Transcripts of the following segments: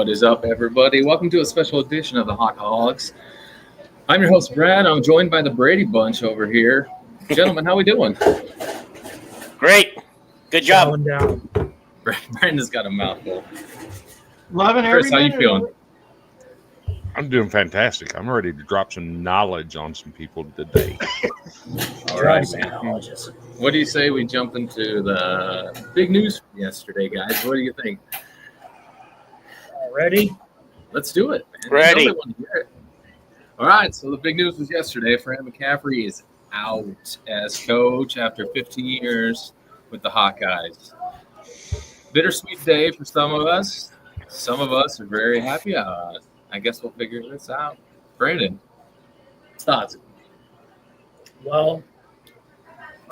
What is up, everybody? Welcome to a special edition of the Hawkaholics. I'm your host, Brad. I'm joined by the Brady Bunch over here. Gentlemen, how we doing? Great. Good job. Down. Brandon's got a mouthful. Loving Chris, every how you minute feeling? of it. I'm doing fantastic. I'm ready to drop some knowledge on some people today. All right, man. What do you say we jump into the big news from yesterday, guys? What do you think? Ready? Let's do it, man. Ready. I know they want to hear it. All right, so the big news was yesterday. Fran McCaffrey is out as coach after 15 years with the Hawkeyes. Bittersweet day for some of us. Some of us are very happy. I guess we'll figure this out. Brandon, thoughts? Well,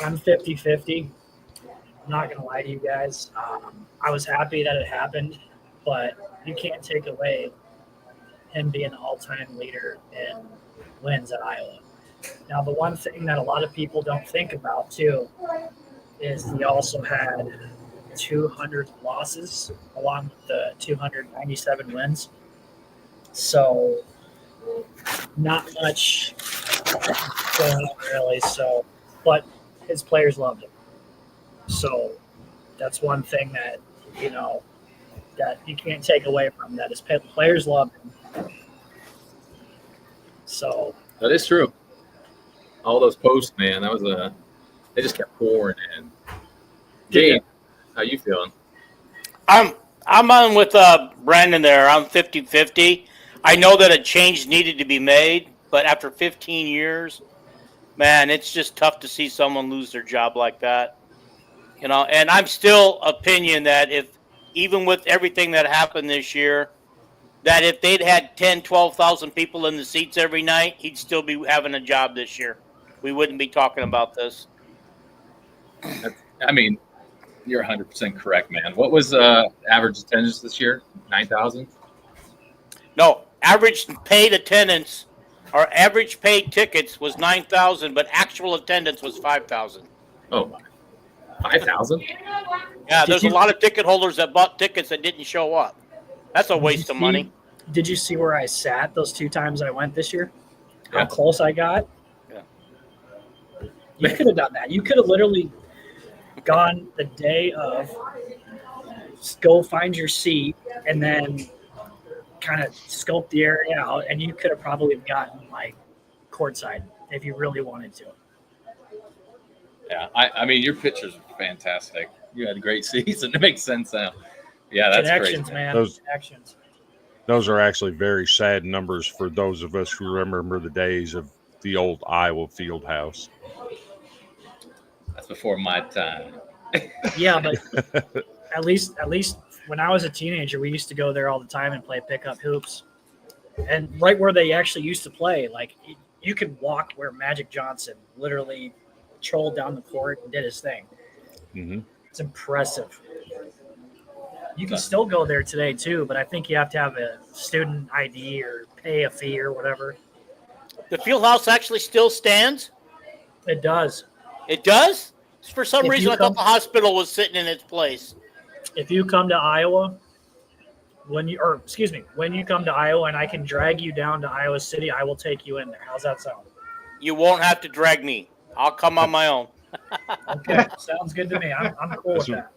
I'm 50-50. I'm not going to lie to you guys. I was happy that it happened, but you can't take away him being the all-time leader in wins at Iowa. Now, the one thing that a lot of people don't think about, too, is he also had 200 losses along with the 297 wins. So, not much going on, really. So, but his players loved him. So, that's one thing that, that you can't take away from that. His players loved him. So That is true. All those posts, man, they just kept pouring in. Gabe, how you feeling? I'm on with Brandon there. I'm 50-50. I know that a change needed to be made, but after 15 years, man, it's just tough to see someone lose their job like that. And I'm still opinion that even with everything that happened this year, that if they'd had 10, 12,000 people in the seats every night, he'd still be having a job this year. We wouldn't be talking about this. I mean, you're 100% correct, man. What was average attendance this year? 9,000? No, average paid attendance or average paid tickets was 9,000, but actual attendance was 5,000. Oh, my. 5,000? Yeah, there's a lot of ticket holders that bought tickets that didn't show up. That's a waste of money. Did you see where I sat those 2 times I went this year? How Yeah. close I got? Yeah. You could have done that. You could have literally gone the day of, go find your seat, and then kind of scope the area out, and you could have probably gotten like courtside if you really wanted to. Yeah, I mean, your pictures are fantastic. You had a great season. It makes sense now. Yeah, that's Connections, crazy. man. Connections. Those are actually very sad numbers for those of us who remember the days of the old Iowa field house. That's before my time. Yeah, but at least when I was a teenager, we used to go there all the time and play pickup hoops. And right where they actually used to play, like you could walk where Magic Johnson literally trolled down the court and did his thing. Mm-hmm. It's impressive. You can still go there today too, but I think you have to have a student ID or pay a fee or whatever. The field house actually still stands? It does. It does? For some If reason, you I thought the hospital was sitting in its place. If you come to Iowa, when you come to Iowa and I can drag you down to Iowa City, I will take you in there. How's that sound? You won't have to drag me. I'll come on my own. Okay, sounds good to me. I'm cool with that.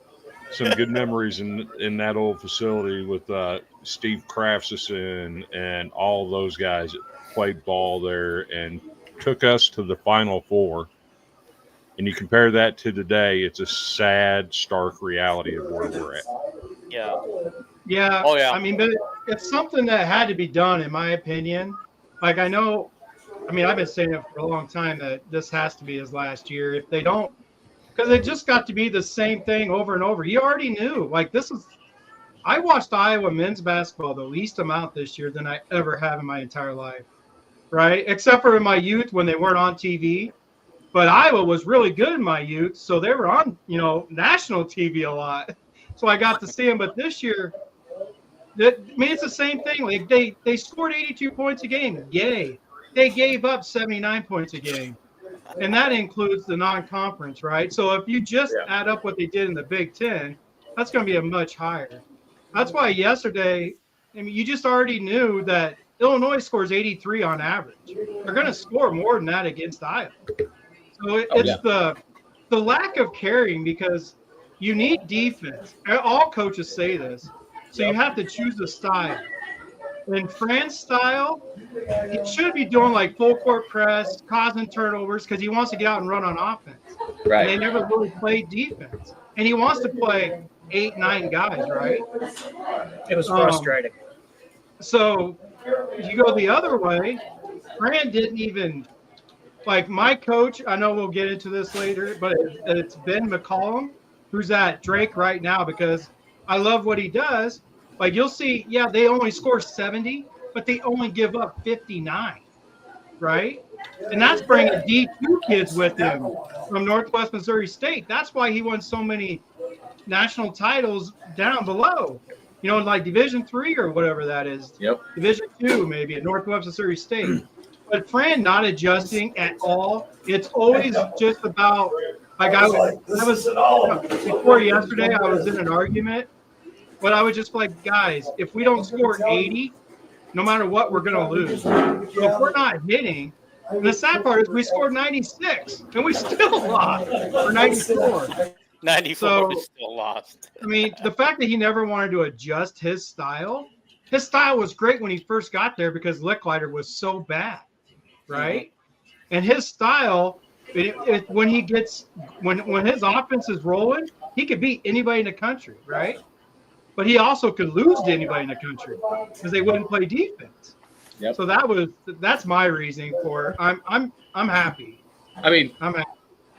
Some good memories in that old facility with Steve Craftsison and all those guys that played ball there and took us to the Final Four. And you compare that to today, it's a sad, stark reality of where we're at. Yeah. Yeah. Oh, yeah. I mean, but it's something that had to be done, in my opinion. Like, I've been saying it for a long time that this has to be his last year. If they don't, because it just got to be the same thing over and over. You already knew. I watched Iowa men's basketball the least amount this year than I ever have in my entire life, right? Except for in my youth when they weren't on TV. But Iowa was really good in my youth, so they were on, national TV a lot. So I got to see them. But this year, it's the same thing. Like they scored 82 points a game. Yay. They gave up 79 points a game. And that includes the non-conference, right? So if you just add up what they did in the Big Ten, that's going to be a much higher. That's why yesterday I mean, you just already knew that Illinois scores 83 on average. They're going to score more than that against Iowa. So it's the lack of caring, because you need defense. All coaches say this. So you have to choose a style. In Fran's style, he should be doing like full court press, causing turnovers, because he wants to get out and run on offense. Right. And they never really played defense. And he wants to play 8, 9 guys, right? It was frustrating. So you go the other way, Fran didn't even – like my coach, I know we'll get into this later, but it's Ben McCollum, who's at Drake right now, because I love what he does. Like you'll see, yeah, they only score 70, but they only give up 59, right? And that's bringing D2 kids with him from Northwest Missouri State. That's why he won so many national titles down below, you know, like Division III or whatever that is. Yep. Division II maybe at Northwest Missouri State. But Fran not adjusting at all. It's always just about, like I was before yesterday, I was in an argument. But I was just like, guys, if we don't score 80, no matter what, we're going to lose. So if we're not hitting, and the sad part is we scored 96, and we still lost, or 94. 94 So, is still lost. I mean, the fact that he never wanted to adjust his style was great when he first got there because Licklider was so bad, right? And his style, when his offense is rolling, he could beat anybody in the country, right? But he also could lose to anybody in the country because they wouldn't play defense. Yep. So that's my reasoning for it. I'm happy. I mean, I'm happy.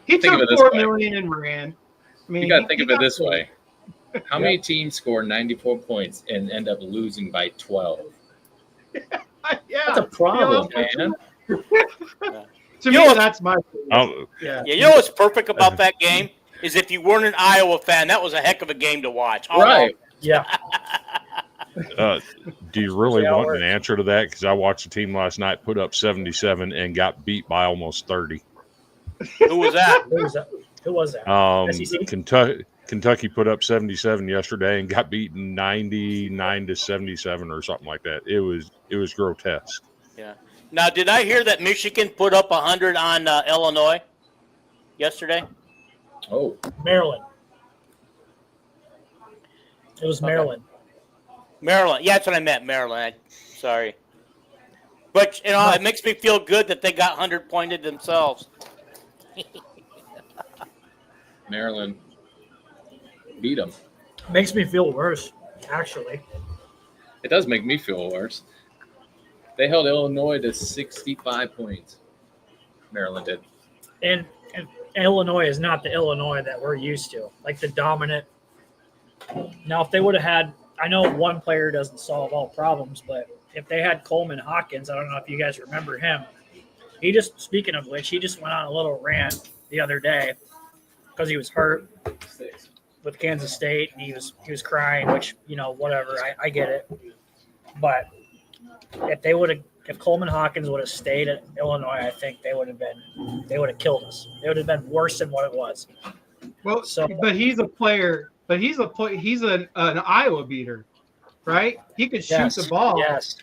He think took of it this $4 way. million and ran. I mean, you got to think of it this paid. way. How many teams score 94 points and end up losing by 12? Yeah, That's a problem, man. To You me, know, that's my. Oh, Yeah. Yeah, you know what's perfect about that game is if you weren't an Iowa fan, that was a heck of a game to watch. Right. Yeah. do you really Yeah, want we're- an answer to that? Because I watched a team last night put up 77 and got beat by almost 30. Who was that? Who was that? SEC? Kentucky put up 77 yesterday and got beaten 99 to 77 or something like that. It was grotesque. Yeah. Now, did I hear that Michigan put up 100 on Illinois yesterday? Oh, Maryland. It was Maryland. Maryland. Yeah, that's what I meant, Maryland. Sorry. But, you know, it makes me feel good that they got 100 pointed themselves. Maryland beat them. Makes me feel worse, actually. It does make me feel worse. They held Illinois to 65 points. Maryland did. And Illinois is not the Illinois that we're used to, like the dominant. Now, if they would have had, I know one player doesn't solve all problems, but if they had Coleman Hawkins, I don't know if you guys remember him. Speaking of which, he just went on a little rant the other day because he was hurt with Kansas State, and he was crying, which, you know, whatever, I get it. But if Coleman Hawkins would have stayed at Illinois, I think they would have killed us. It would have been worse than what it was. Well, So- but he's a player. But he's an Iowa beater, right? He could shoot the ball Yes.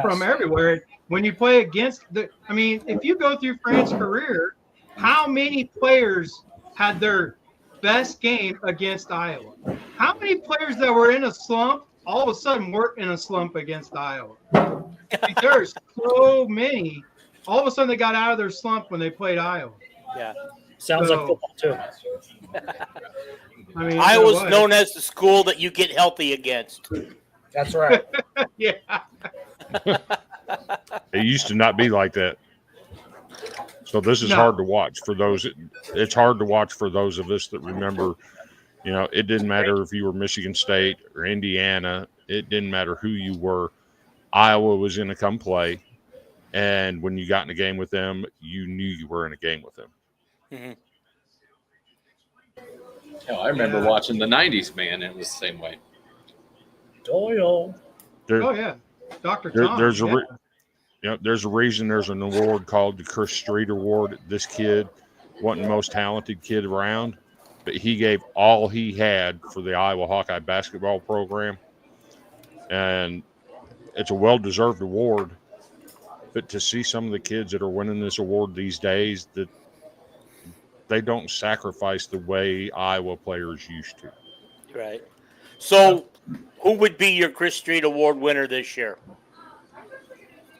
from everywhere. When you play against if you go through Fran's career, how many players had their best game against Iowa? How many players that were in a slump all of a sudden weren't in a slump against Iowa? There's so many. All of a sudden they got out of their slump when they played Iowa. Yeah. Sounds like football, too. I mean, Iowa's known as the school that you get healthy against. That's right. Yeah. It used to not be like that. So this is No. hard to watch for those. It's hard to watch for those of us that remember, you know, it didn't matter if you were Michigan State or Indiana. It didn't matter who you were. Iowa was going to come play. And when you got in a game with them, you knew you were in a game with them. Mm-hmm. Hell, I remember watching the 90s, man. It was the same way. Doyle. There, Oh yeah, Dr. there- Tom. there's a yeah. there's a reason there's an award called the Chris Street Award. This kid wasn't the most talented kid around, but he gave all he had for the Iowa Hawkeye basketball program. And it's a well-deserved award. But to see some of the kids that are winning this award these days, that they don't sacrifice the way Iowa players used to. Right. So, who would be your Chris Street Award winner this year?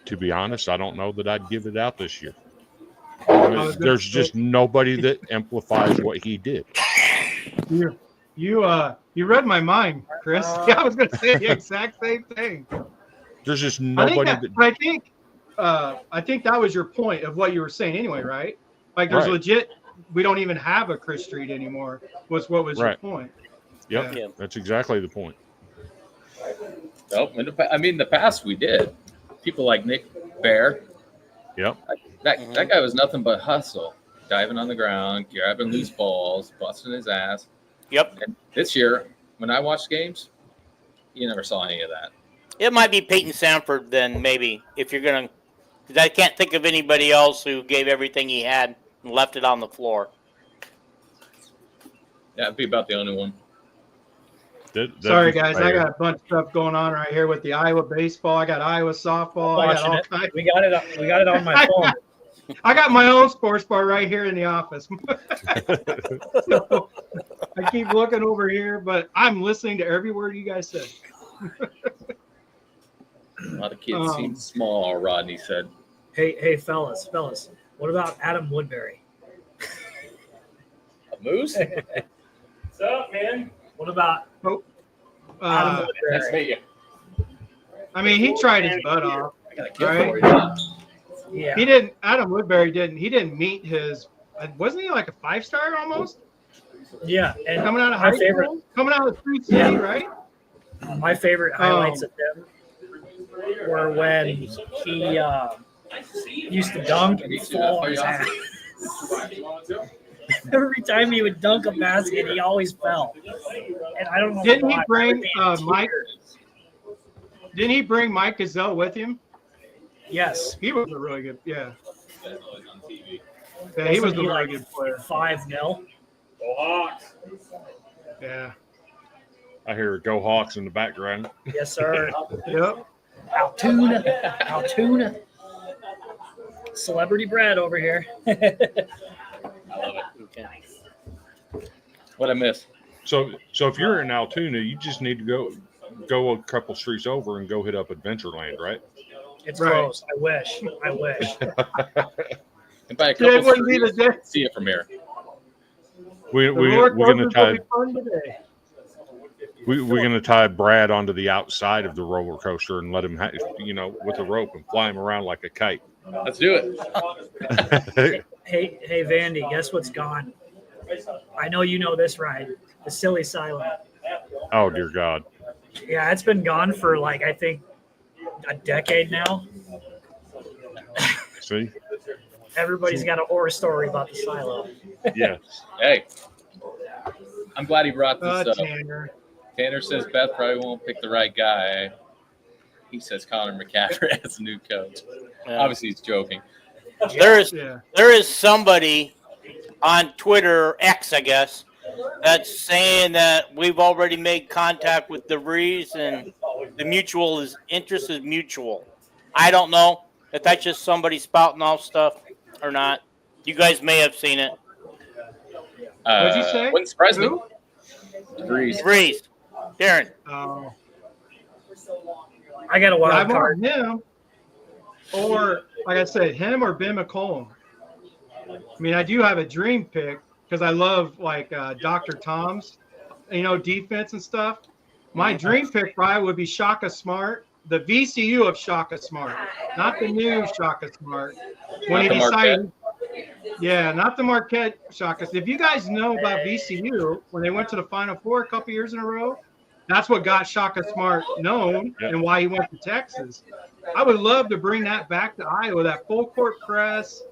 To be honest, I don't know that I'd give it out this year. There's just nobody that amplifies what he did. You read my mind, Chris. I was going to say the exact same thing. There's just nobody I think that was your point of what you were saying anyway, right? Like there's Right. legit, we don't even have a Chris Street anymore. What was your point? Yep, Yeah. that's exactly the point. Nope. In the past we did. People like Nick Bear. Yep. That guy was nothing but hustle, diving on the ground, grabbing loose balls, busting his ass. Yep. And this year, when I watched games, you never saw any of that. It might be Peyton Sanford then, maybe, if you're going to – because I can't think of anybody else who gave everything he had and left it on the floor. That'd be about the only one. Sorry, guys. I got a bunch of stuff going on right here with the Iowa baseball. I got Iowa softball. I got all kinds. We got it on my phone. I got my own sports bar right here in the office. So, I keep looking over here, but I'm listening to every word you guys say. A lot of kids seem small, Rodney said. Hey, fellas. What about Adam Woodbury? A moose? What's up, man? What about Adam Woodbury? That's me. I mean, he tried his butt off. I got a gift for you. Yeah. He didn't. Adam Woodbury didn't. He didn't meet his. Wasn't he like a 5-star almost? Yeah, and Coming out of high school, coming out of 3 city, right? my favorite highlights of him were when he used to dunk and fall on his ass. Every time he would dunk a basket, he always fell. And I don't know. Didn't he why. bring Mike? Didn't he bring Mike Gazelle with him? Yes. He was a really good. Yeah. Yeah, he was a really good player. 5-0. Go Hawks. Yeah. I hear "Go Hawks" in the background. Yes, sir. Yep. Altoona. Celebrity Brad over here. I love it. Okay. What I miss? So if you're in Altoona, you just need to go a couple streets over and go hit up Adventureland, right? It's Right. close. I wish. And by a Today couple wouldn't be the streets, day. see it from here. We're gonna tie Brad onto the outside of the roller coaster and let him, with a rope and fly him around like a kite. Let's do it. Hey, Vandy, guess what's gone? I know you know this ride. The Silly Silo. Oh dear God! Yeah, it's been gone for I think a decade now. See? Everybody's got a horror story about the silo. Yes. Hey, I'm glad he brought this up. Tanner. Tanner says Beth probably won't pick the right guy. He says Connor McCaffrey as a new coach. Yeah. Obviously, he's joking. There Yeah. is somebody on Twitter, X, I guess, that's saying that we've already made contact with DeVries and the interest is mutual. I don't know if that's just somebody spouting off stuff or not. You guys may have seen it. What'd you say? Wouldn't surprise me. Who? DeVries. Darren. Oh. I got a I wild card. want him, or like I said, him or Ben McCollum. I mean, I do have a dream pick because I love Dr. Tom's, defense and stuff. My dream pick probably would be Shaka Smart, the VCU of Shaka Smart, not the new Shaka Smart. When he decided, not the Marquette Shaka. If you guys know about VCU, when they went to the Final Four a couple years in a row, that's what got Shaka Smart known and why he went to Texas. I would love to bring that back to Iowa, that full court press,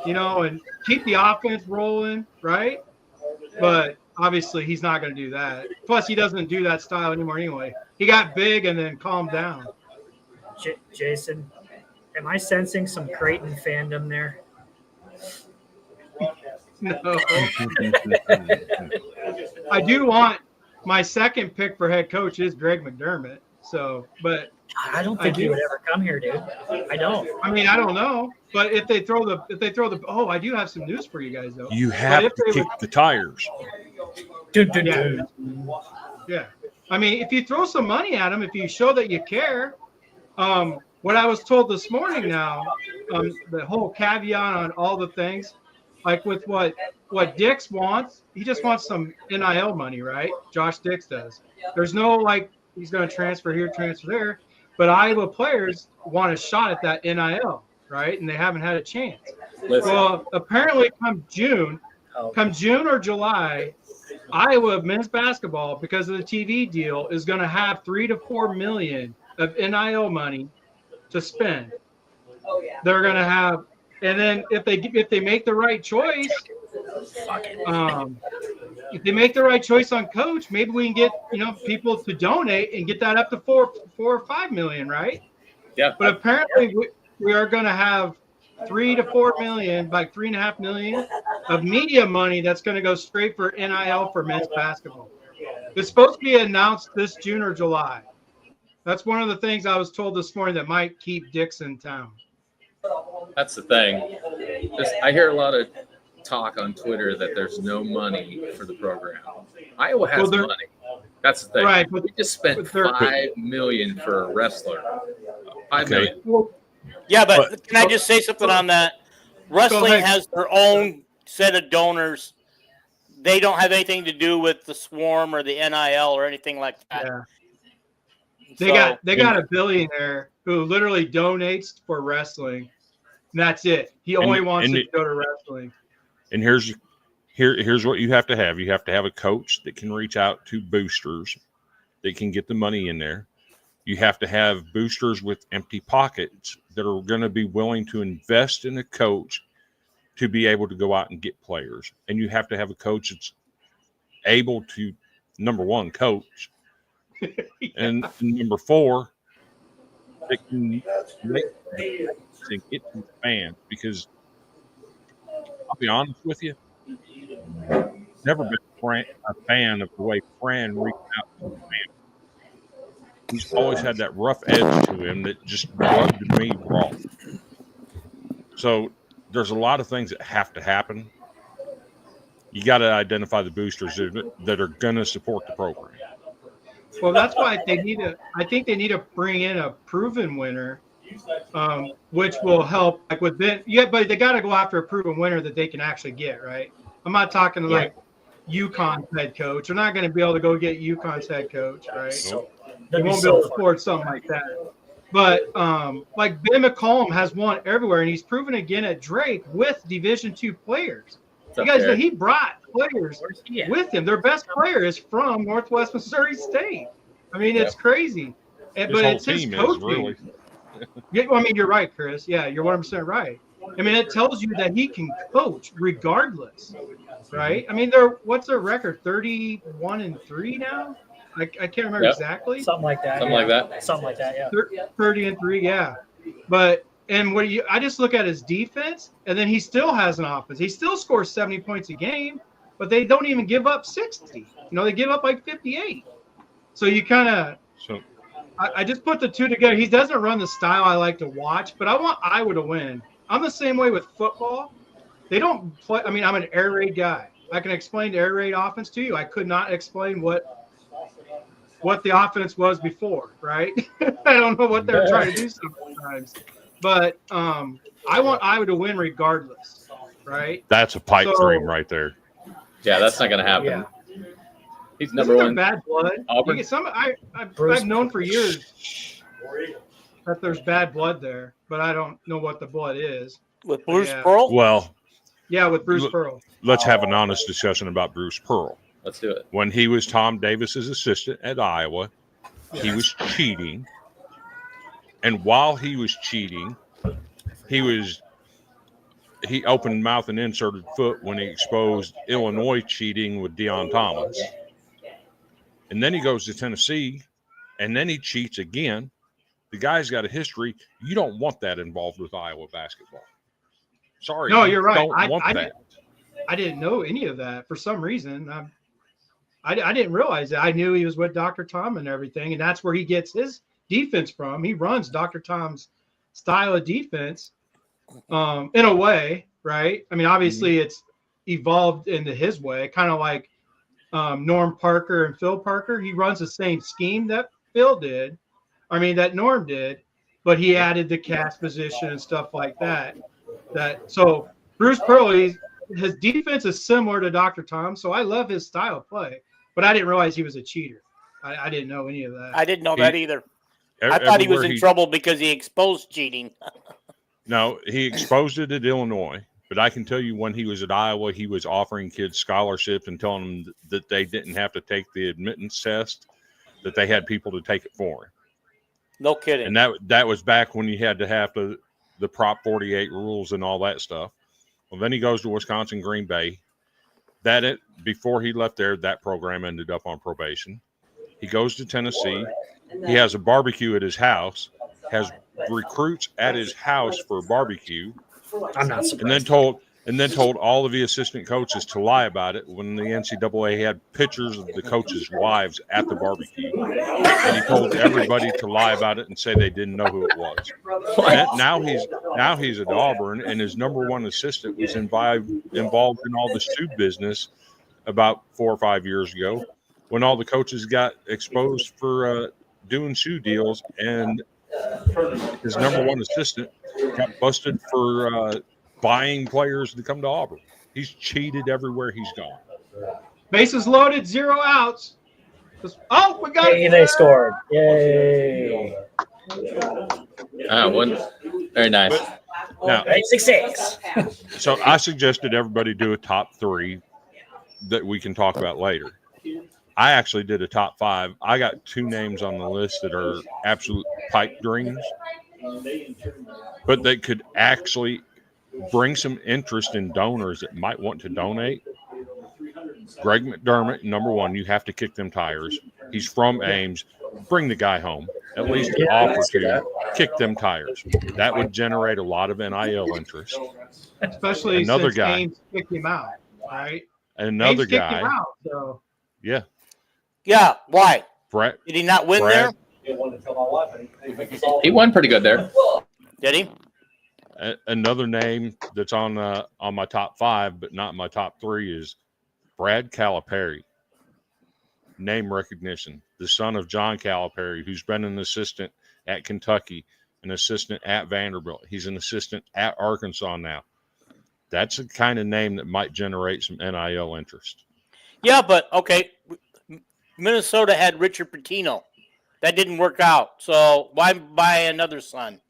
and keep the offense rolling, right? But obviously he's not going to do that. Plus, he doesn't do that style anymore anyway. He got big and then calmed down. Jason, am I sensing some Creighton fandom there? No. I do want my second pick for head coach is Greg McDermott. So, but I don't think he would ever come here, dude. I don't. I mean, I don't know. But if they throw the oh, I do have some news for you guys though. You have to kick the tires. Yeah. I mean, if you throw some money at them, if you show that you care, what I was told this morning now, the whole caveat on all the things, like with what Dix wants, he just wants some NIL money, right? Josh Dix does. There's no like he's going to transfer here, transfer there, but Iowa players want a shot at that NIL, right? And they haven't had a chance. Well, apparently come June or July, Iowa men's basketball, because of the TV deal, is going to have $3 to $4 million of NIL money to spend. They're going to have, and then if they make the right choice, if they make the right choice on coach, maybe we can get people to donate and get that up to $4 or $5 million, right? Yeah. But apparently we are going to have $3 to $4 million, like $3.5 million of media money that's going to go straight for NIL for men's basketball. It's supposed to be announced this June or July. That's one of the things I was told this morning that might keep Dix in town. That's the thing. I hear a lot of talk on Twitter that there's no money for the program. Iowa has money. That's the thing. Right, but we just spent $5 million for a wrestler. $5 million. Well, Yeah, but can I just say something on that? Wrestling has their own set of donors. They don't have anything to do with the Swarm or the NIL or anything like that. Yeah. They got a billionaire who literally donates for wrestling. And that's it. He only wants to go to wrestling. And here's what you have to have. You have to have a coach that can reach out to boosters that can get the money in there. You have to have boosters with empty pockets that are going to be willing to invest in a coach to be able to go out and get players. And you have to have a coach that's able to, number one, coach. And number four, that can make to get to the fans. Because I'll be honest with you, never been a fan of the way Fran reached out to the fans. He's always had that rough edge to him that just rubbed me raw. So there's a lot of things that have to happen. You got to identify the boosters that are going to support the program. Well, that's why I think they need to bring in a proven winner, which will help. Like with Ben, but they got to go after a proven winner that they can actually get, right? I'm not talking like UConn's head coach. They're not going to be able to go get UConn's head coach, right? Nope. They won't be able to afford something like that. But like Ben McCollum has won everywhere, and he's proven again at Drake with Division II players. You guys know he brought players with him. Their best player is from Northwest Missouri State. I mean, it's crazy. But it's his coaching. Really. I mean, you're right, Chris. Yeah, you're 100% right. I mean, it tells you that he can coach regardless, right? I mean, what's their record? 31-3 now? I can't remember exactly. Something like that. Something like that, yeah. 30-3, yeah. But I just look at his defense, and then he still has an offense. He still scores 70 points a game, but they don't even give up 60. They give up like 58. So you kind of I just put the two together. He doesn't run the style I like to watch, but I want Iowa to win. I'm the same way with football. They don't play. I mean, I'm an air raid guy. I can explain the air raid offense to you. I could not explain what the offense was before, right? I don't know what they're trying to do sometimes. But I want Iowa to win regardless, right? That's a pipe dream right there. Yeah, that's not going to happen. Yeah. He's number one. Bad blood. Auburn. I've known for years that there's bad blood there, but I don't know what the blood is. With Bruce Pearl? Well, yeah, with Bruce Pearl. Let's have an honest discussion about Bruce Pearl. Let's do it. When he was Tom Davis's assistant at Iowa, he was cheating. And while he was cheating, he opened mouth and inserted foot when he exposed Illinois cheating with Deion Thomas. And then he goes to Tennessee, and then he cheats again. The guy's got a history. You don't want that involved with Iowa basketball. Sorry. No, you're right. I didn't know any of that for some reason. I didn't realize that. I knew he was with Dr. Tom and everything, and that's where he gets his defense from. He runs Dr. Tom's style of defense in a way, right? I mean, obviously it's evolved into his way, kind of like Norm Parker and Phil Parker. He runs the same scheme that Phil did. I mean, that Norm did, but he added the cast position and stuff like that. So Bruce Pearl, his defense is similar to Dr. Tom, so I love his style of play. But I didn't realize he was a cheater. I didn't know any of that. I didn't know that either. I thought he was in trouble because he exposed cheating. No, he exposed it at Illinois. But I can tell you when he was at Iowa, he was offering kids scholarships and telling them that they didn't have to take the admittance test, that they had people to take it for him. No kidding. And that was back when you had to have the Prop 48 rules and all that stuff. Well, then he goes to Wisconsin Green Bay. Before he left there, that program ended up on probation. He goes to Tennessee. He has a barbecue at his house, has recruits at his house for a barbecue. I'm not surprised. And then told all of the assistant coaches to lie about it when the NCAA had pictures of the coaches' wives at the barbecue. And he told everybody to lie about it and say they didn't know who it was. And now he's at Auburn, and his number one assistant was involved in all the shoe business about 4 or 5 years ago when all the coaches got exposed for doing shoe deals, and his number one assistant got busted for buying players to come to Auburn. He's cheated everywhere he's gone. Bases loaded, 0 outs. Oh, we got it. They scored. Yay. One. Very nice. Now, 6-6. so I suggested everybody do a top 3 that we can talk about later. I actually did a top 5. I got 2 names on the list that are absolute pipe dreams, but they could actually bring some interest in donors that might want to donate. Greg McDermott, number 1, you have to kick them tires. He's from Ames. Bring the guy home. At least offer to kick them tires. That would generate a lot of NIL interest. Especially another since guy Ames kicked him out, right? Another Ames guy. kicked him out, so. Yeah. Yeah, why? Brett. Did he not win there? He won pretty good there. Did he? Another name that's on my top 5, but not my top 3 is Brad Calipari. Name recognition. The son of John Calipari, who's been an assistant at Kentucky, an assistant at Vanderbilt. He's an assistant at Arkansas now. That's the kind of name that might generate some NIL interest. Yeah, but okay. Minnesota had Richard Pitino. That didn't work out. So why buy another son?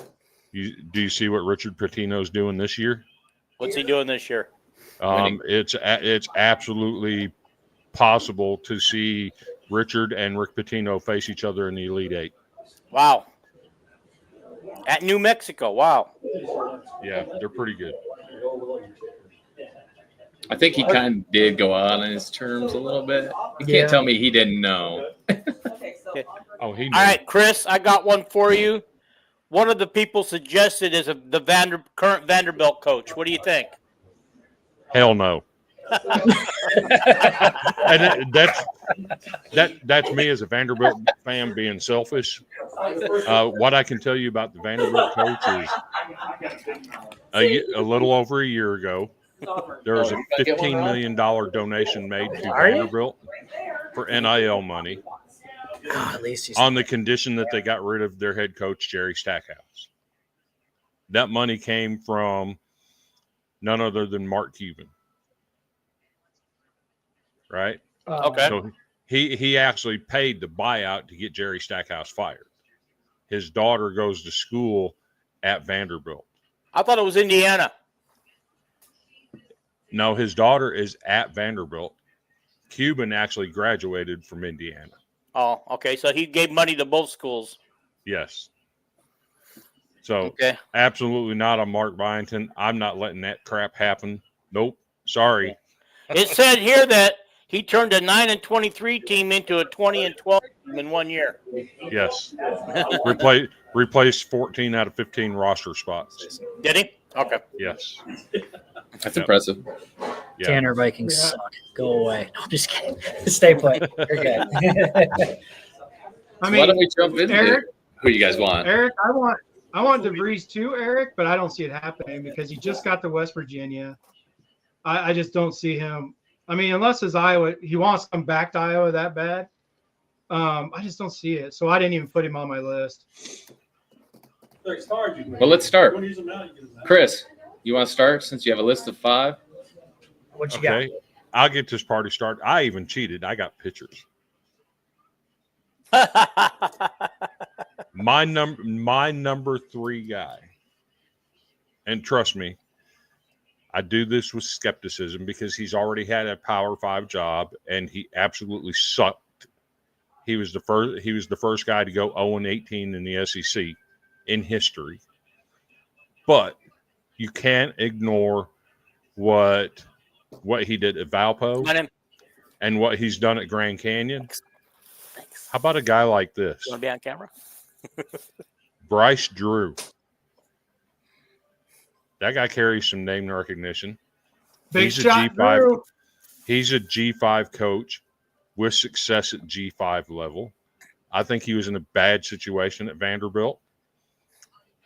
Do you see what Richard Pitino's doing this year? What's he doing this year? It's absolutely possible to see Richard and Rick Pitino face each other in the Elite Eight. Wow. At New Mexico. Wow. Yeah, they're pretty good. I think he kind of did go out on his terms a little bit. You can't tell me he didn't know. Oh, he knew. All right, Chris, I got one for you. One of the people suggested is the current Vanderbilt coach. What do you think? Hell no. And that's me as a Vanderbilt fan being selfish. What I can tell you about the Vanderbilt coach is a little over a year ago, there was a $15 million donation made to Vanderbilt for NIL money. At least on the condition that they got rid of their head coach, Jerry Stackhouse. That money came from none other than Mark Cuban. Right? Okay. So he actually paid the buyout to get Jerry Stackhouse fired. His daughter goes to school at Vanderbilt. I thought it was Indiana. No, his daughter is at Vanderbilt. Cuban actually graduated from Indiana. Oh, okay. So he gave money to both schools. Yes. So Okay. absolutely not on Mark Byington. I'm not letting that crap happen. Nope. Sorry. It said here that he turned a 9-23 team into a 20-12 team in 1 year. Yes. Replaced 14 out of 15 roster spots. Did he? Okay. Yes. That's impressive. Yeah. Tanner, Vikings suck. Go away. No, I'm just kidding. Stay put. You're good. I Why don't mean, we jump into Eric, who you guys want? Eric, I want DeVries too, Eric, but I don't see it happening because he just got to West Virginia. I just don't see him. I mean, unless it's Iowa, he wants to come back to Iowa that bad. I just don't see it. So I didn't even put him on my list. Well, let's start. Chris, you want to start since you have a list of 5? What you Okay. I'll get this party started. I even cheated. I got pictures. My number 3 guy. And trust me, I do this with skepticism because he's already had a Power 5 job and he absolutely sucked. He was the first guy to go 0-18 in the SEC in history. But you can't ignore what he did at Valpo and what he's done at Grand Canyon. How about a guy like this? You want to be on camera? Bryce Drew. That guy carries some name recognition. Big He's a shot, G5. Drew. He's a G5 coach with success at G5 level. I think he was in a bad situation at Vanderbilt.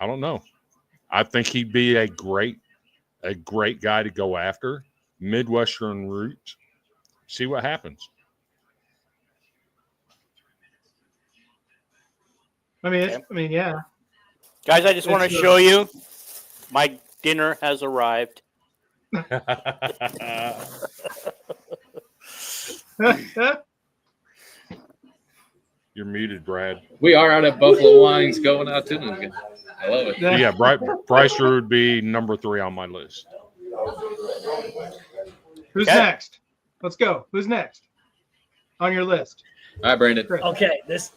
I don't know. I think he'd be a great guy to go after. Midwestern roots. See what happens. Yeah. Guys, I just want to show you my dinner has arrived. You're muted, Brad. We are out at Buffalo Wines going out to them. I love it. Yeah, Bryce Drew would be number 3 on my list. Who's next? Let's go. Who's next on your list? All right, Brandon. Okay, this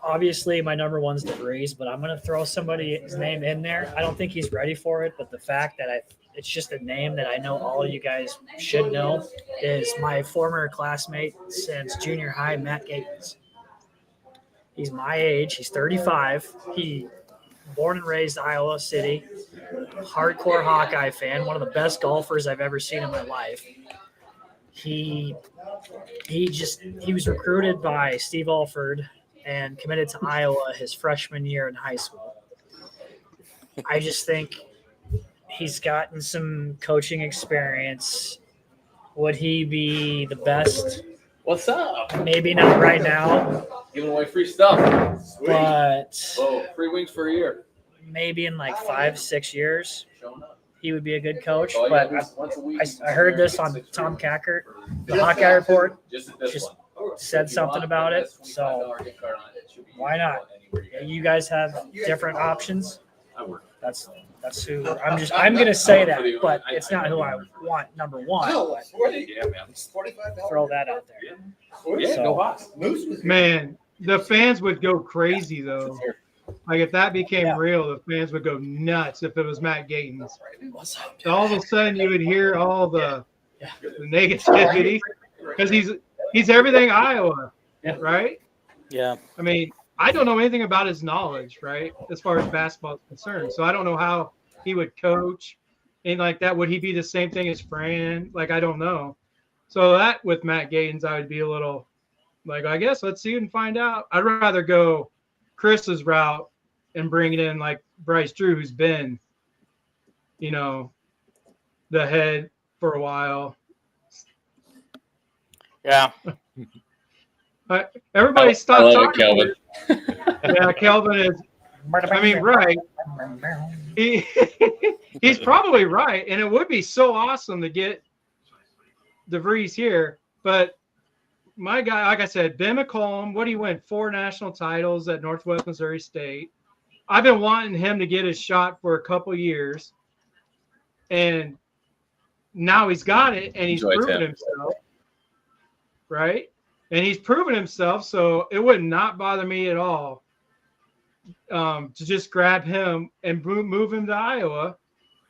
obviously my number 1's DeVries, but I'm going to throw somebody's name in there. I don't think he's ready for it, but the fact that it's just a name that I know all of you guys should know is my former classmate since junior high, Matt Gatens. He's my age. He's 35. He born and raised Iowa City, hardcore Hawkeye fan, one of the best golfers I've ever seen in my life. He was recruited by Steve Alford and committed to Iowa his freshman year in high school. I just think he's gotten some coaching experience. Would he be the best? What's up? Maybe not right now, Giving away free stuff. Sweet. but Oh, free wings for a year. maybe in like 5-6 years, Showing up. he would be a good coach. All you But gotta do is once a week. I heard this on Tom Kackert, the Hawkeye Report, Just at this just one. said something about it. So why not? You guys have different options. That's who I'm gonna say that, but it's not who I want number 1. But Yeah, man. throw that out there. Yeah, So- go Hawks. Man, the fans would go crazy though. Like if that became real, the fans would go nuts if it was Matt Gatens. What's up? All of a sudden, you would hear all the negativity because he's everything Iowa, right? Yeah. I mean, I don't know anything about his knowledge, right, as far as basketball is concerned. So I don't know how he would coach, anything like that. Would he be the same thing as Fran? Like I don't know. So that with Matt Gatens, I would be a little like, I guess let's see and find out. I'd rather go Chris's route and bring it in like Bryce Drew, who's been, the head for a while. Yeah. Everybody stop I love talking. it, Kelvin. Yeah, Kelvin is. I mean, right. He's probably right, and it would be so awesome to get DeVries here. But my guy, like I said, Ben McCollum, what he win 4 national titles at Northwest Missouri State. I've been wanting him to get his shot for a couple years, and now he's got it, and he's proven himself. Right? And he's proven himself, so it would not bother me at all to just grab him and move him to Iowa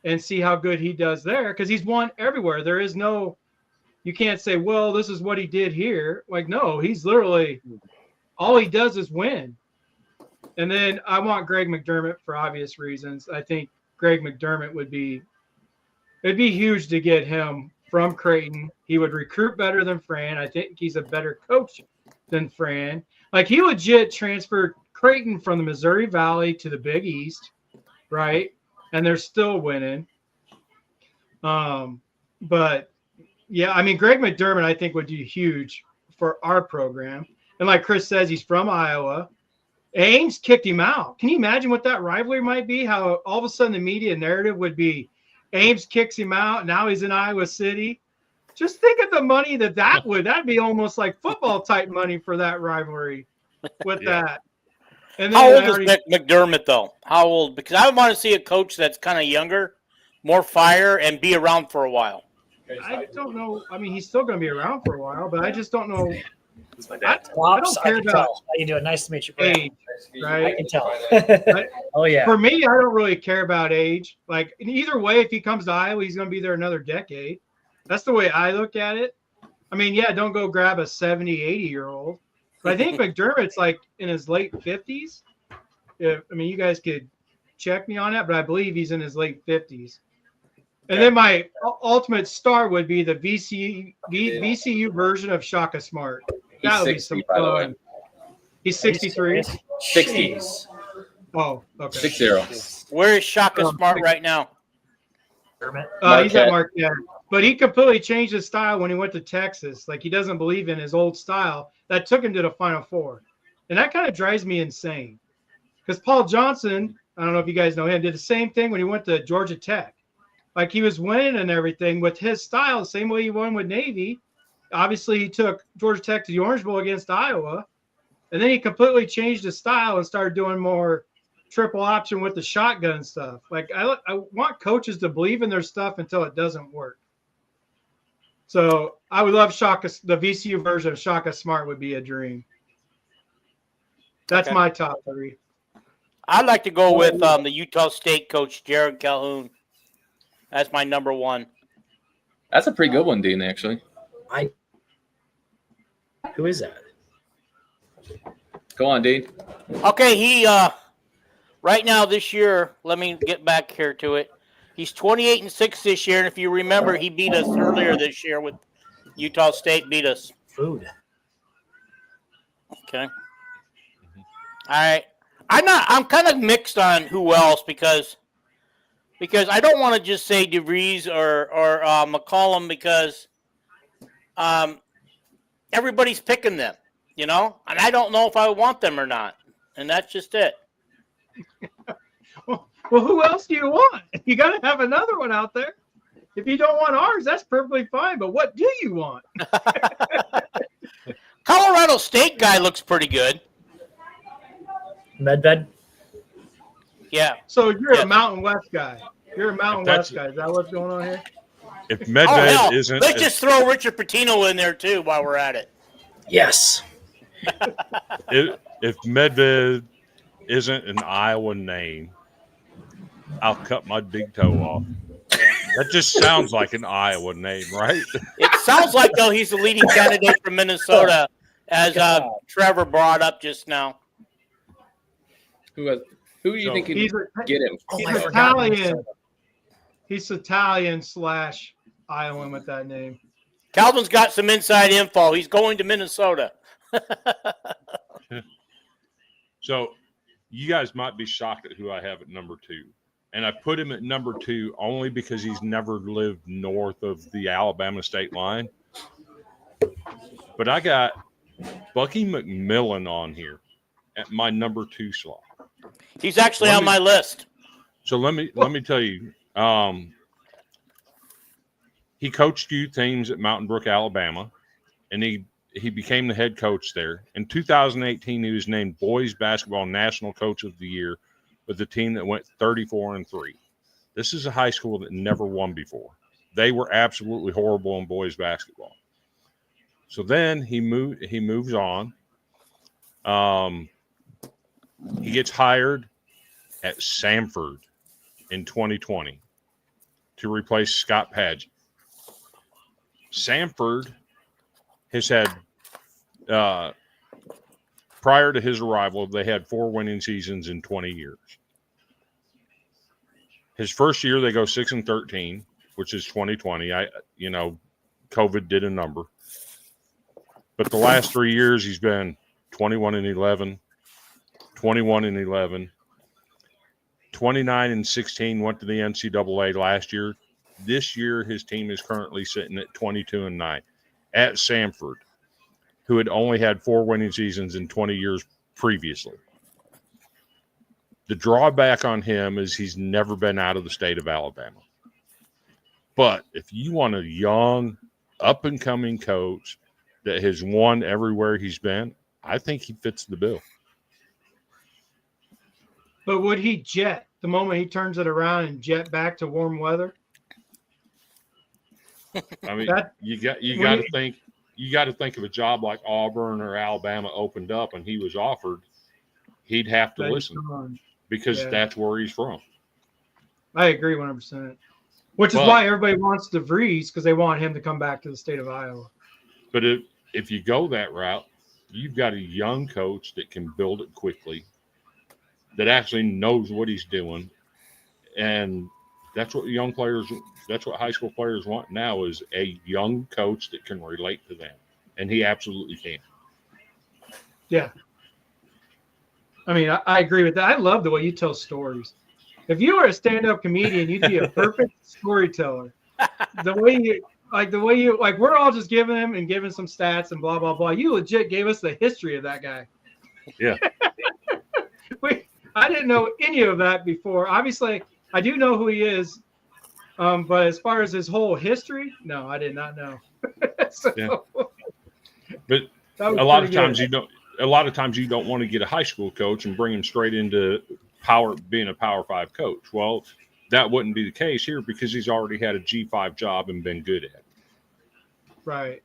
and see how good he does there, because he's won everywhere. There is no – you can't say, well, this is what he did here. Like, no, he's literally – all he does is win. And then I want Greg McDermott for obvious reasons. I think Greg McDermott would be – it'd be huge to get him from Creighton. He would recruit better than Fran. I think he's a better coach than Fran. Like, he legit transferred Creighton from the Missouri Valley to the Big East, right? And they're still winning. But yeah, I mean, Greg McDermott, I think, would do huge for our program. And like Chris says, he's from Iowa. Ames kicked him out. Can you imagine what that rivalry might be? How all of a sudden the media narrative would be Ames kicks him out. Now he's in Iowa City. Just think of the money that'd be almost like football type money for that rivalry with that. And then How old is McDermott, though? How old? Because I want to see a coach that's kind of younger, more fire, and be around for a while. I don't know. I mean, he's still going to be around for a while, but I just don't know. I Flops, don't care can about tell. How you doing? Nice to meet you, Brad. age, right? I can tell. Oh, yeah. For me, I don't really care about age. Like, either way, if he comes to Iowa, he's going to be there another decade. That's the way I look at it. I mean, yeah, don't go grab a 70, 80-year-old. But I think McDermott's like in his late 50s. I mean, you guys could check me on that, but I believe he's in his late 50s. And then my ultimate star would be the VCU version of Shaka Smart. That would be some fun. He's 63. 60. Oh, okay. 60. Where is Shaka Smart right now? He's at Marquette. But he completely changed his style when he went to Texas. Like, he doesn't believe in his old style. That took him to the Final Four. And that kind of drives me insane. Because Paul Johnson, I don't know if you guys know him, did the same thing when he went to Georgia Tech. Like, he was winning and everything with his style, the same way he won with Navy. Obviously, he took Georgia Tech to the Orange Bowl against Iowa. And then he completely changed his style and started doing more triple option with the shotgun stuff. Like, I want coaches to believe in their stuff until it doesn't work. So I would love the VCU version of Shaka Smart would be a dream. That's my top 3. I'd like to go with the Utah State coach, Jared Calhoun. That's my number 1. That's a pretty good one, Dean, actually. Who is that? Go on, Dean. Okay, he right now this year, let me get back here to it. He's 28-6 this year, and if you remember, he beat us earlier this year with Utah State beat us. Food. Okay. All right. I'm kind of mixed on who else because I don't want to just say DeVries or McCollum because everybody's picking them, and I don't know if I want them or not, and that's just it. Well, who else do you want? You got to have another one out there. If you don't want ours, that's perfectly fine. But what do you want? Colorado State guy looks pretty good. Medved? Yeah. So you're a Mountain West guy. You're a Mountain West guy. Is that what's going on here? If Medved isn't, let's just throw Richard Pitino in there too while we're at it. Yes. if Medved isn't an Iowa name, I'll cut my big toe off. That just sounds like an Iowa name, right? It sounds like, though, he's the leading candidate from Minnesota, as Trevor brought up just now. Who do you think can get him? He's Italian. He's Italian/Iowan with that name. Calvin's got some inside info. He's going to Minnesota. So you guys might be shocked at who I have at number 2. And I put him at number 2 only because he's never lived north of the Alabama state line. But I got Bucky McMillan on here at my number 2 slot. He's actually on my list. So let me tell you, he coached youth teams at Mountain Brook, Alabama, and he became the head coach there. In 2018, he was named Boys Basketball National Coach of the Year with the team that went 34-3. This is a high school that never won before. They were absolutely horrible in boys basketball. So then he moves on. He gets hired at Samford in 2020 to replace Scott Padgett. Samford has had prior to his arrival, they had 4 winning seasons in 20 years. His first year, they go 6-13. which is 2020. COVID did a number. But the last 3 years, he's been 21-11, 21-11, 29-16. Went to the NCAA last year. This year, his team is currently sitting at 22-9 at Samford, who had only had 4 winning seasons in 20 years previously. The drawback on him is he's never been out of the state of Alabama. But if you want a young, up-and-coming coach that has won everywhere he's been, I think he fits the bill. But would he jet the moment he turns it around and jet back to warm weather? I mean, you got to think of a job like Auburn or Alabama opened up and he was offered, he'd have to listen because that's where he's from. I agree 100%. Which is why everybody wants DeVries, because they want him to come back to the state of Iowa. But if you go that route, you've got a young coach that can build it quickly, that actually knows what he's doing, and that's what that's what high school players want now, is a young coach that can relate to them, and he absolutely can. Yeah. I mean, I agree with that. I love the way you tell stories. If you were a stand-up comedian, you'd be a perfect storyteller. The way you we're all just giving some stats and blah blah blah. You legit gave us the history of that guy. Yeah. I didn't know any of that before. Obviously, I do know who he is, but as far as his whole history, no, I did not know. But a lot of times you don't want to get a high school coach and bring him straight into being a Power 5 coach. Well, that wouldn't be the case here because he's already had a G5 job and been good at it. Right.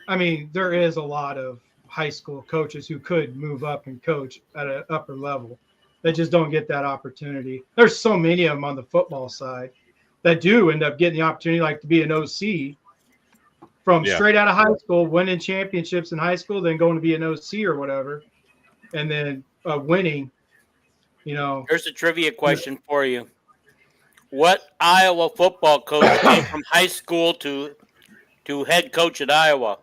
I mean, there is a lot of high school coaches who could move up and coach at an upper level. They just don't get that opportunity. There's so many of them on the football side that do end up getting the opportunity, like to be an OC from straight out of high school, winning championships in high school, then going to be an OC or whatever, and then winning. Here's a trivia question for you. What Iowa football coach came from high school to head coach at Iowa?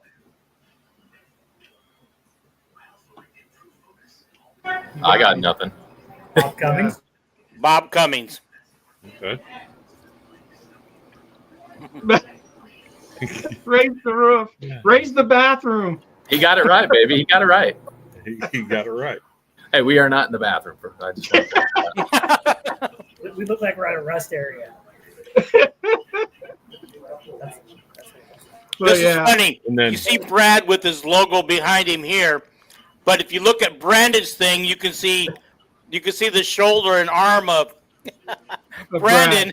I got nothing. Bob Cummings. Bob Cummings. Okay. Raise the roof. Raise the bathroom. He got it right, baby. He got it right. He got it right. Hey, we are not in the bathroom. I just want to We look like we're at a rest area. This is funny. You see Brad with his logo behind him here, but if you look at Brandon's thing, you can see the shoulder and arm of Brandon.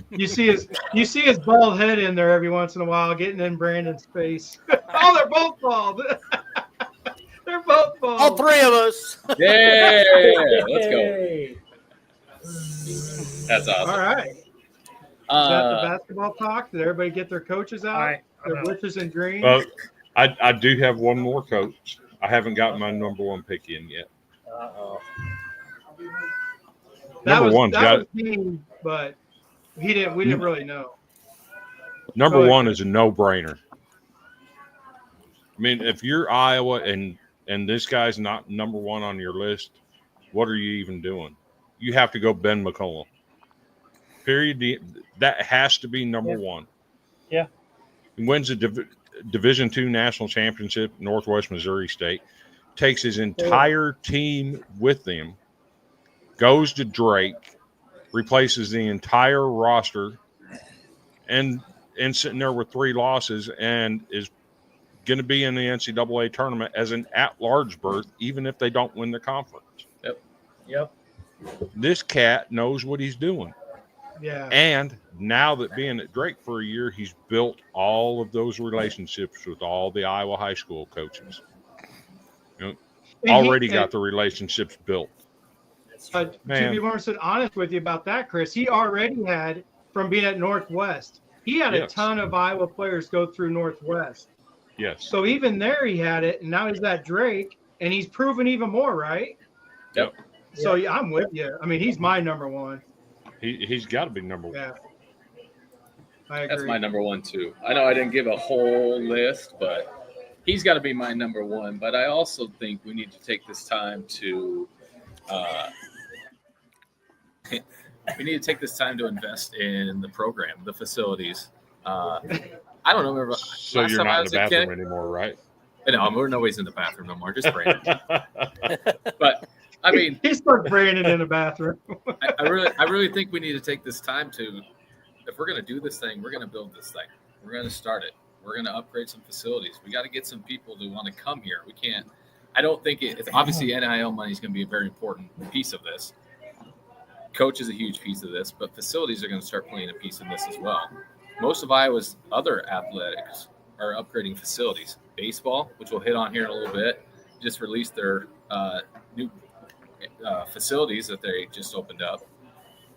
You see his bald head in there every once in a while, getting in Brandon's face. Oh, they're both bald. They're both bald. All three of us. Yeah, let's go. That's awesome. All right. Is that the basketball talk? Did everybody get their coaches out? All right. Their wishes and dreams? Well, I do have one more coach. I haven't gotten my number one pick in yet. Uh-oh. That Number one's got was me, but we didn't really know. Number one is a no-brainer. I mean, if you're Iowa and this guy's not number one on your list, what are you even doing? You have to go Ben McCollum. Period. That has to be number one. Yeah. He wins a Division II national championship, Northwest Missouri State, takes his entire team with him, goes to Drake, replaces the entire roster, and sitting there with 3 losses and is going to be in the NCAA tournament as an at-large berth, even if they don't win the conference. Yep. This cat knows what he's doing. Yeah. And now that being at Drake for a year, he's built all of those relationships with all the Iowa high school coaches. Already got the relationships built. To be 100% honest with you about that, Chris, he already had, from being at Northwest, he had a ton of Iowa players go through Northwest. Yes. So even there he had it, and now he's at Drake, and he's proven even more, right? Yep. So yeah, I'm with you. I mean, he's my number one. He's got to be number one. Yeah, I agree. That's my number one too. I know I didn't give a whole list, but he's got to be my number one. But I also think we need to take this time to invest in the program, the facilities. I don't know. Remember, So last you're time I not in was the a bathroom kid- anymore, right? No, we're nobody's in the bathroom no more. Just Brandon. But I mean, He stuck Brandon in the bathroom. I really think we need to take this time to, if we're going to do this thing, we're going to build this thing. We're going to start it. We're going to upgrade some facilities. We got to get some people to want to come here. We can't. I don't think it's obviously NIL money is going to be a very important piece of this. Coach is a huge piece of this, but facilities are going to start playing a piece in this as well. Most of Iowa's other athletics are upgrading facilities. Baseball, which we'll hit on here in a little bit, just released their new facilities that they just opened up.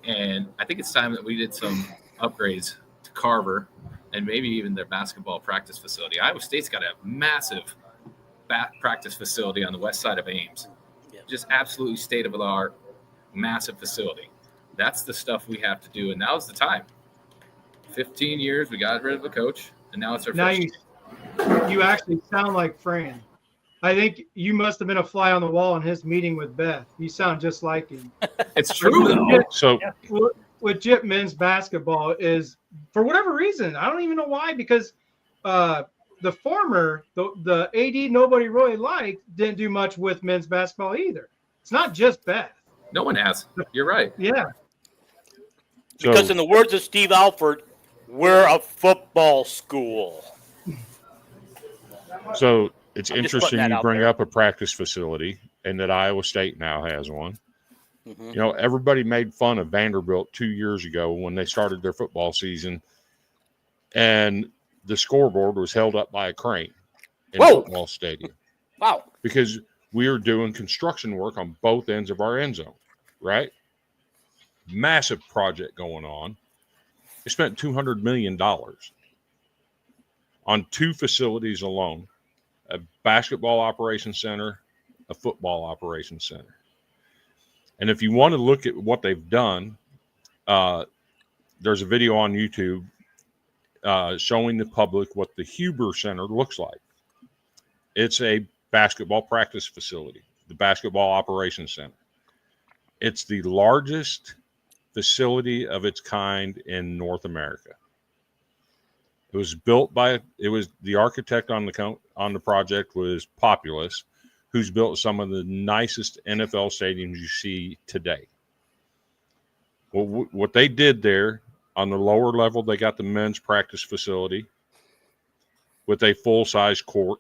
And I think it's time that we did some upgrades to Carver and maybe even their basketball practice facility. Iowa State's got a massive practice facility on the west side of Ames. Just absolutely state-of-the-art, massive facility. That's the stuff we have to do, and now's the time. 15 years, we got rid of a coach, and now it's our Now first year. you actually sound like Fran. I think you must have been a fly on the wall in his meeting with Beth. You sound just like him. It's true, though. So With Jip men's basketball is, for whatever reason, I don't even know why, because the former, the AD nobody really liked, didn't do much with men's basketball either. It's not just Beth. No one has. You're right. Yeah. Because in the words of Steve Alford, we're a football school. So it's I'm just interesting putting that you out bring there. up a practice facility and that Iowa State now has one. Mm-hmm. You know, everybody made fun of Vanderbilt 2 years ago when they started their football season, and the scoreboard was held up by a crane in the Whoa! football stadium Wow. because we were doing construction work on both ends of our end zone, right? Massive project going on. They spent $200 million on two facilities alone, a basketball operations center, a football operations center. And if you want to look at what they've done, there's a video on YouTube showing the public what the Huber Center looks like. It's a basketball practice facility, the basketball operations center. It's the largest facility of its kind in North America. It was built by, the architect on the project was Populous, who's built some of the nicest NFL stadiums you see today. Well, what they did there on the lower level, they got the men's practice facility with a full-size court.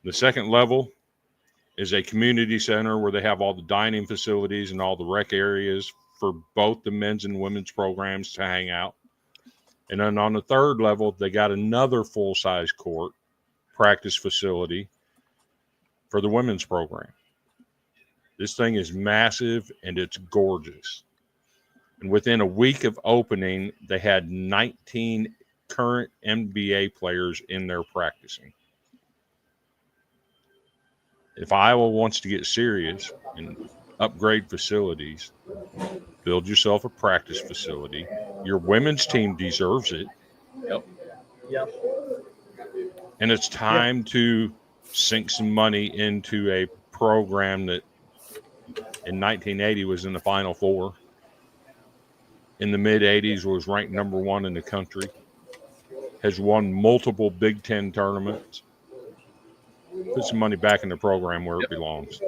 The second level is a community center where they have all the dining facilities and all the rec areas for both the men's and women's programs to hang out. And then on the third level, they got another full-size court practice facility for the women's program. This thing is massive and it's gorgeous. And within a week of opening, they had 19 current NBA players in there practicing. If Iowa wants to get serious and upgrade facilities, build yourself a practice facility. Your women's team deserves it. Yep. And it's time to sink some money into a program that in 1980 was in the Final Four. In the mid-'80s was ranked number one in the country. Has won multiple Big Ten tournaments. Put some money back in the program where it belongs.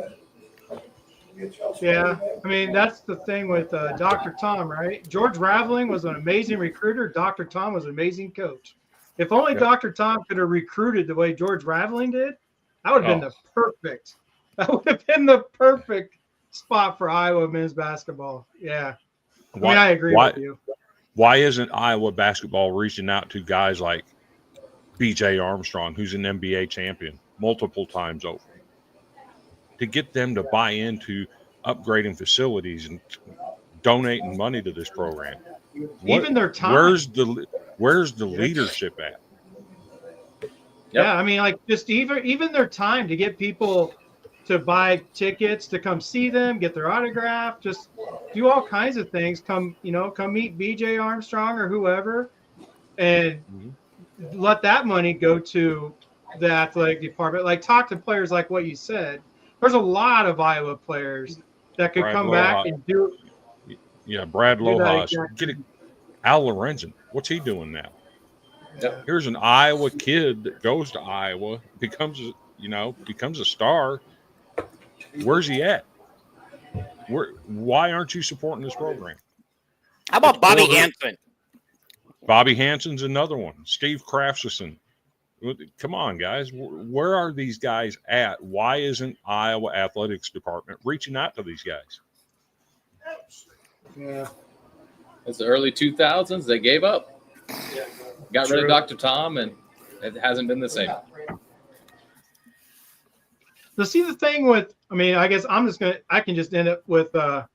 Yeah. I mean, that's the thing with Dr. Tom, right? George Raveling was an amazing recruiter. Dr. Tom was an amazing coach. If only Dr. Tom could have recruited the way George Raveling did, that would have been the perfect spot for Iowa men's basketball. Yeah. I agree with you. Why isn't Iowa basketball reaching out to guys like B.J. Armstrong, who's an NBA champion multiple times over, to get them to buy into upgrading facilities and donating money to this program? Even their time. Where's the leadership at? Yeah, I mean, like just even their time to get people to buy tickets to come see them, get their autograph, just do all kinds of things. Come meet BJ Armstrong or whoever, and let that money go to the athletic department. Like, talk to players like what you said. There's a lot of Iowa players that could Brad come Lohaus. back and do. Yeah, Brad Do that Lohaus. exact Get it. thing. Al Lorenzen. What's he doing now? Yep. Here's an Iowa kid that goes to Iowa, becomes a star. Where's he at? Why aren't you supporting this program? How about Bobby Hansen? Bobby Hansen's another one. Steve Craftsison. Come on, guys. Where are these guys at? Why isn't Iowa Athletics Department reaching out to these guys? Yeah. It's the early 2000s. They gave up. Got rid of Dr. Tom, and it hasn't been the same. So see the thing with, I guess I can just end it with the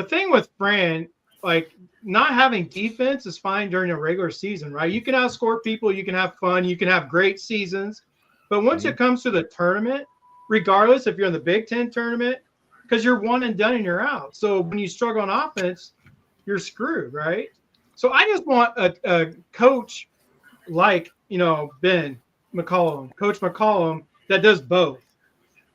thing with Fran, like, not having defense is fine during a regular season, right? You can outscore people, you can have fun, you can have great seasons. But once it comes to the tournament, regardless if you're in the Big Ten tournament, because you're one and done and you're out. So when you struggle on offense, you're screwed, right? So I just want a coach like, Ben McCollum, Coach McCollum, that does both.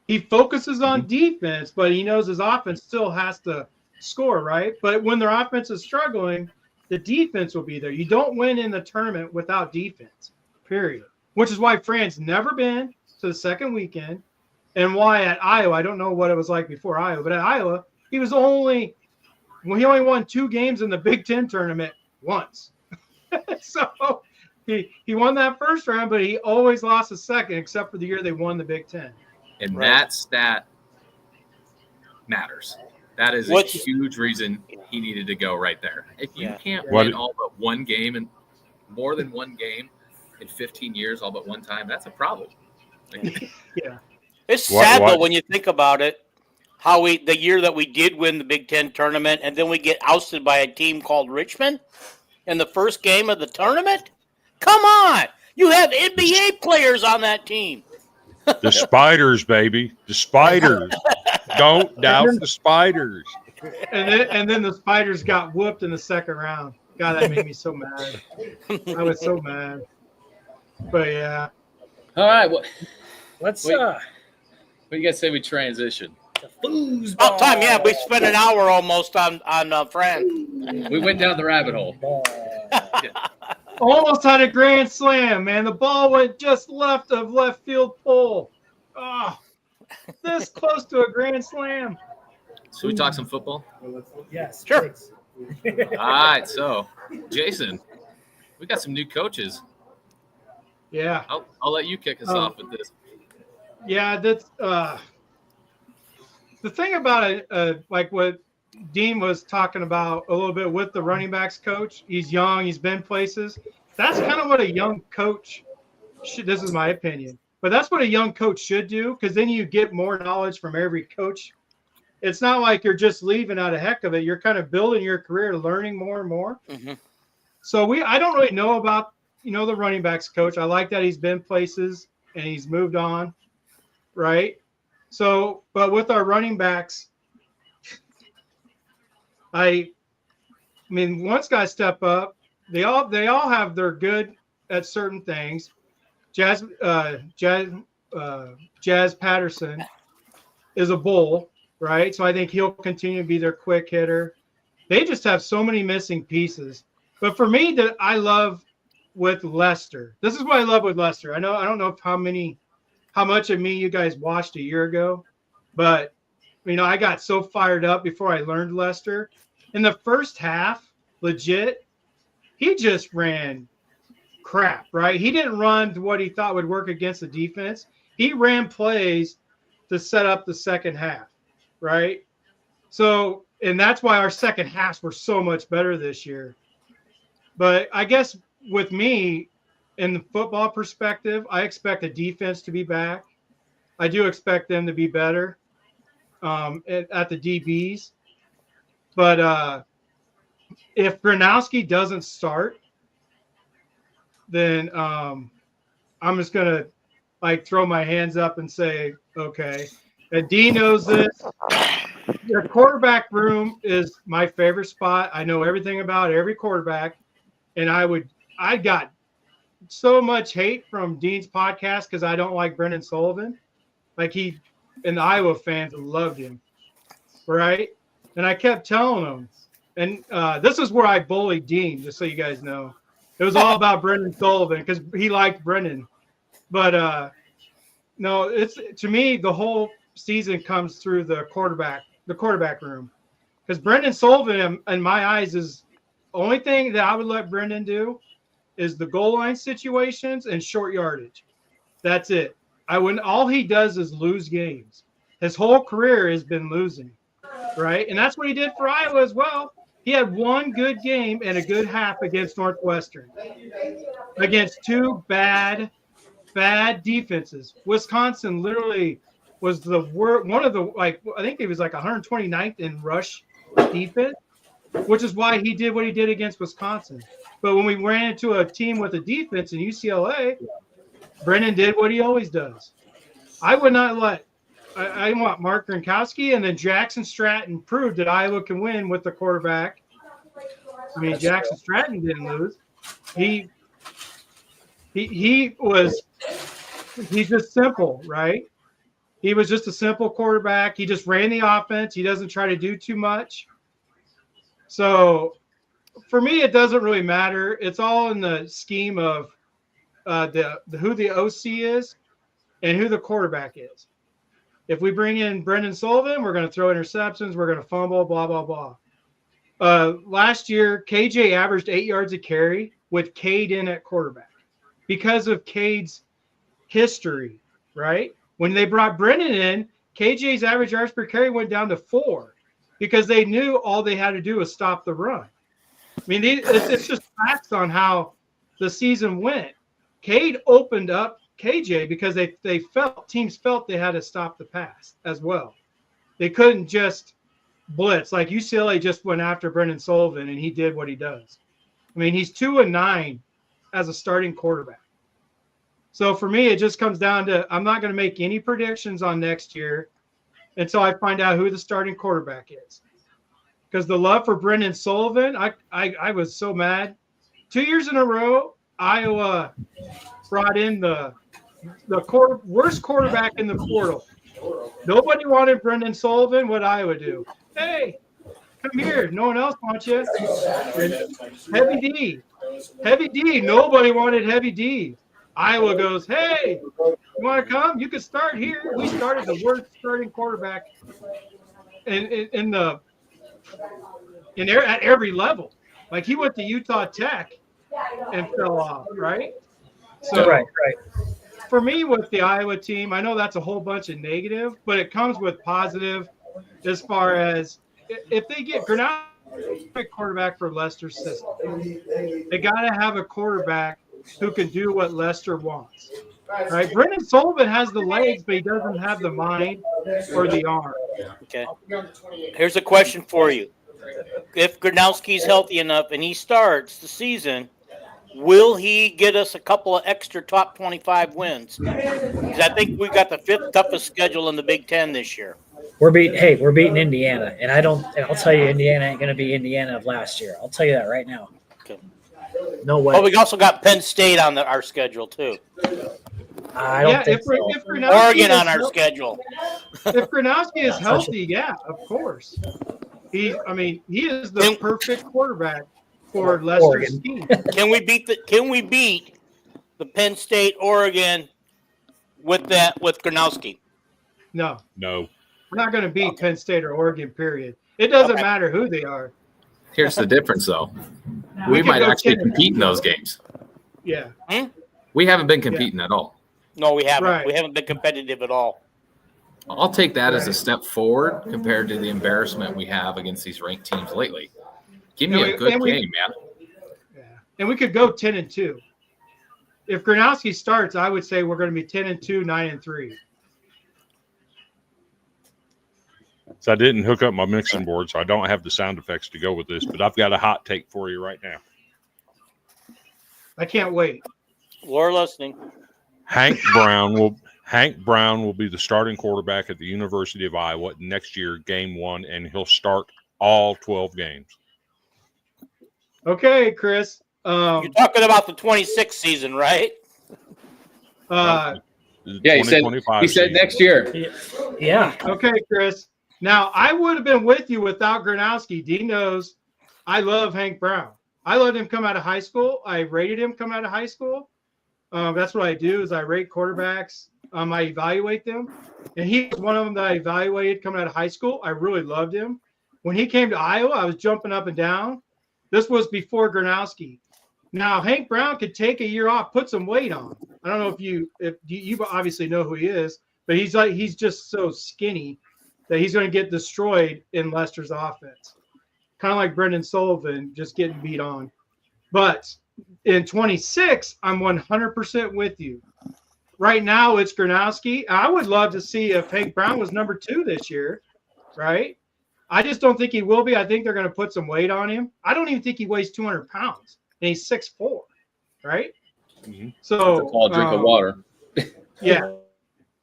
He focuses on defense, but he knows his offense still has to score, right? But when their offense is struggling, the defense will be there. You don't win in the tournament without defense, period. Which is why Fran's never been to the second weekend, and why at Iowa, I don't know what it was like before Iowa, but at Iowa, he only won 2 games in the Big Ten tournament once. So he won that first round, but he always lost the second, except for the year they won the Big Ten. And that stat matters. That is a huge reason he needed to go right there. If you can't win all but one game, and more than one game in 15 years, all but one time, that's a problem. Yeah. It's sad, though, when you think about it, how the year that we did win the Big Ten tournament, and then we get ousted by a team called Richmond in the first game of the tournament. Come on. You have NBA players on that team. The Spiders, baby. The Spiders. Don't doubt the Spiders. And then the Spiders got whooped in the second round. God, that made me so mad. I was so mad. But yeah. All right. Well, Let's what do you guys say we transition? foosball. About time, yeah. We spent an hour almost on Fran. We went down the rabbit hole. Almost had a grand slam, man. The ball went just left of left field pole. Oh, this close to a grand slam. So we talk some football? Yes, sure. All right. So, Jason, we got some new coaches. Yeah. I'll let you kick us off with this. Yeah, that's the thing about it, like what Dean was talking about a little bit with the running backs coach. He's young. He's been places. That's kind of what a young coach should. This is my opinion, but that's what a young coach should do, because then you get more knowledge from every coach. It's not like you're just leaving out a heck of it. You're kind of building your career, learning more and more. Mm-hmm. So I don't really know about, the running backs coach. I like that he's been places and he's moved on, right? So, but with our running backs, once guys step up, they all have their good at certain things. Jazz Patterson is a bull, right? So I think he'll continue to be their quick hitter. They just have so many missing pieces. But for me, that I love with Lester. This is what I love with Lester. I don't know how much of me you guys watched a year ago, but I got so fired up before I learned Lester. In the first half, legit, he just ran crap, right? He didn't run to what he thought would work against the defense. He ran plays to set up the second half, right? So, and that's why our second halves were so much better this year. But I guess with me, in the football perspective, I expect the defense to be back. I do expect them to be better at the DBs. But if Gronowski doesn't start, then I'm just going to like throw my hands up and say, okay. And Dean knows this. The quarterback room is my favorite spot. I know everything about every quarterback. And I got so much hate from Dean's podcast because I don't like Brendan Sullivan. Like and the Iowa fans loved him. Right. And I kept telling them. And this is where I bullied Dean, just so you guys know. It was all about Brendan Sullivan because he liked Brendan. But no, it's to me, the whole season comes through the quarterback room. Because Brendan Sullivan, in my eyes, is the only thing that I would let Brendan do is the goal line situations and short yardage. That's it. All he does is lose games. His whole career has been losing. Right. And that's what he did for Iowa as well. He had one good game and a good half against Northwestern, against two bad defenses. Wisconsin literally was one of the, like, I think he was like 129th in rush defense, which is why he did what he did against Wisconsin. But when we ran into a team with a defense in UCLA, Brennan did what he always does. I would not let I want Mark Gronkowski, and then Jackson Stratton proved that Iowa can win with the quarterback. I mean, Jackson Stratton didn't lose. He's just simple, right? He was just a simple quarterback. He just ran the offense. He doesn't try to do too much. So for me, it doesn't really matter. It's all in the scheme of who the OC is and who the quarterback is. If we bring in Brendan Sullivan, we're going to throw interceptions. We're going to fumble, blah, blah, blah. Last year, KJ averaged 8 yards a carry with Cade in at quarterback because of Cade's history, right? When they brought Brendan in, KJ's average yards per carry went down to 4 because they knew all they had to do was stop the run. I mean, it's just facts on how the season went. Cade opened up KJ because teams felt they had to stop the pass as well. They couldn't just blitz. Like UCLA just went after Brendan Sullivan, and he did what he does. I mean, he's 2-9 as a starting quarterback. So for me, it just comes down to I'm not going to make any predictions on next year until I find out who the starting quarterback is. Because the love for Brendan Sullivan, I was so mad. 2 years in a row, Iowa brought in the worst quarterback in the portal. Nobody wanted Brendan Sullivan. What Iowa do? Hey, come here. No one else wants you. Heavy D. Nobody wanted Heavy D. Iowa goes, hey, you want to come? You can start here. We started the worst starting quarterback at every level. Like he went to Utah Tech and fell off, right? So right. For me, with the Iowa team, I know that's a whole bunch of negative, but it comes with positive as far as if they get Granada quarterback for Lester's system, they got to have a quarterback who can do what Lester wants. Right? Brendan Sullivan has the legs, but he doesn't have the mind or the arm. Okay. Here's a question for you. If Gronowski's healthy enough and he starts the season, will he get us a couple of extra top 25 wins? Because I think we've got the 5th toughest schedule in the Big Ten this year. We're beating Indiana, and I'll tell you, Indiana ain't going to be Indiana of last year. I'll tell you that right now. Okay. No way. Oh, we also got Penn State on our schedule too. I don't think so. If Oregon on our schedule. If Gronowski is healthy, yeah, of course. He is the perfect quarterback for Lester's team. Can we beat the Penn State Oregon with Gronowski? No. No. We're not going to beat Penn State or Oregon, period. It doesn't matter who they are. Here's the difference, though. We might actually compete in those games. Yeah. We haven't been competing at all. No, we haven't. Right. We haven't been competitive at all. I'll take that as a step forward compared to the embarrassment we have against these ranked teams lately. Give me a good game, man. Yeah. And we could go 10-2. If Gronowski starts, I would say we're going to be 10-2, 9-3. So I didn't hook up my mixing board, so I don't have the sound effects to go with this, but I've got a hot take for you right now. I can't wait. We're listening. Hank Brown will be the starting quarterback at the University of Iowa next year, game 1, and he'll start all 12 games. Okay, Chris. You're talking about the 26th season, right? Yeah, he said season. next year. Yeah. Okay, Chris. Now, I would have been with you without Gronowski. Dean knows I love Hank Brown. I let him come out of high school. I rated him come out of high school. That's what I do is I rate quarterbacks. I evaluate them. And he was one of them that I evaluated coming out of high school. I really loved him. When he came to Iowa, I was jumping up and down. This was before Gronowski. Now, Hank Brown could take a year off, put some weight on. I don't know if you obviously know who he is, but he's just so skinny that he's going to get destroyed in Lester's offense. Kind of like Brendan Sullivan just getting beat on. But in 26, I'm 100% with you. Right now, it's Gronowski. I would love to see if Hank Brown was number 2 this year, right? I just don't think he will be. I think they're going to put some weight on him. I don't even think he weighs 200 pounds, and he's 6'4", right? Mm-hmm. So That's a tall drink of water. Yeah.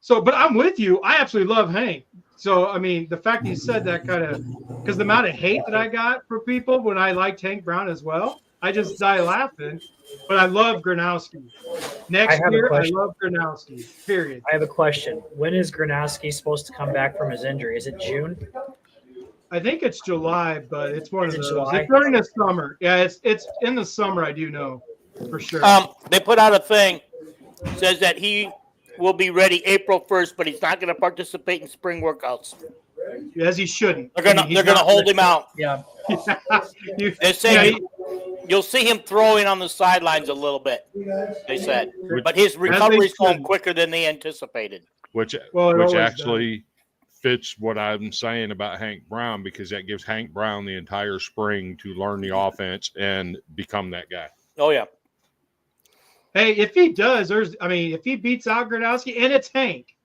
So, but I'm with you. I absolutely love Hank. So, I mean, the fact that you said that kind of – because the amount of hate that I got for people when I liked Hank Brown as well, I just die laughing. But I love Gronowski. Next year, I love Gronowski, period. I have a question. When is Gronowski supposed to come back from his injury? Is it June? I think it's July, but it's one of those. July? It's during the summer. Yeah, it's in the summer, I do know for sure. They put out a thing says that he will be ready April 1st, but he's not going to participate in spring workouts. As he shouldn't. They're gonna hold him out. Yeah. They say you'll see him throwing on the sidelines a little bit. They said, but his recovery's going quicker than they anticipated. Which actually fits what I'm saying about Hank Brown, because that gives Hank Brown the entire spring to learn the offense and become that guy. Oh yeah. Hey, if he does, if he beats out Gronowski and it's Hank,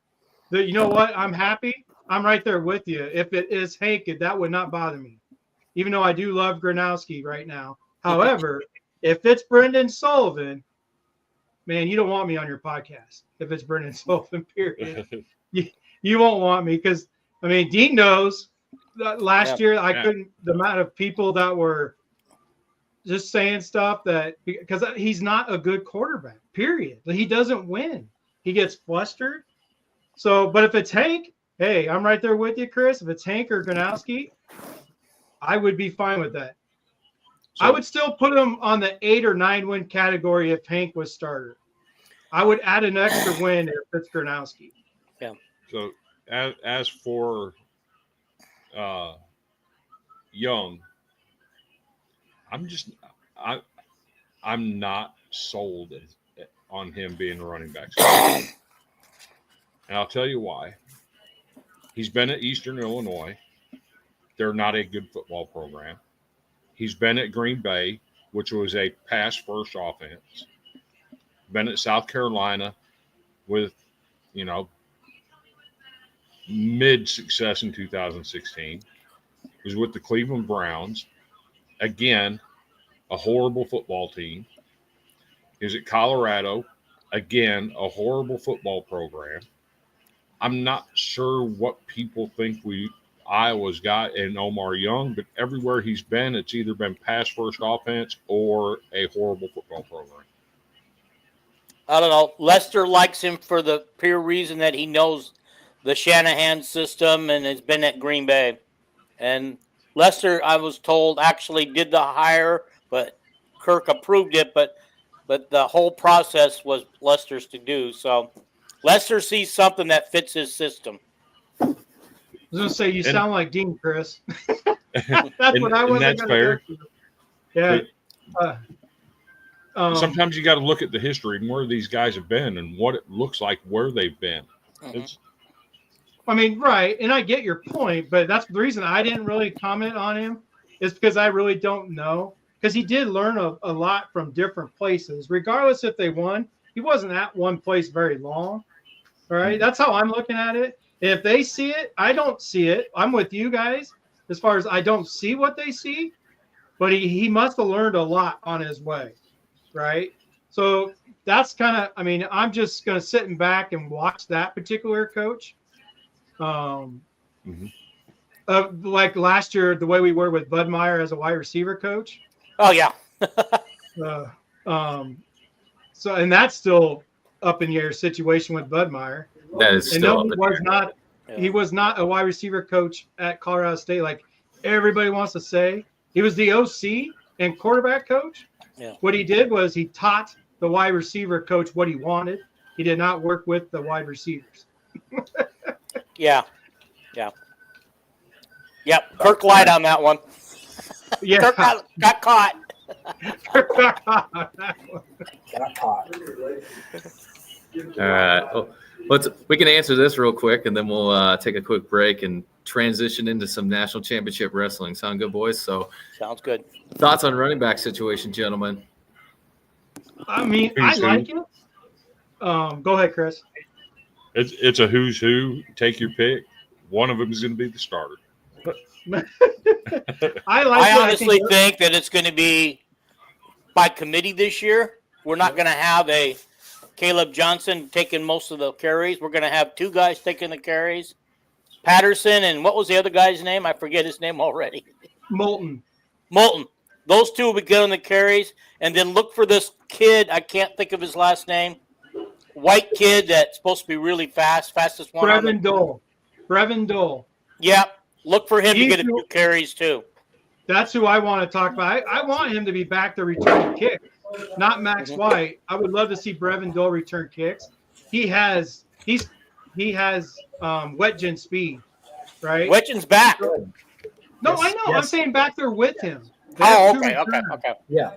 you know what? I'm happy. I'm right there with you. If it is Hank, that would not bother me, even though I do love Gronowski right now. However, if it's Brendan Sullivan, man, you don't want me on your podcast. If it's Brendan Sullivan, period, you won't want me because, I mean, Dean knows that last year I couldn't – the amount of people that were just saying stuff that – because he's not a good quarterback, period. He doesn't win. He gets flustered. So, but if it's Hank, hey, I'm right there with you, Chris. If it's Hank or Gronowski, I would be fine with that. So, I would still put him on the 8 or 9 win category if Hank was starter. I would add an extra win if it's Gronowski. Yeah. So as for Young, I'm not sold on him being a running back. And I'll tell you why. He's been at Eastern Illinois. They're not a good football program. He's been at Green Bay, which was a pass-first offense. Been at South Carolina with, mid-success in 2016. Was with the Cleveland Browns. Again, a horrible football team. He was at Colorado. Again, a horrible football program. I'm not sure what people think Iowa's got in Omar Young, but everywhere he's been, it's either been pass-first offense or a horrible football program. I don't know. Lester likes him for the pure reason that he knows the Shanahan system and has been at Green Bay. And Lester, I was told, actually did the hire, but Kirk approved it, but the whole process was Lester's to do. So Lester sees something that fits his system. I was going to say, you sound like Dean, Chris. That's what I was. That's fair. Yeah. Sometimes you got to look at the history and where these guys have been and what it looks like where they've been. Mm-hmm. Right, and I get your point, but that's the reason I didn't really comment on him is because I really don't know. Because he did learn a lot from different places. Regardless if they won, he wasn't at one place very long. All right, that's how I'm looking at it. If they see it, I don't see it. I'm with you guys as far as I don't see what they see, but he must have learned a lot on his way, right? So that's kind of, I mean, I'm just going to sit back and watch that particular coach. Like last year, the way we were with Bud Meyer as a wide receiver coach. Oh, yeah. So, and that's still up in the air situation with Bud Meyer. That is And still no, up in the air. he was not a wide receiver coach at Colorado State like everybody wants to say. He was the OC and quarterback coach. Yeah. What he did was he taught the wide receiver coach what he wanted. He did not work with the wide receivers. Yeah. Yep. Kirk lied on that one. Yeah. Kirk got caught. Got caught. All right. Well, we can answer this real quick, and then we'll take a quick break and transition into some national championship wrestling. Sound good, boys? So, Sounds good. thoughts on running back situation, gentlemen? I mean, I like it. Go ahead, Chris. It's a who's who. Take your pick. One of them is going to be the starter. I honestly think that it's going to be by committee this year. We're not going to have a Caleb Johnson taking most of the carries. We're going to have two guys taking the carries. Patterson and what was the other guy's name? I forget his name already. Moulton. Those two will be getting the carries. And then look for this kid. I can't think of his last name. White kid that's supposed to be really fastest one. Brevin Dole. Yeah. Look for him to get a few carries too. That's who I want to talk about. I want him to be back to return kicks, not Max White. I would love to see Brevin Dole return kicks. He has Wetjen speed, right? Wetjen's back. No, I know. I'm saying back there with him. Oh, okay. Yeah.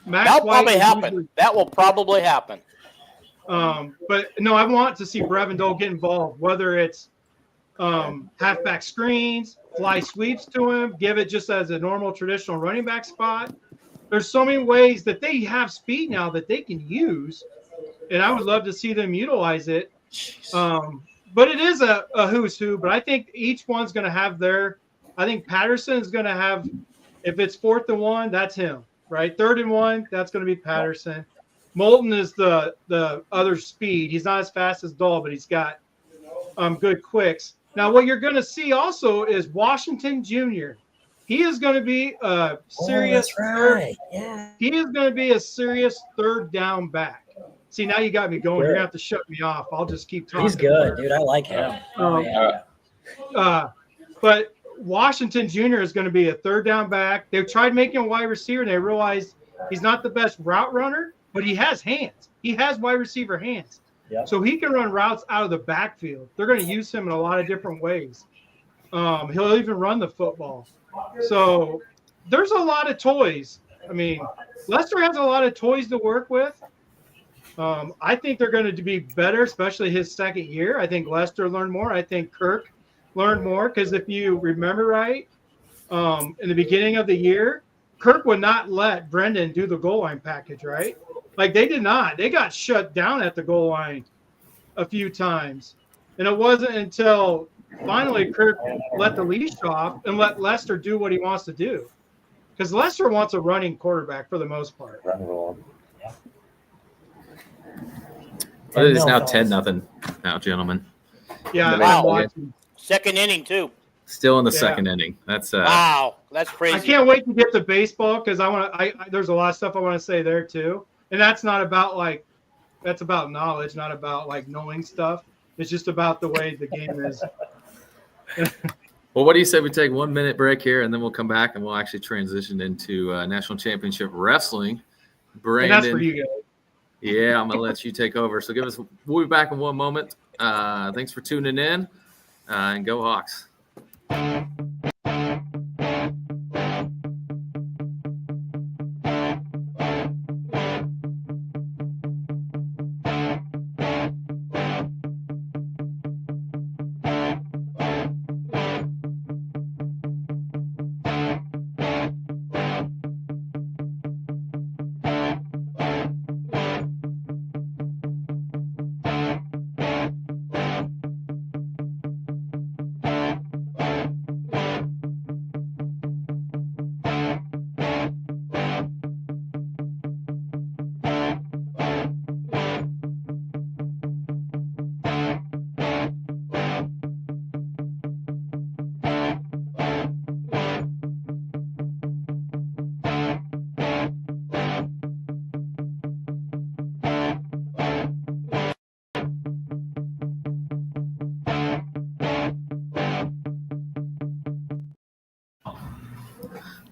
Max That will probably happen. But no, I want to see Brevin Dole get involved, whether it's halfback screens, fly sweeps to him, give it just as a normal traditional running back spot. There's so many ways that they have speed now that they can use, and I would love to see them utilize it. But it is a who's who, but I think each one's going to have I think Patterson is going to have, if it's 4th and 1, that's him, right? 3rd and 1, that's going to be Patterson. Moulton is the other speed. He's not as fast as Dahl, but he's got good quicks. Now, what you're going to see also is Washington Jr. He is going to be a serious He is going to be a serious third down back. See, now you got me going. You're going to have to shut me off. I'll just keep talking. He's good, dude. I like him. But Washington Jr. is going to be a third down back. They tried making a wide receiver, and they realized he's not the best route runner, but he has hands. He has wide receiver hands. Yep. So he can run routes out of the backfield. They're going to use him in a lot of different ways. He'll even run the football. So there's a lot of toys. I mean, Lester has a lot of toys to work with. I think they're going to be better, especially his second year. I think Lester learned more. I think Kirk learned more because if you remember right, in the beginning of the year, Kirk would not let Brendan do the goal line package, right? Like they did not. They got shut down at the goal line a few times. And it wasn't until finally Kirk let the leash off and let Lester do what he wants to do. Because Lester wants a running quarterback for the most part. But it is now 10-0 now, gentlemen. Yeah, Wow. I'm watching. Second inning too. Still in the second inning. That's Wow, that's crazy. I can't wait to get to baseball because there's a lot of stuff I want to say there too. And that's not about that's about knowledge, not about knowing stuff. It's just about the way the game is. Well, what do you say we take 1 minute break here, and then we'll come back and we'll actually transition into national championship wrestling. Brandon, And that's for you guys. Yeah, I'm gonna let you take over. So we'll be back in 1 moment. Thanks for tuning in, and go Hawks.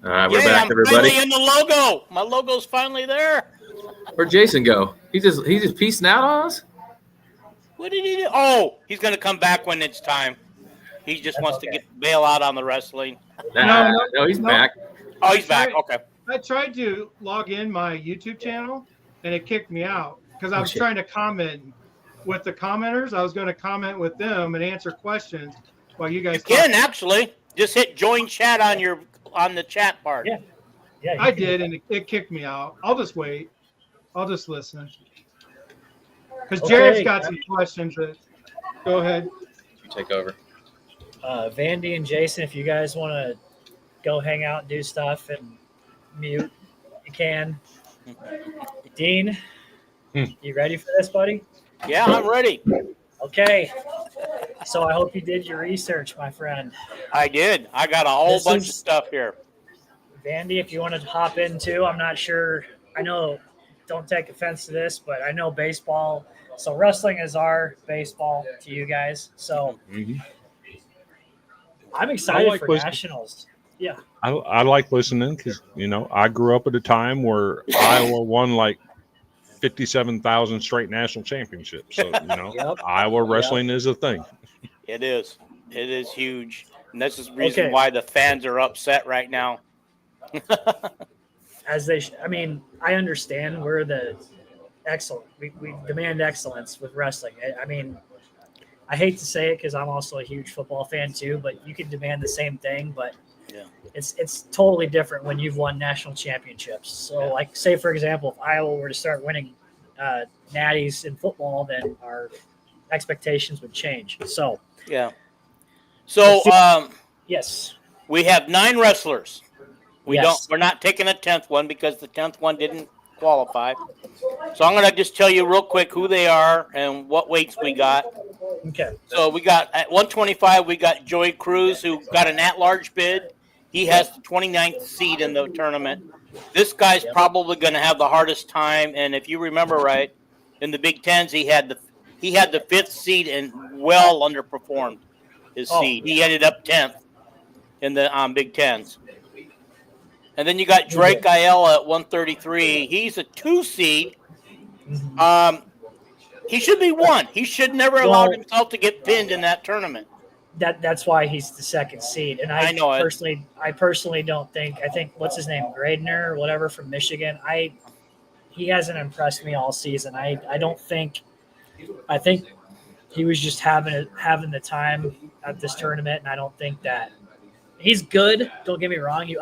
All right, we're Yeah, back, I'm everybody. finally in the logo. My logo's finally there. Where'd Jason go? He's just peacing out on us? What did he do? Oh, he's going to come back when it's time. He just wants to bail out on the wrestling. No, he's back. Oh, he's back. Okay. I tried to log in my YouTube channel, and it kicked me out because I was trying to comment with the commenters. I was going to comment with them and answer questions while you guys. You can actually just hit join chat on the chat part. Yeah. Yeah. I did, and it kicked me out. I'll just wait. I'll just listen. Because Jared's got some questions. Go ahead. You take over. Vandy and Jason, if you guys want to go hang out and do stuff and mute, you can. Dean, you ready for this, buddy? Yeah, I'm ready. Okay. So I hope you did your research, my friend. I did. I got a whole bunch of stuff here. Vandy, if you want to hop in too, I'm not sure. I know, don't take offense to this, but I know baseball. So wrestling is our baseball to you guys. So I'm excited for nationals. Yeah. I like listening because, I grew up at a time where Iowa won like 57,000 straight national championships. So, Iowa wrestling is a thing. It is. It is huge. And this is the reason why the fans are upset right now. I understand we're the excellent. We demand excellence with wrestling. I hate to say it because I'm also a huge football fan too, but you can demand the same thing, but it's totally different when you've won national championships. So like say, for example, if Iowa were to start winning natties in football, then our expectations would change. So, yes, we have 9 wrestlers. Yes. We're not taking a 10th one because the 10th one didn't qualify. So I'm going to just tell you real quick who they are and what weights we got. Okay. So we got at 125, we got Joey Cruz, who got an at-large bid. He has the 29th seed in the tournament. This guy's probably going to have the hardest time. And if you remember right, in the Big Tens, he had the 5th seed and well underperformed his seed. He ended up 10th in the Big Tens. And then you got Drake Ayala at 133. He's a 2 seed. He should be 1. He should never allow himself to get pinned in that tournament. That's why he's the 2nd seed. And I personally don't think. I think what's his name, Gradner or whatever from Michigan. He hasn't impressed me all season. I think he was just having the time at this tournament, and I don't think that. He's good. Don't get me wrong. You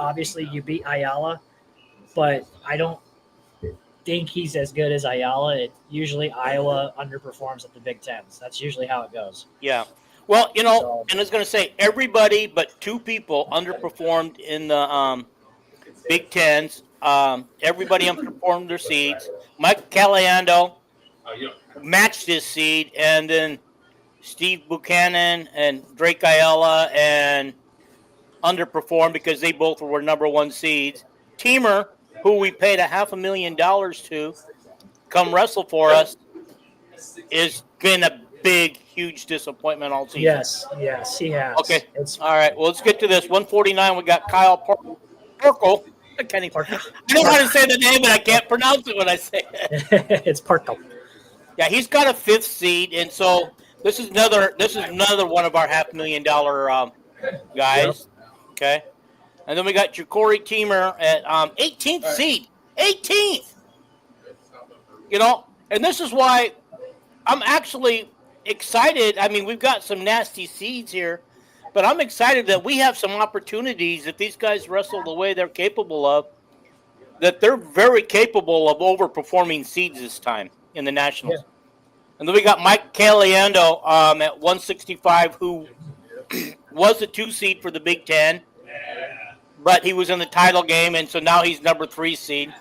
beat Ayala, but I don't think he's as good as Ayala. Usually Iowa underperforms at the Big Tens. That's usually how it goes. Yeah. Well, and I was going to say everybody but 2 people underperformed in the Big Tens. Everybody underperformed their seeds. Mike Caliendo matched his seed, and then Steve Buchanan and Drake Ayala and underperformed because they both were number 1 seeds. Teamer, who we paid $500,000 to come wrestle for us, is been a big, huge disappointment all season. Yes, he has. Okay, all right. Well, let's get to this. 149, we got Kyle Porkle. I know how to say the name, but I can't pronounce it when I say it. It's Porkle. Yeah, he's got a 5th seed, and so this is another one of our $500,000 guys. Okay, and then we got Ja'Cory Teamer at 18th seed. 18th. And this is why I'm actually excited. I mean, we've got some nasty seeds here, but I'm excited that we have some opportunities if these guys wrestle the way they're capable of, that they're very capable of overperforming seeds this time in the Nationals. Yeah. And then we got Mike Caliendo at 165, who was a 2 seed for the Big Ten, but he was in the title game, and so now he's number 3 seed.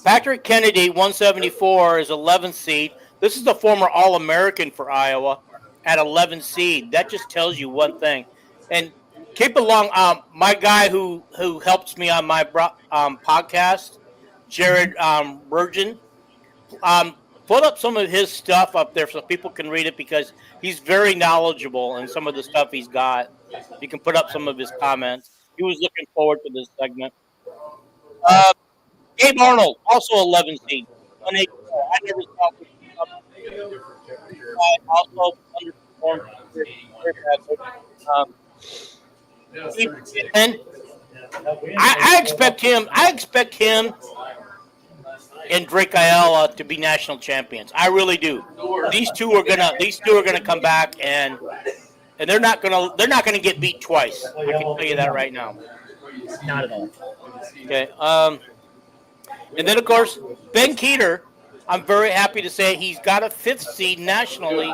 Patrick Kennedy, 174, is 11th seed. This is the former All-American for Iowa at 11th seed. That just tells you one thing. And keep along, my guy who helps me on my podcast, Jared Virgin, put up some of his stuff up there so people can read it because he's very knowledgeable in some of the stuff he's got. You can put up some of his comments. He was looking forward to this segment. Gabe Arnold, also 11 seed. 184. I never saw him. Also underperformed. And I expect him. I expect him and Drake Ayala to be national champions. I really do. These two are gonna come back and they're not gonna get beat twice. I can tell you that right now. Not at all. Okay. And then of course Ben Keeter. I'm very happy to say he's got a 5th seed nationally.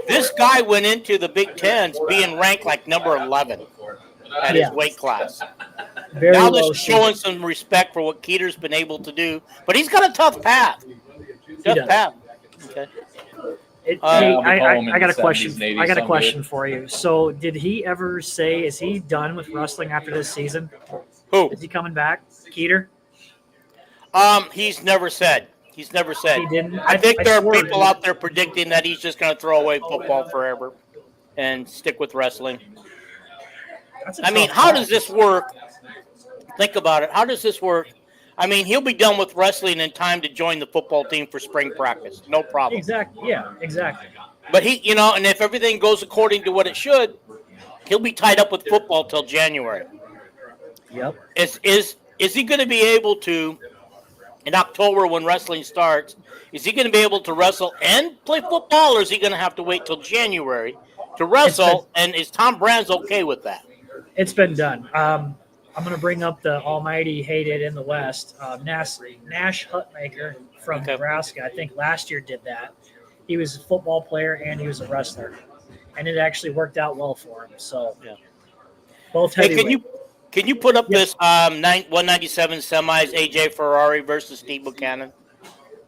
This guy went into the Big Tens being ranked like number 11 at his weight class. Very now low they're showing some respect for what Keeter's been able to do, but he's got a tough path. Tough path. Okay. I got a question. I got a question for you. So, did he ever say, is he done with wrestling after this season? Who? Is he coming back, Keeter? He's never said. He's never said. He didn't. I think there are people out there predicting that he's just going to throw away football forever and stick with wrestling. I mean, how does this work? Think about it. How does this work? I mean, he'll be done with wrestling in time to join the football team for spring practice. No problem. Exactly. Yeah, exactly. But he, and if everything goes according to what it should, he'll be tied up with football till January. Yep. Is he going to be able to, in October when wrestling starts, is he going to be able to wrestle and play football, or is he going to have to wait till January to wrestle? And is Tom Brands okay with that? It's been done. I'm going to bring up the almighty hated in the West, Nash Hutmaker from Nebraska. I think last year did that. He was a football player and he was a wrestler, and it actually worked out well for him. So, both heavyweight. Hey, can you put up this 197 semis AJ Ferrari versus Steve Buchanan?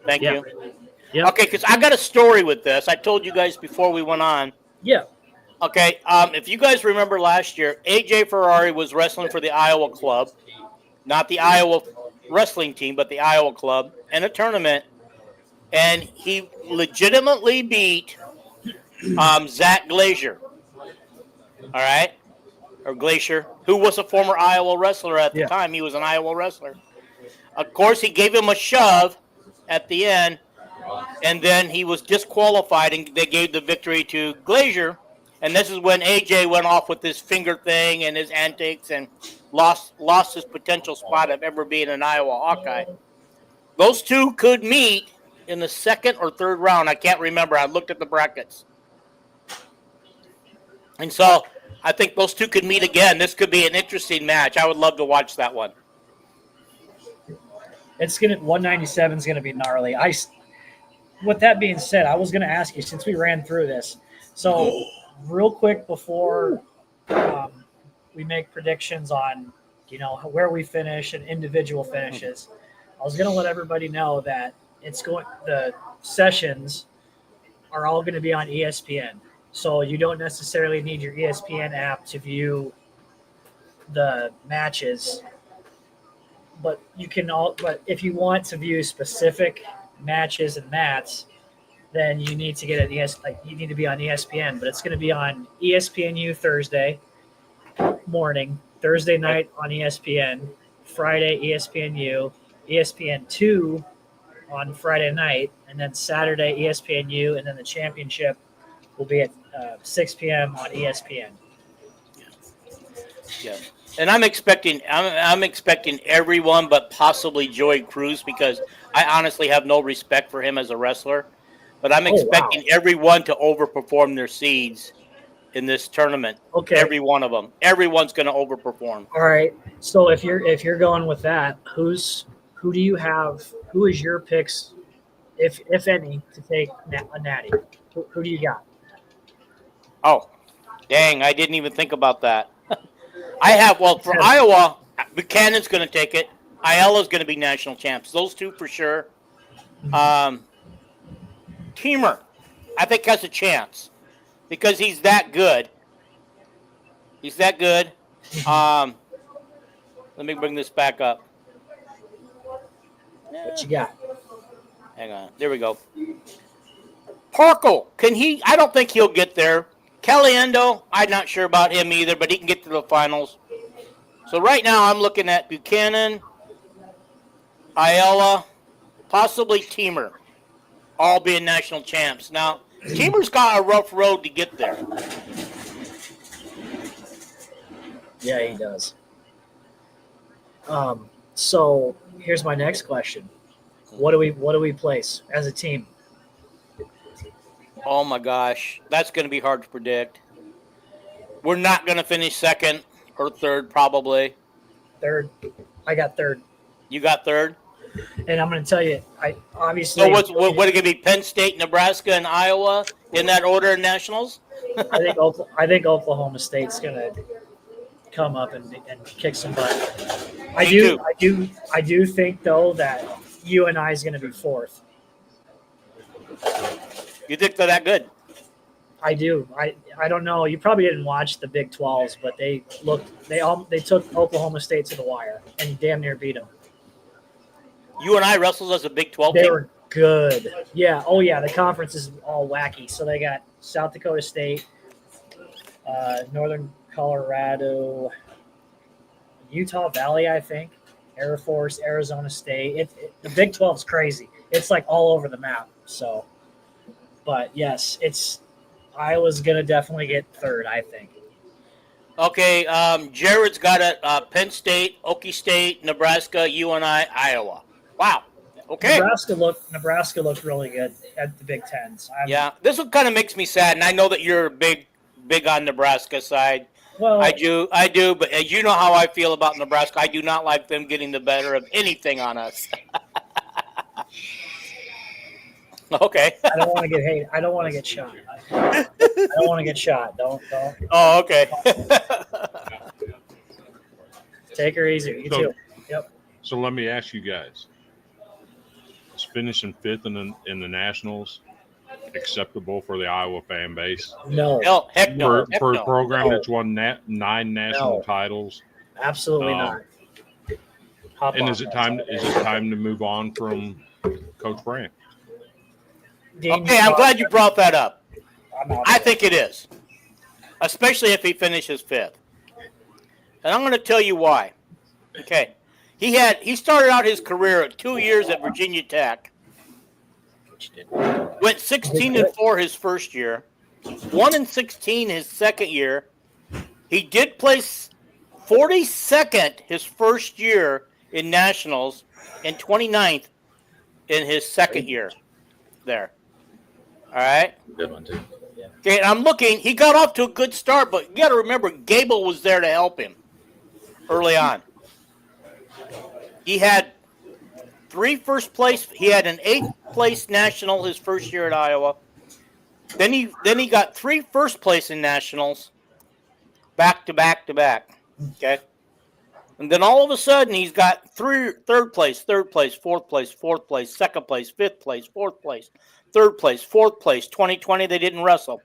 Thank you. Yeah. Okay, because I got a story with this. I told you guys before we went on. Yeah. Okay, if you guys remember last year, AJ Ferrari was wrestling for the Iowa club, not the Iowa wrestling team, but the Iowa club, in a tournament, and he legitimately beat Zach Glazier. All right? Or Glacier, who was a former Iowa wrestler at the time. He was an Iowa wrestler. Of course, he gave him a shove at the end, and then he was disqualified, and they gave the victory to Glazier. And this is when AJ went off with his finger thing and his antics and lost his potential spot of ever being an Iowa Hawkeye. Those two could meet in the 2nd or 3rd round. I can't remember. I looked at the brackets. And so I think those two could meet again. This could be an interesting match. I would love to watch that one. 197 is gonna be gnarly. With that being said, I was gonna ask you, since we ran through this, so real quick before we make predictions on where we finish and individual finishes, I was gonna let everybody know that the sessions are all going to be on ESPN. So you don't necessarily need your ESPN app to view the matches, but if you want to view specific matches and mats, then you need to get you need to be on ESPN. But it's going to be on ESPNU Thursday morning, Thursday night on ESPN, Friday ESPNU, ESPN2 on Friday night, and then Saturday ESPNU, and then the championship will be at 6 p.m. on ESPN. Yeah, and I'm expecting everyone, but possibly Joey Cruz, because I honestly have no respect for him as a wrestler. But I'm expecting everyone to overperform their seeds in this tournament. Okay, every one of them. Everyone's going to overperform. All right. So if you're going with that, who do you have? Who is your picks, if any, to take a natty? Who do you got? Oh, dang! I didn't even think about that. I have for Iowa, Buchanan's going to take it. Ayala's going to be national champs. Those two for sure. Teamer, I think, has a chance because he's that good. He's that good. Let me bring this back up. What you got? Hang on. There we go. Parkle, can he? I don't think he'll get there. Caliendo, I'm not sure about him either, but he can get to the finals. So right now I'm looking at Buchanan, Ayala, possibly Teamer, all being national champs. Now, Teamer's got a rough road to get there. Yeah, he does. So here's my next question: What do we place as a team? Oh my gosh, that's going to be hard to predict. We're not going to finish second or third, probably. Third. I got third, You got third. and I'm going to tell you, I obviously. So what it going to be? Penn State, Nebraska, and Iowa in that order in nationals. I think Oklahoma State's going to come up and kick some butt. I do think though that UNI is going to be fourth. You think they're that good? I do. I don't know. You probably didn't watch the Big 12s, but they took Oklahoma State to the wire and damn near beat them. UNI wrestles as a Big 12 They team. were good. Yeah. Oh yeah. The conference is all wacky. So they got South Dakota State, Northern Colorado, Utah Valley, I think, Air Force, Arizona State. The Big 12 is crazy. It's like all over the map. So, but yes, Iowa's gonna definitely get third, I think. Okay, Jared's got it. Penn State, Okie State, Nebraska, UNI, Iowa. Wow. Okay. Nebraska looked really good at the Big Tens. Yeah, this one kind of makes me sad, and I know that you're big on Nebraska side. Well, I do, but as you know how I feel about Nebraska, I do not like them getting the better of anything on us. Okay. I don't want to get hate. I don't want to get shot. I don't want to get shot. Don't. Oh, okay. Take her easy. You too. Yep. So let me ask you guys: is finishing fifth in the nationals acceptable for the Iowa fan base? No. Heck no. For a program that's won 9 national titles? Absolutely not. And is it time to move on from Coach Brandt? Okay, I'm glad you brought that up. I think it is, especially if he finishes fifth. And I'm going to tell you why. Okay, he started out his career at 2 years at Virginia Tech. Went 16-4 his first year, 1-16 his second year. He did place 42nd his first year in nationals and 29th in his second year there. All right. Good one too. Okay, and I'm looking. He got off to a good start, but you got to remember, Gable was there to help him early on. He had 3 first place. He had an 8th place national his first year at Iowa. Then he got 3 first place in nationals, back to back to back. Okay, and then all of a sudden he's got 3 third place, 4th place, 4th place, 2nd place, 5th place, 4th place, 3rd place, 4th place. 2020 they didn't wrestle.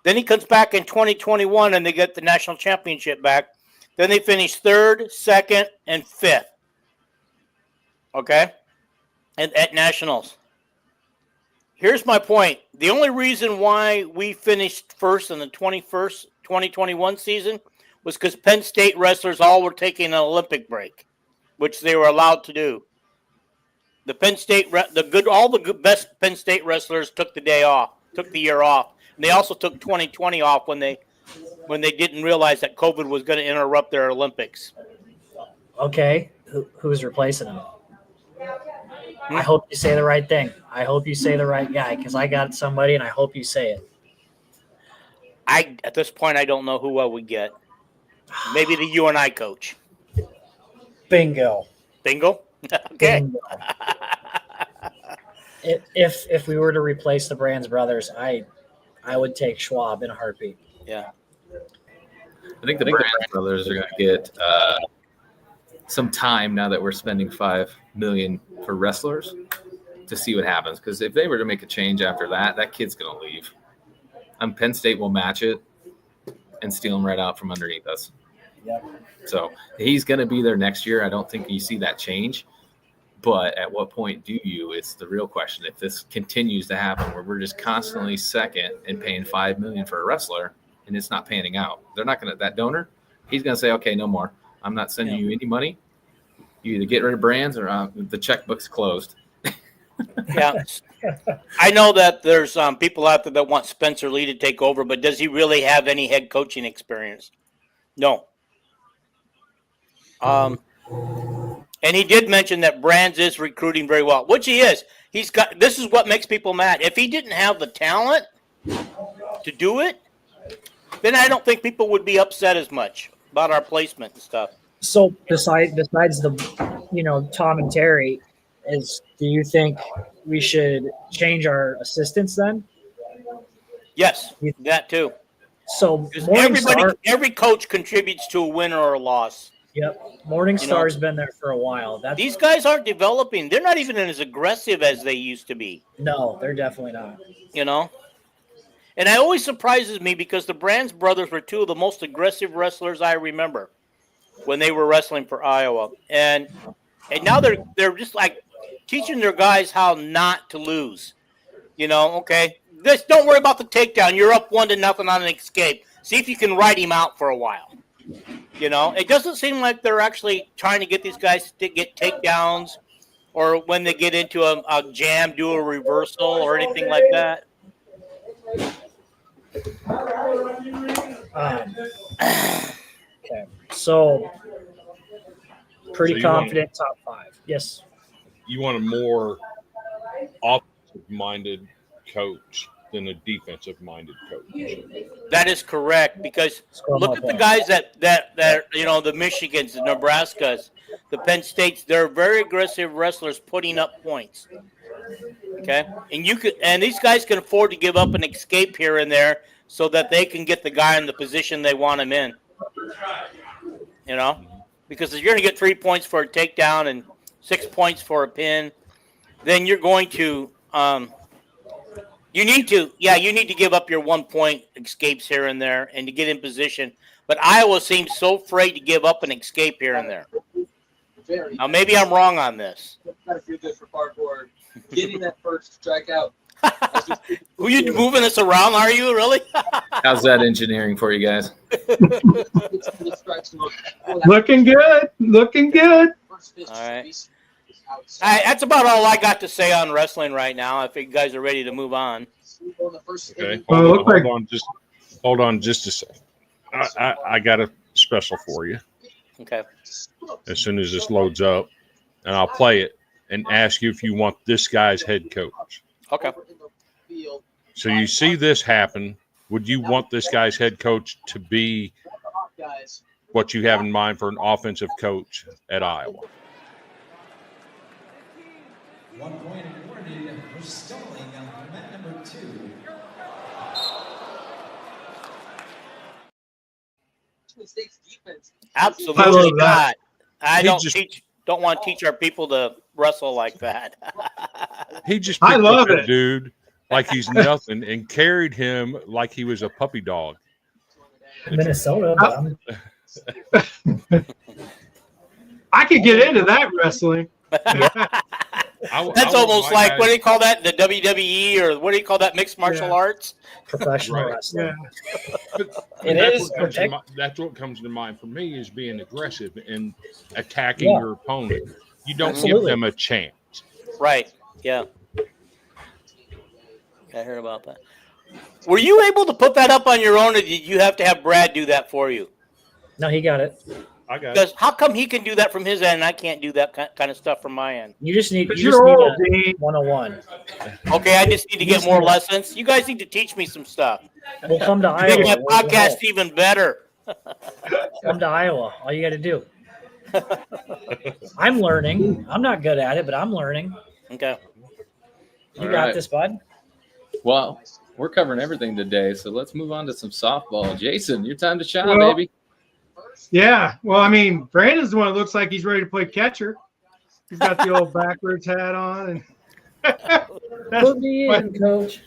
Then he comes back in 2021 and they get the national championship back. Then they finish 3rd, 2nd, and 5th. Okay, and at nationals. Here's my point. The only reason why we finished first in the 2021 season was because Penn State wrestlers all were taking an Olympic break, which they were allowed to do. The Penn State, all the best Penn State wrestlers took the year off. And they also took 2020 off when they didn't realize that COVID was going to interrupt their Olympics. Okay, who's replacing him? I hope you say the right thing. I hope you say the right guy because I got somebody, and I hope you say it. At this point, I don't know who I would get. Maybe the UNI coach. Bingo. Bingo? Okay. Bingo. If we were to replace the Brands brothers, I would take Schwab in a heartbeat. Yeah. I think the Brand brothers are going to get some time now that we're spending $5 million for wrestlers to see what happens. Because if they were to make a change after that kid's going to leave. Penn State will match it and steal him right out from underneath us. Yep. So he's going to be there next year. I don't think you see that change. But at what point do you? It's the real question. If this continues to happen where we're just constantly second and paying $5 million for a wrestler and it's not panning out, they're not going to, that donor, he's going to say, okay, no more. I'm not sending you any money. You either get rid of Brands or the checkbook's closed. Yeah. I know that there's people out there that want Spencer Lee to take over, but does he really have any head coaching experience? No. And he did mention that Brands is recruiting very well, which he is. This is what makes people mad. If he didn't have the talent to do it, then I don't think people would be upset as much about our placement and stuff. So besides the, Tom and Terry, do you think we should change our assistants then? Yes, that too. So every coach contributes to a win or a loss. Yep. Morningstar's been there for a while. These guys aren't developing. They're not even as aggressive as they used to be. No, they're definitely not. And it always surprises me because the Brands brothers were two of the most aggressive wrestlers I remember when they were wrestling for Iowa. And now they're just like teaching their guys how not to lose. Okay, just don't worry about the takedown. You're up 1-0 on an escape. See if you can ride him out for a while. It doesn't seem like they're actually trying to get these guys to get takedowns or when they get into a jam, do a reversal or anything like that. Okay. So pretty confident top 5. Yes. You want a more offensive-minded coach than a defensive-minded coach. That is correct, because look at the guys that the Michigans, the Nebraskas, the Penn States. They're very aggressive wrestlers putting up points. Okay, and these guys can afford to give up an escape here and there so that they can get the guy in the position they want him in. Because if you're going to get 3 points for a takedown and 6 points for a pin, then you're going to you need to give up your 1 point escapes here and there and to get in position. But Iowa seems so afraid to give up an escape here and there. Now maybe I'm wrong on this. Got to do this for parkour. Getting that first strikeout. Who you moving us around? Are you really? How's that engineering for you guys? Looking good. All right. That's about all I got to say on wrestling right now. I think you guys are ready to move on. Okay. Hold on just a second. I got a special for you. Okay. As soon as this loads up, and I'll play it and ask you if you want this guy's head coach. Okay. So you see this happen. Would you want this guy's head coach to be what you have in mind for an offensive coach at Iowa? 1 point awarded for stalling on mat number 2. Absolutely not. I don't want to teach our people to wrestle like that. He just picked up that dude like he's nothing and carried him like he was a puppy dog. Minnesota. I could get into that wrestling. That's almost like, what do you call that? The WWE, or what do you call that? Mixed martial arts? Professional wrestling. Yeah. That's what comes to mind for me is being aggressive and attacking your opponent. You don't give them a chance. Right. Yeah. I heard about that. Were you able to put that up on your own, or did you have to have Brad do that for you? No, he got it. I got it. Because how come he can do that from his end and I can't do that kind of stuff from my end? You just need a 101. Okay, I just need to get more lessons. You guys need to teach me some stuff. We'll come to Iowa. Make my podcast even better. Come to Iowa. All you got to do. I'm learning. I'm not good at it, but I'm learning. Okay. You got this, bud. Well, we're covering everything today, so let's move on to some softball. Jason, your time to shine, baby. Yeah. Well, I mean, Brandon's the one that looks like he's ready to play catcher. He's got the old backwards hat on. And put me in, coach.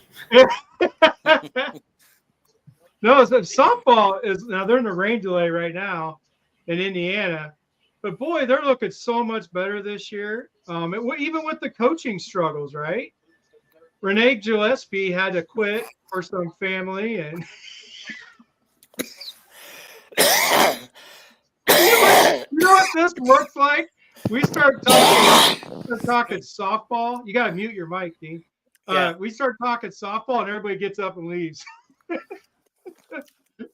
No, softball is now they're in a rain delay right now in Indiana. But boy, they're looking so much better this year. Even with the coaching struggles, right? Renee Gillespie had to quit for some family, and what this looks like? We start talking softball. You gotta mute your mic, Dean. Yeah. We start talking softball, and everybody gets up and leaves.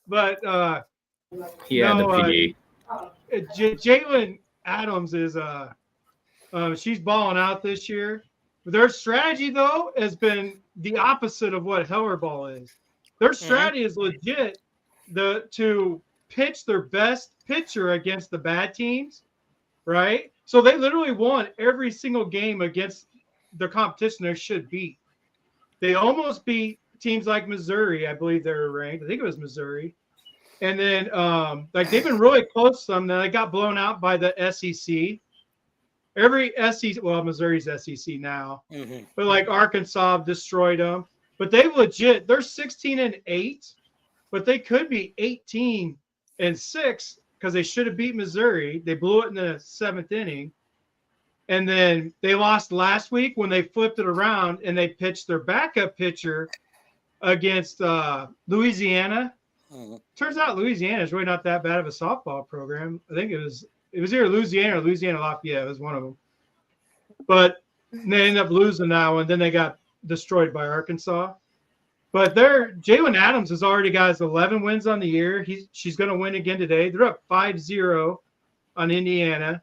But He had the PE. Jalen Adams is she's balling out this year. Their strategy though has been the opposite of what Heller ball is. Their strategy is legit to pitch their best pitcher against the bad teams, right? So they literally won every single game against the competition they should beat. They almost beat teams like Missouri. I believe they were ranked. I think it was Missouri. And then like they've been really close to them. Then they got blown out by the SEC. Every SEC, well, Missouri's SEC now, but like Arkansas destroyed them. But they're 16-8, but they could be 18-6 because they should have beat Missouri. They blew it in the 7th inning. And then they lost last week when they flipped it around and they pitched their backup pitcher against Louisiana. Turns out Louisiana is really not that bad of a softball program. I think it was either Louisiana or Louisiana Lafayette. It was one of them. But they ended up losing that one. Then they got destroyed by Arkansas. But Jalen Adams has already got 11 wins on the year. She's going to win again today. They're up 5-0 on Indiana.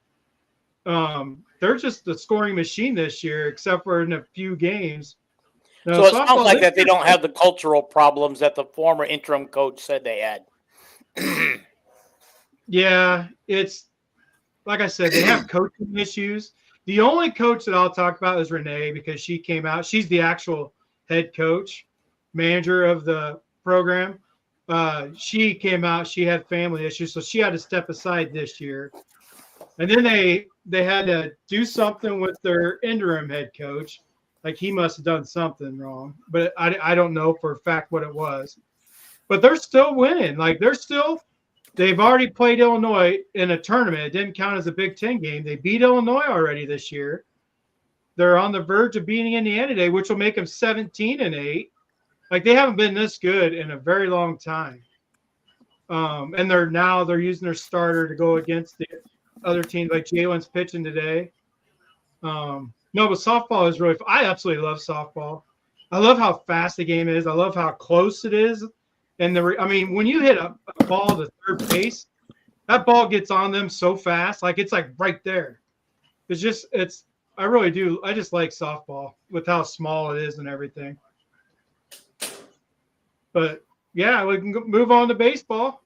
They're just the scoring machine this year, except for in a few games. Now, so it sounds like that they don't have the cultural problems that the former interim coach said they had. Yeah, it's like I said, they have coaching issues. The only coach that I'll talk about is Renee because she came out. She's the actual head coach, manager of the program. She came out. She had family issues, so she had to step aside this year. And then they had to do something with their interim head coach. Like he must have done something wrong, but I don't know for a fact what it was. But they're still winning. Like they've already played Illinois in a tournament. It didn't count as a Big Ten game. They beat Illinois already this year. They're on the verge of beating Indiana today, which will make them 17-8. Like they haven't been this good in a very long time. And they're using their starter to go against the other teams. Like Jalen's pitching today. No, but softball is really – I absolutely love softball. I love how fast the game is. I love how close it is. And when you hit a ball to third base, that ball gets on them so fast. Like, it's like right there. I really do. I just like softball with how small it is and everything. But, yeah, we can move on to baseball.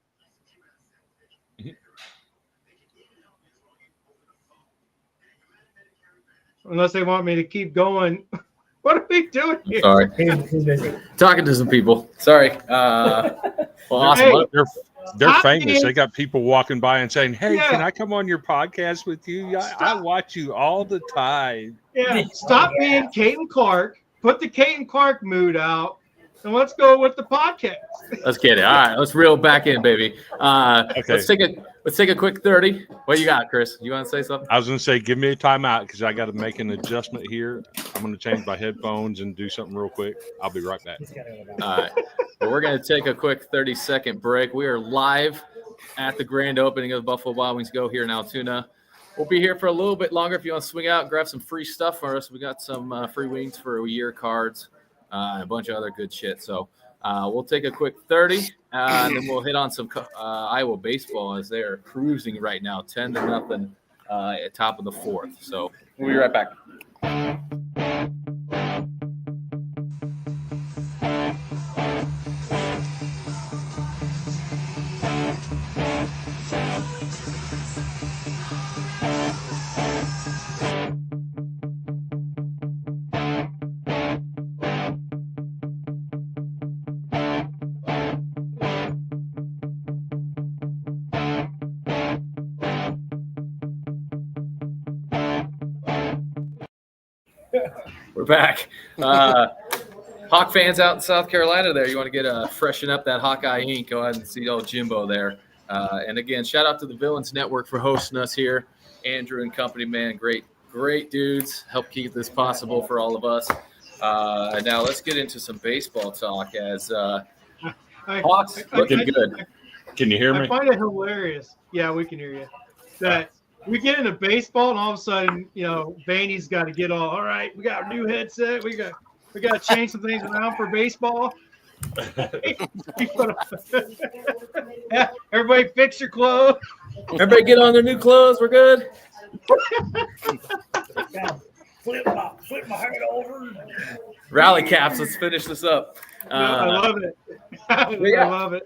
Unless they want me to keep going. What are we doing here? Sorry. He's busy. Talking to some people. Sorry. Awesome. Hey, They're famous. They got people walking by and saying, "Hey, Yeah. can I come on your podcast with you? I watch you all the time." Yeah, stop being Kate and Clark. Put the Kate and Clark mood out, and let's go with the podcast. Let's get it. All right, let's reel back in, baby. Okay. Let's take a quick 30. What you got, Chris? You want to say something? I was going to say, give me a timeout because I got to make an adjustment here. I'm going to change my headphones and do something real quick. I'll be right back. All right. Well, we're going to take a quick 30-second break. We are live at the grand opening of the Buffalo Wild Wings Go here in Altoona. We'll be here for a little bit longer if you want to swing out and grab some free stuff for us. We got some free wings for a year cards, and a bunch of other good shit. So we'll take a quick 30, and then we'll hit on some Iowa baseball as they are cruising right now, 10-0 at top of the fourth. So we'll be right back. We're back. Hawk fans out in South Carolina there, you want to get freshen up that Hawkeye ink, go ahead and see old Jimbo there. And again, shout out to the Villains Network for hosting us here. Andrew and company, man, great dudes. Help keep this possible for all of us. Now let's get into some baseball talk as Hawks looking good. Can you hear I me? find it hilarious. Yeah, we can hear you. That we get into baseball, and all of a sudden, Vaney's got to get all right. We got a new headset. We got to change some things around for baseball. Yeah, everybody fix your clothes. Everybody get on their new clothes. We're good. Flip my head over. Rally caps. Let's finish this up. I love it. I love it.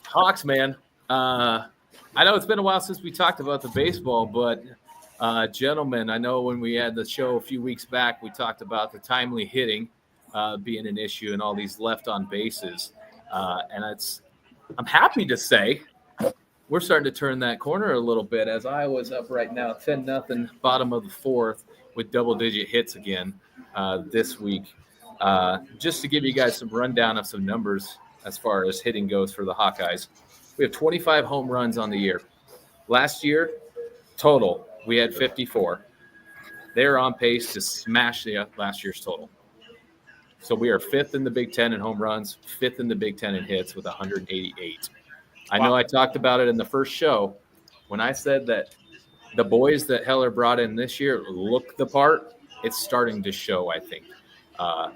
Hawks, man. I know it's been a while since we talked about the baseball, but gentlemen, I know when we had the show a few weeks back, we talked about the timely hitting being an issue and all these left on bases. And I'm happy to say we're starting to turn that corner a little bit as Iowa's up right now 10-0, bottom of the fourth with double-digit hits again this week. Just to give you guys some rundown of some numbers as far as hitting goes for the Hawkeyes. We have 25 home runs on the year. Last year, total, we had 54. They're on pace to smash last year's total. So we are fifth in the Big Ten in home runs, fifth in the Big Ten in hits with 188. I know I talked about it in the first show when I said that the boys that Heller brought in this year look the part. It's starting to show, I think.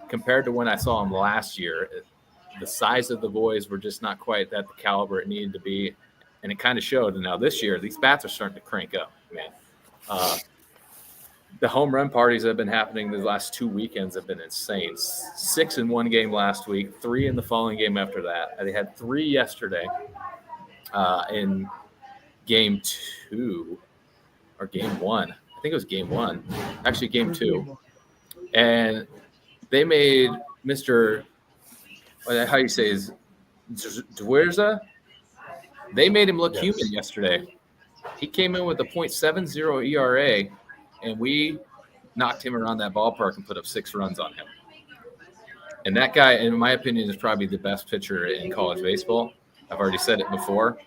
Compared to when I saw them last year, the size of the boys were just not quite at the caliber it needed to be, and it kind of showed. And now this year, these bats are starting to crank up, man. The home run parties that have been happening the last 2 weekends have been insane. 6 in one game last week, 3 in the following game after that. They had 3 yesterday in game 2 or game 1. I think it was game 1. Actually, game 2. And they made Mr. How you say is Dwerza? They made him look human yesterday. He came in with a .70 ERA, and we knocked him around that ballpark and put up 6 runs on him. And that guy, in my opinion, is probably the best pitcher in college baseball. I've already said it before.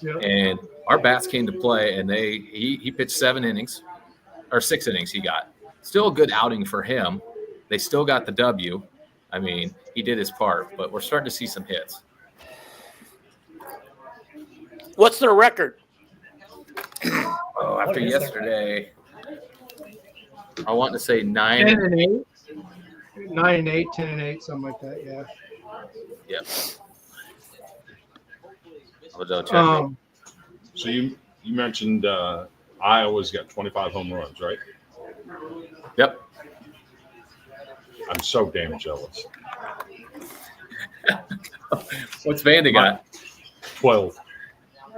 Yeah. And our bats came to play, and he pitched 7 innings, or 6 innings he got. Still a good outing for him. They still got the W. I mean, he did his part, but we're starting to see some hits. What's their record? After yesterday, I want to say 9 and 8. 9 and 8, 10 and 8, something like that. Yeah. Yep. I'll double check. So you mentioned Iowa's got 25 home runs, right? Yep. I'm so damn jealous. What's Vanda got? 12.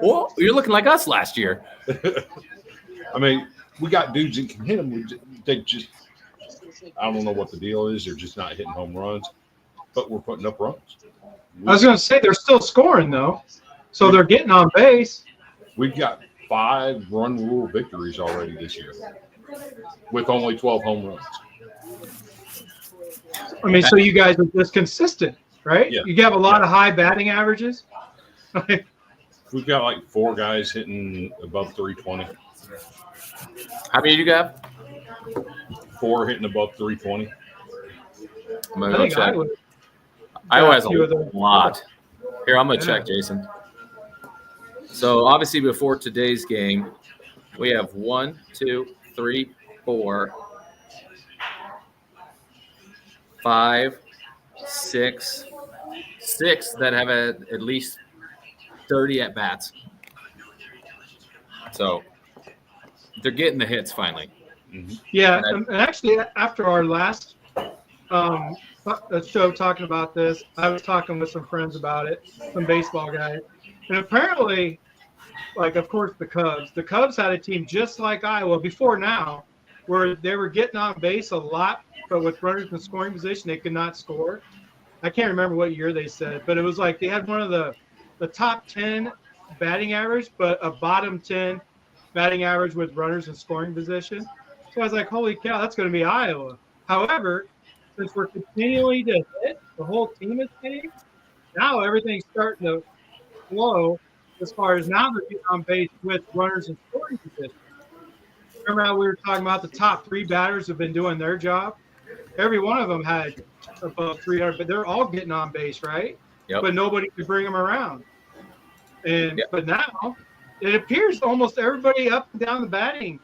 Well, you're looking like us last year. I mean, we got dudes that can hit them. They just, I don't know what the deal is. They're just not hitting home runs, but we're putting up runs. I was going to say they're still scoring, though. So they're getting on base. We've got 5 run rule victories already this year with only 12 home runs. I mean, so you guys are just consistent, right? Yeah. You have a lot of high batting averages. We've got like 4 guys hitting above 320. How many you got? 4 hitting above 320. I'm going to go check. Iowa has a lot. Here, I'm going to check, Jason. So, obviously, before today's game, we have 1, 2, 3, 4, 5, 6 that have at least 30 at bats. So they're getting the hits finally. Mm-hmm. Yeah, and actually, after our last show talking about this, I was talking with some friends about it, some baseball guys, and apparently, like, of course, the Cubs had a team just like Iowa before now, where they were getting on base a lot, but with runners in scoring position, they could not score. I can't remember what year they said, but it was like they had one of the top 10 batting average, but a bottom 10 batting average with runners in scoring position. So I was like, holy cow, that's going to be Iowa. However, since we're continuing to hit, the whole team is hitting, now everything's starting to flow as far as now they're getting on base with runners in scoring position. Remember how we were talking about the top 3 batters have been doing their job? Every one of them had above 300, but they're all getting on base, right? Yep. But nobody could bring them around. And But now it appears almost everybody up and down the batting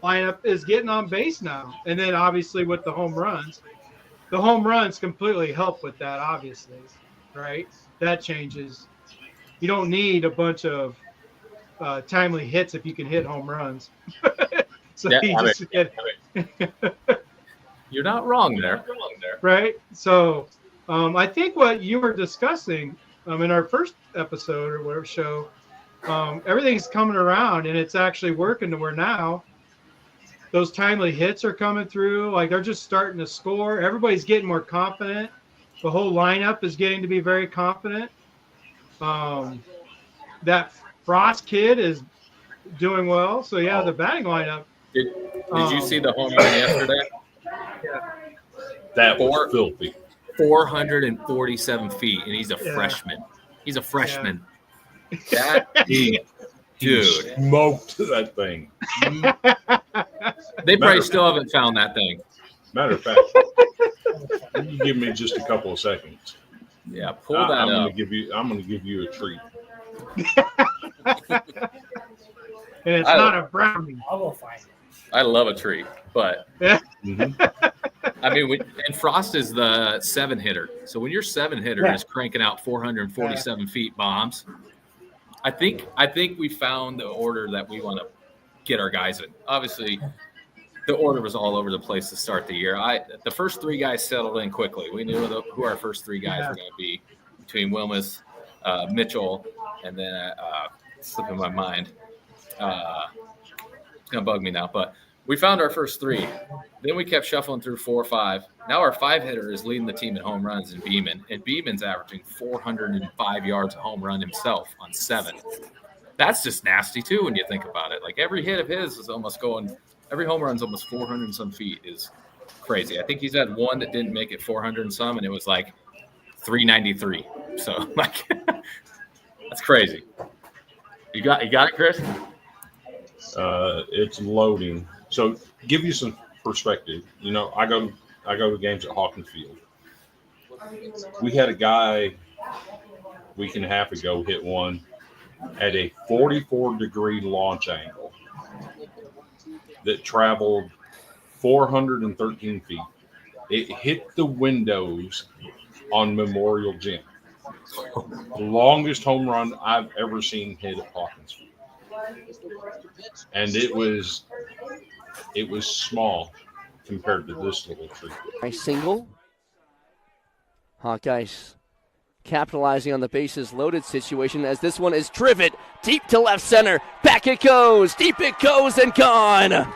lineup is getting on base now. And then obviously with the home runs completely help with that, obviously, right? That changes. You don't need a bunch of timely hits if you can hit home runs. So Yeah, you just get you're not wrong there. right. So I think what you were discussing in our first episode or whatever show, everything's coming around and it's actually working to where now those timely hits are coming through. Like they're just starting to score. Everybody's getting more confident. The whole lineup is getting to be very confident. That Frost kid is doing well. So yeah, the batting lineup. Did you see the home run yesterday? That was filthy. 447 feet, and he's a freshman. He's a freshman. Yeah. That dude smoked that thing. They probably still haven't found that thing. Matter of fact, you give me just a couple of seconds. Yeah, pull that I'm up. I'm going to give you a treat. And it's not a brownie. I will find it. I love a tree, but Mm-hmm. I mean, and Frost is the 7-hitter. So when your 7-hitter is cranking out 447 feet bombs, I think we found the order that we want to get our guys in. Obviously, the order was all over the place to start the year. The first 3 guys settled in quickly. We knew who our first 3 guys were going to be between Wilmus, Mitchell, and then slipping my mind. It's going to bug me now, but we found our first 3. Then we kept shuffling through 4 or 5. Now our 5-hitter is leading the team in home runs in Beeman, and Beeman's averaging 405 yards a home run himself on 7. That's just nasty too when you think about it. Like every hit of his is almost going. Every home run's almost 400 and some feet is crazy. I think he's had one that didn't make it 400 and some, and it was like 393. So like that's crazy. You got it, Chris? It's loading. So give you some perspective. You know, I go to games at Hawkins Field. We had a guy a week and a half ago hit one at a 44-degree launch angle that traveled 413 feet. It hit the windows on Memorial Gym. The longest home run I've ever seen hit at Hawkins Field. And it was small compared to this little tree. Nice single. Hawkeyes capitalizing on the bases loaded situation as this one is driven deep to left center. Back it goes. Deep it goes and gone.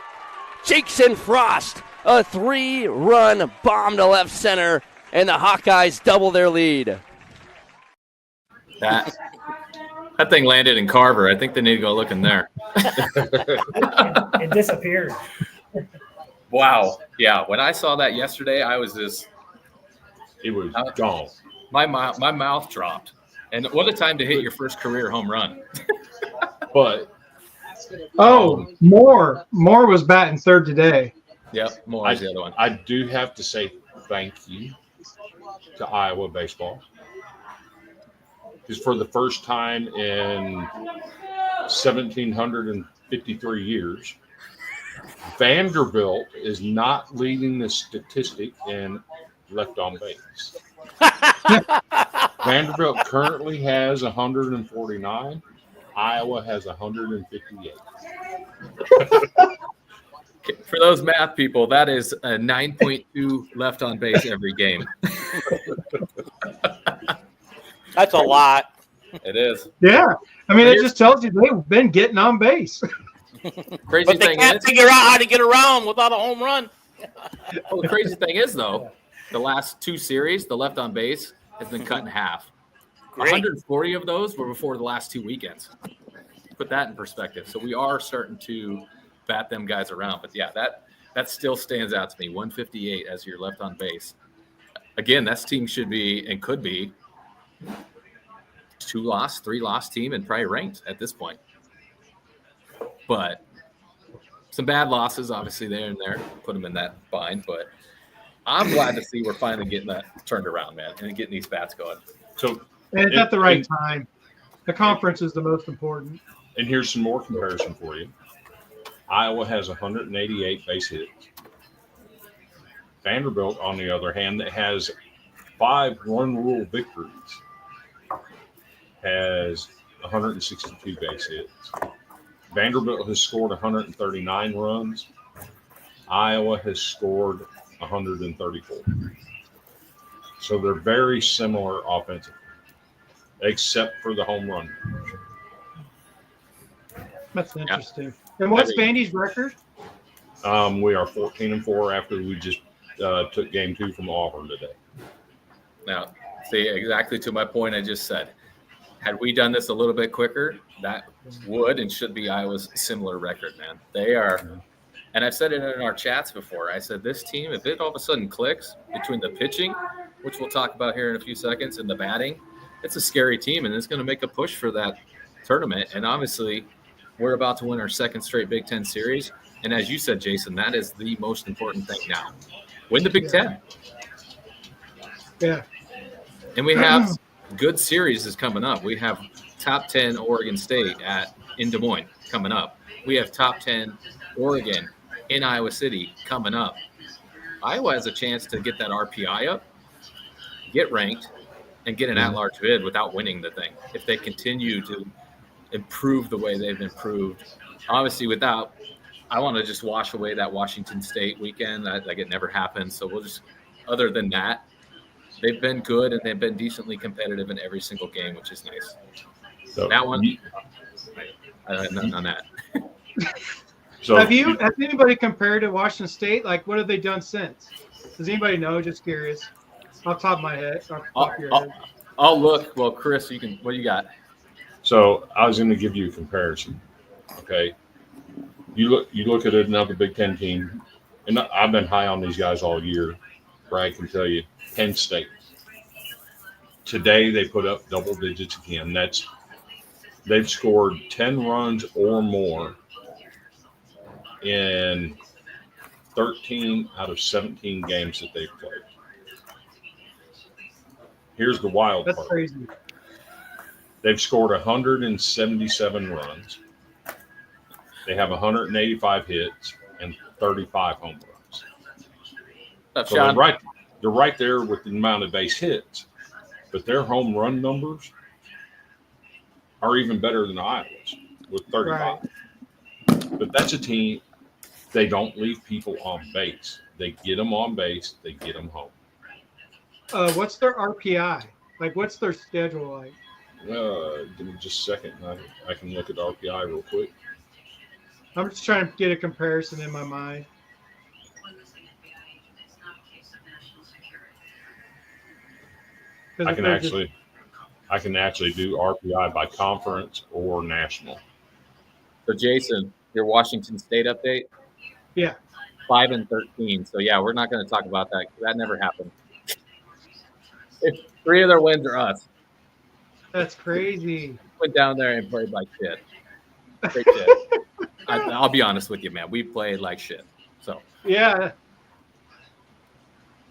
Jackson Frost, a 3-run bomb to left center, and the Hawkeyes double their lead. That thing landed in Carver. I think they need to go look in there. It disappeared. Wow. Yeah. When I saw that yesterday, I was just. It was gone. My mouth dropped. And what a time to hit your first career home run. But Moore was batting third today. Yep. More is the other one. I do have to say thank you to Iowa Baseball. Because for the first time in 1,753 years, Vanderbilt is not leading the statistic in left on base. Vanderbilt currently has 149. Iowa has 158. For those math people, that is a 9.2 left on base every game. That's a lot. It is. Yeah. I mean, it just tells you they've been getting on base. Crazy But they thing can't is, figure out how to get around without a home run. well, the crazy thing is, though, the last 2 series, the left on base has been cut in half. Great. 140 of those were before the last 2 weekends. Put that in perspective. So we are starting to bat them guys around. But yeah, that still stands out to me. 158 as your left on base. Again, that team should be and could be 2-loss, 3-loss team and probably ranked at this point. But some bad losses, obviously, there and there, put them in that bind. But I'm glad to see we're finally getting that turned around, man, and getting these bats going. So, And it's at the right time. The conference is the most important. And here's some more comparison for you. Iowa has 188 base hits. Vanderbilt, on the other hand, that has 5 run rule victories, has 162 base hits. Vanderbilt has scored 139 runs. Iowa has scored 134. So they're very similar offensively, except for the home run. That's interesting. And what's Vandy's record? We are 14-4 after we just took game 2 from Auburn today. Now, see, exactly to my point I just said. Had we done this a little bit quicker, that would and should be Iowa's similar record, man. They are, and I've said it in our chats before. I said this team, if it all of a sudden clicks between the pitching, which we'll talk about here in a few seconds, and the batting, it's a scary team, and it's going to make a push for that tournament. And obviously, we're about to win our 2nd straight Big Ten series. And as you said, Jason, that is the most important thing now. Win the Big Ten. Yeah. And we have good series is coming up. We have top 10 Oregon State in Des Moines coming up. We have top 10 Oregon in Iowa City coming up. Iowa has a chance to get that RPI up, get ranked, and get an at-large bid without winning the thing. If they continue to improve the way they've improved, obviously I want to just wash away that Washington State weekend. Like it never happened. So we'll just, other than that, they've been good and they've been decently competitive in every single game, which is nice. So that one, nothing on that. So has anybody compared to Washington State? Like, what have they done since? Does anybody know? Just curious. Off the top of my head. I'll look. Well, Chris, what do you got? So I was going to give you a comparison. Okay. You look at another Big Ten team, and I've been high on these guys all year. Brad can tell you, Penn State. Today they put up double digits again. They've scored 10 runs or more in 13 out of 17 games that they've played. Here's the wild part. That's crazy. They've scored 177 runs. They have 185 hits and 35 home runs. So they're right there with the amount of base hits, but their home run numbers are even better than Iowa's with 35. Right. But that's a team, they don't leave people on base. They get them on base, they get them home. What's their RPI? Like, what's their schedule like? Give me just a second. I can look at RPI real quick. I'm just trying to get a comparison in my mind. I can actually do RPI by conference or national. So Jason, your Washington State update? Yeah. 5-13. So yeah, we're not going to talk about that. That never happened. If 3 of their wins are us. That's crazy. Went down there and played like shit. Great shit. I'll be honest with you, man. We played like shit. So yeah.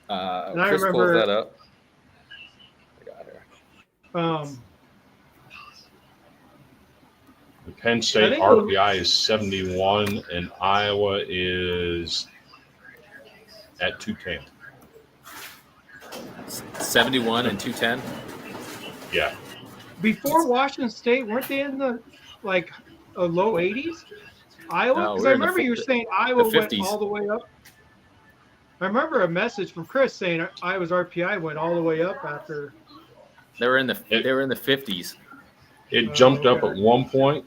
Chris pulls that up. I got her. The Penn State RPI is 71, and Iowa is at 210. 71 and 210. Yeah. Before Washington State, weren't they in the low 80s? Iowa? Because I remember you were saying Iowa went all the way up. I remember a message from Chris saying Iowa's RPI went all the way up after. They were in the 50s. It jumped up at one point,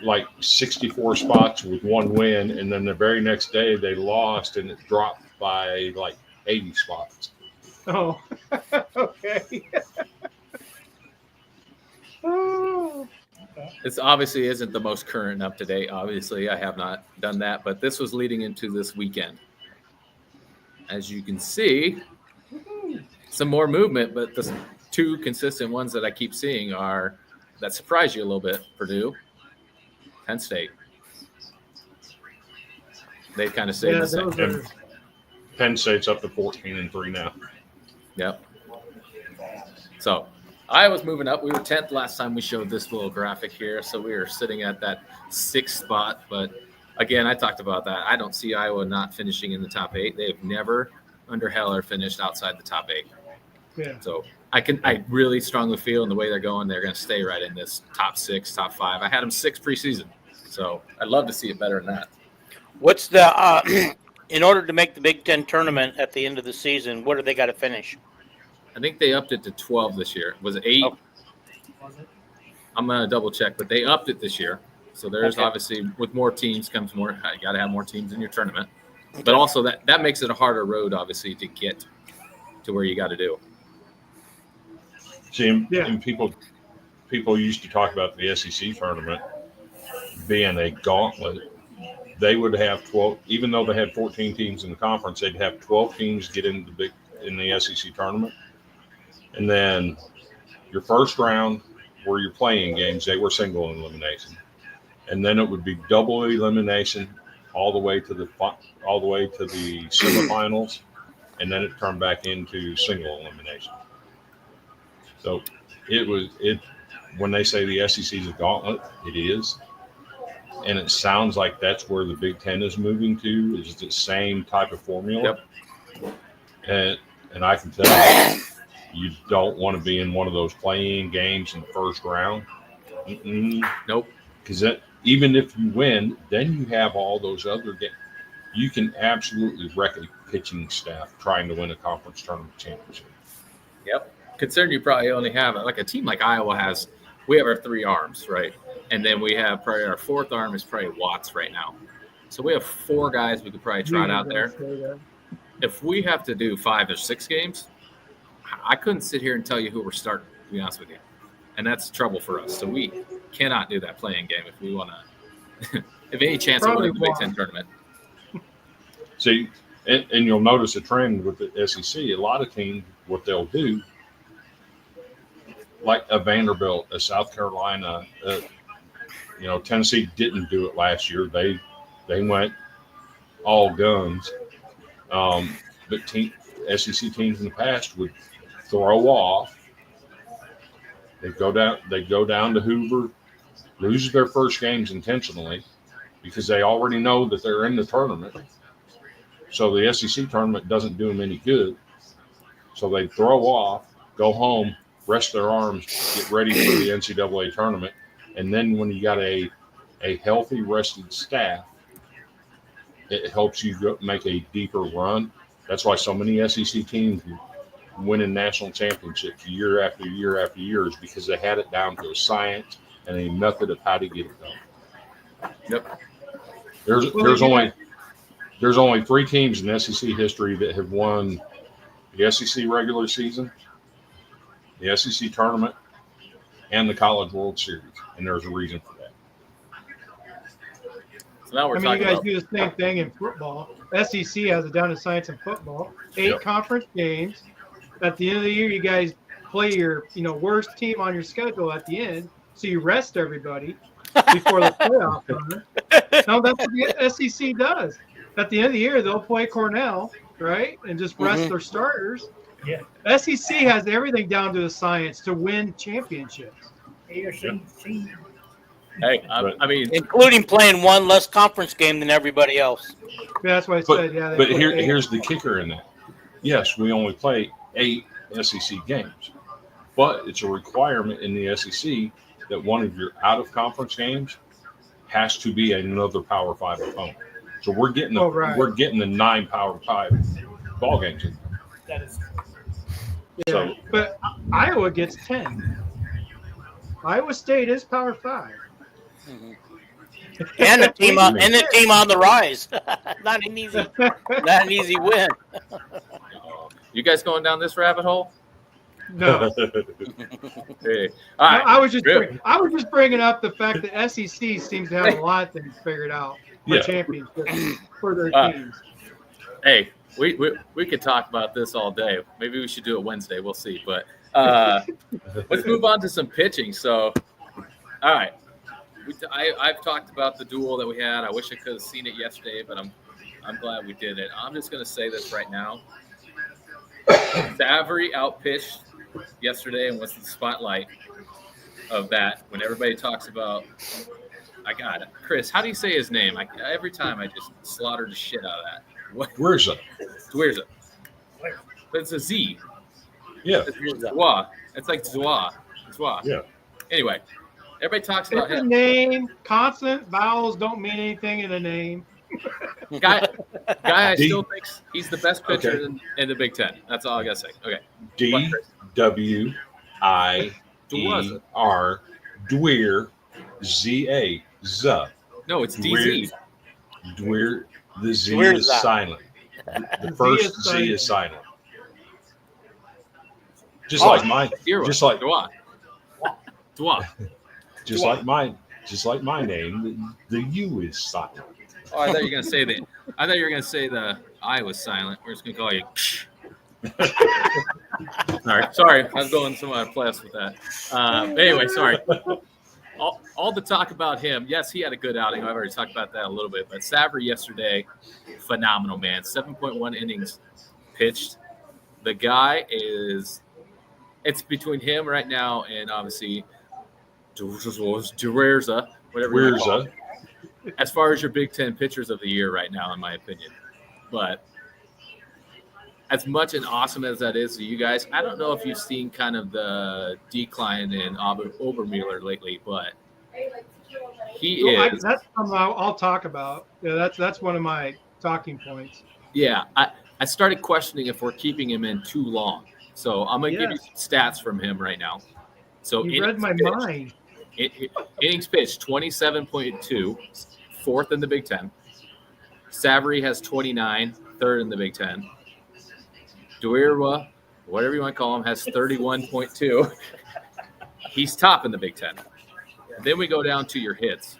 like 64 spots with one win, and then the very next day they lost and it dropped by like 80 spots. Oh, okay. Oh. This obviously isn't the most current up to date. Obviously, I have not done that, but this was leading into this weekend. As you can see, some more movement, but the 2 consistent ones that I keep seeing are that surprise you a little bit: Purdue, Penn State. They kind of stayed the same. Penn State's up to 14-3 now. Yep. So Iowa's moving up. We were 10th last time we showed this little graphic here, so we were sitting at that 6th spot. But again, I talked about that. I don't see Iowa not finishing in the top 8. They've never, under Heller, finished outside the top 8. Yeah. So I really strongly feel in the way they're going, they're going to stay right in this top 6, top 5. I had them 6 preseason, so I'd love to see it better than that. What's the in order to make the Big Ten tournament at the end of the season? What do they got to finish? I think they upped it to 12 this year. Was it 8? Oh. I'm going to double check, but they upped it this year. So there's Okay. obviously, with more teams comes more. You got to have more teams in your tournament. But also that makes it a harder road, obviously, to get to where you got to do. See, and people used to talk about the SEC tournament being a gauntlet. They would have 12, even though they had 14 teams in the conference, they'd have 12 teams get in the SEC tournament. And then your first round were your playing games. They were single elimination. And then it would be double elimination all the way to the semifinals, and then it turned back into single elimination. So when they say the SEC is a gauntlet, it is. And it sounds like that's where the Big Ten is moving to, is the same type of formula. Yep. And I can tell you don't want to be in one of those playing games in the first round. Nope. Because even if you win, then you have all those other games. You can absolutely wreck a pitching staff trying to win a conference tournament championship. Yep. Considering you probably only have, like a team like Iowa has, we have our 3 arms, right? And then we have probably our 4th arm is probably Watts right now. So we have 4 guys we could probably trot out there. If we have to do 5 or 6 games, I couldn't sit here and tell you who we're starting, to be honest with you. And that's trouble for us. So we cannot do that playing game if we want to, if any chance of winning the Big Ten tournament. See, and you'll notice a trend with the SEC. A lot of teams, what they'll do, like a Vanderbilt, a South Carolina, Tennessee didn't do it last year. They went all guns. But SEC teams in the past would throw off. They go down to Hoover, lose their first games intentionally because they already know that they're in the tournament. So the SEC tournament doesn't do them any good. So they throw off, go home, rest their arms, get ready for the NCAA tournament. And then when you got a healthy, rested staff, it helps you make a deeper run. That's why so many SEC teams winning national championships year after year after year is because they had it down to a science and a method of how to get it done. Yep. There's only 3 teams in SEC history that have won the SEC regular season, the SEC tournament, and the College World Series, and there's a reason for that. So now we're talking you guys about do the same thing in football. SEC has it down to science in football. 8 conference games. At the end of the year, you guys play your worst team on your schedule at the end, so you rest everybody before the playoff run. No, that's what the SEC does. At the end of the year, they'll play Cornell, right, and just rest their starters. Yeah. SEC has everything down to the science to win championships. Hey, I mean, Including playing one less conference game than everybody else. That's what I said. Yeah. But here's the kicker in that. Yes, we only play 8 SEC games, but it's a requirement in the SEC that one of your out-of-conference games has to be another Power 5 opponent. So we're getting the 9 Power 5 ball games in. That is. Yeah, So, but Iowa gets 10. Iowa State is Power 5. And the team on the rise. Not an easy win. you guys going down this rabbit hole? No. Hey, all right. I was just bringing up the fact that SEC seems to have a lot of things figured out for championships for their teams. Hey, we could talk about this all day. Maybe we should do it Wednesday. We'll see. But let's move on to some pitching. So, all right. I've talked about the duel that we had. I wish I could have seen it yesterday, but I'm glad we did it. I'm just going to say this right now. Savary outpitched yesterday and what's the spotlight of that when everybody talks about, I got it. Chris, how do you say his name? Every time I just slaughtered the shit out of that. What? Where's it? Where's it? But it's a Z. Yeah. It's Zwa. It's like Zwa. Zwa. Yeah. Anyway, everybody talks about It's a him. name. Consonant vowels don't mean anything in a name. Guy I D- still think he's the best pitcher in the Big Ten. That's all I gotta say. Okay. DWIER Dwyer ZA Z. No, it's DZ. Dwyer. The Z Dwyer is Z. silent. The first Z is silent. Just Oh, like mine. Zero. Just like Dwa. Dwa. just like mine. Just like my name. The U is silent. Oh, I thought you were gonna say the I was silent. We're just gonna call you. Sorry, I was going somewhere plus with that. Anyway, sorry. All the talk about him. Yes, he had a good outing. I've already talked about that a little bit. But Savary yesterday, phenomenal, man. 7.1 innings pitched. The guy is. It's between him right now and obviously Duerza, whatever you call him. As far as your Big Ten pitchers of the year right now, in my opinion. But as much and awesome as that is to you guys, I don't know if you've seen kind of the decline in Obermueller lately, but he is. That's something I'll talk about. Yeah, that's one of my talking points. Yeah, I started questioning if we're keeping him in too long. So I'm going to give you some stats from him right now. So You read my mind. Innings pitched 27.2, fourth in the Big Ten. Savary has 29, third in the Big Ten. Duerwa, whatever you want to call him, has 31.2. He's top in the Big Ten. Then we go down to your hits.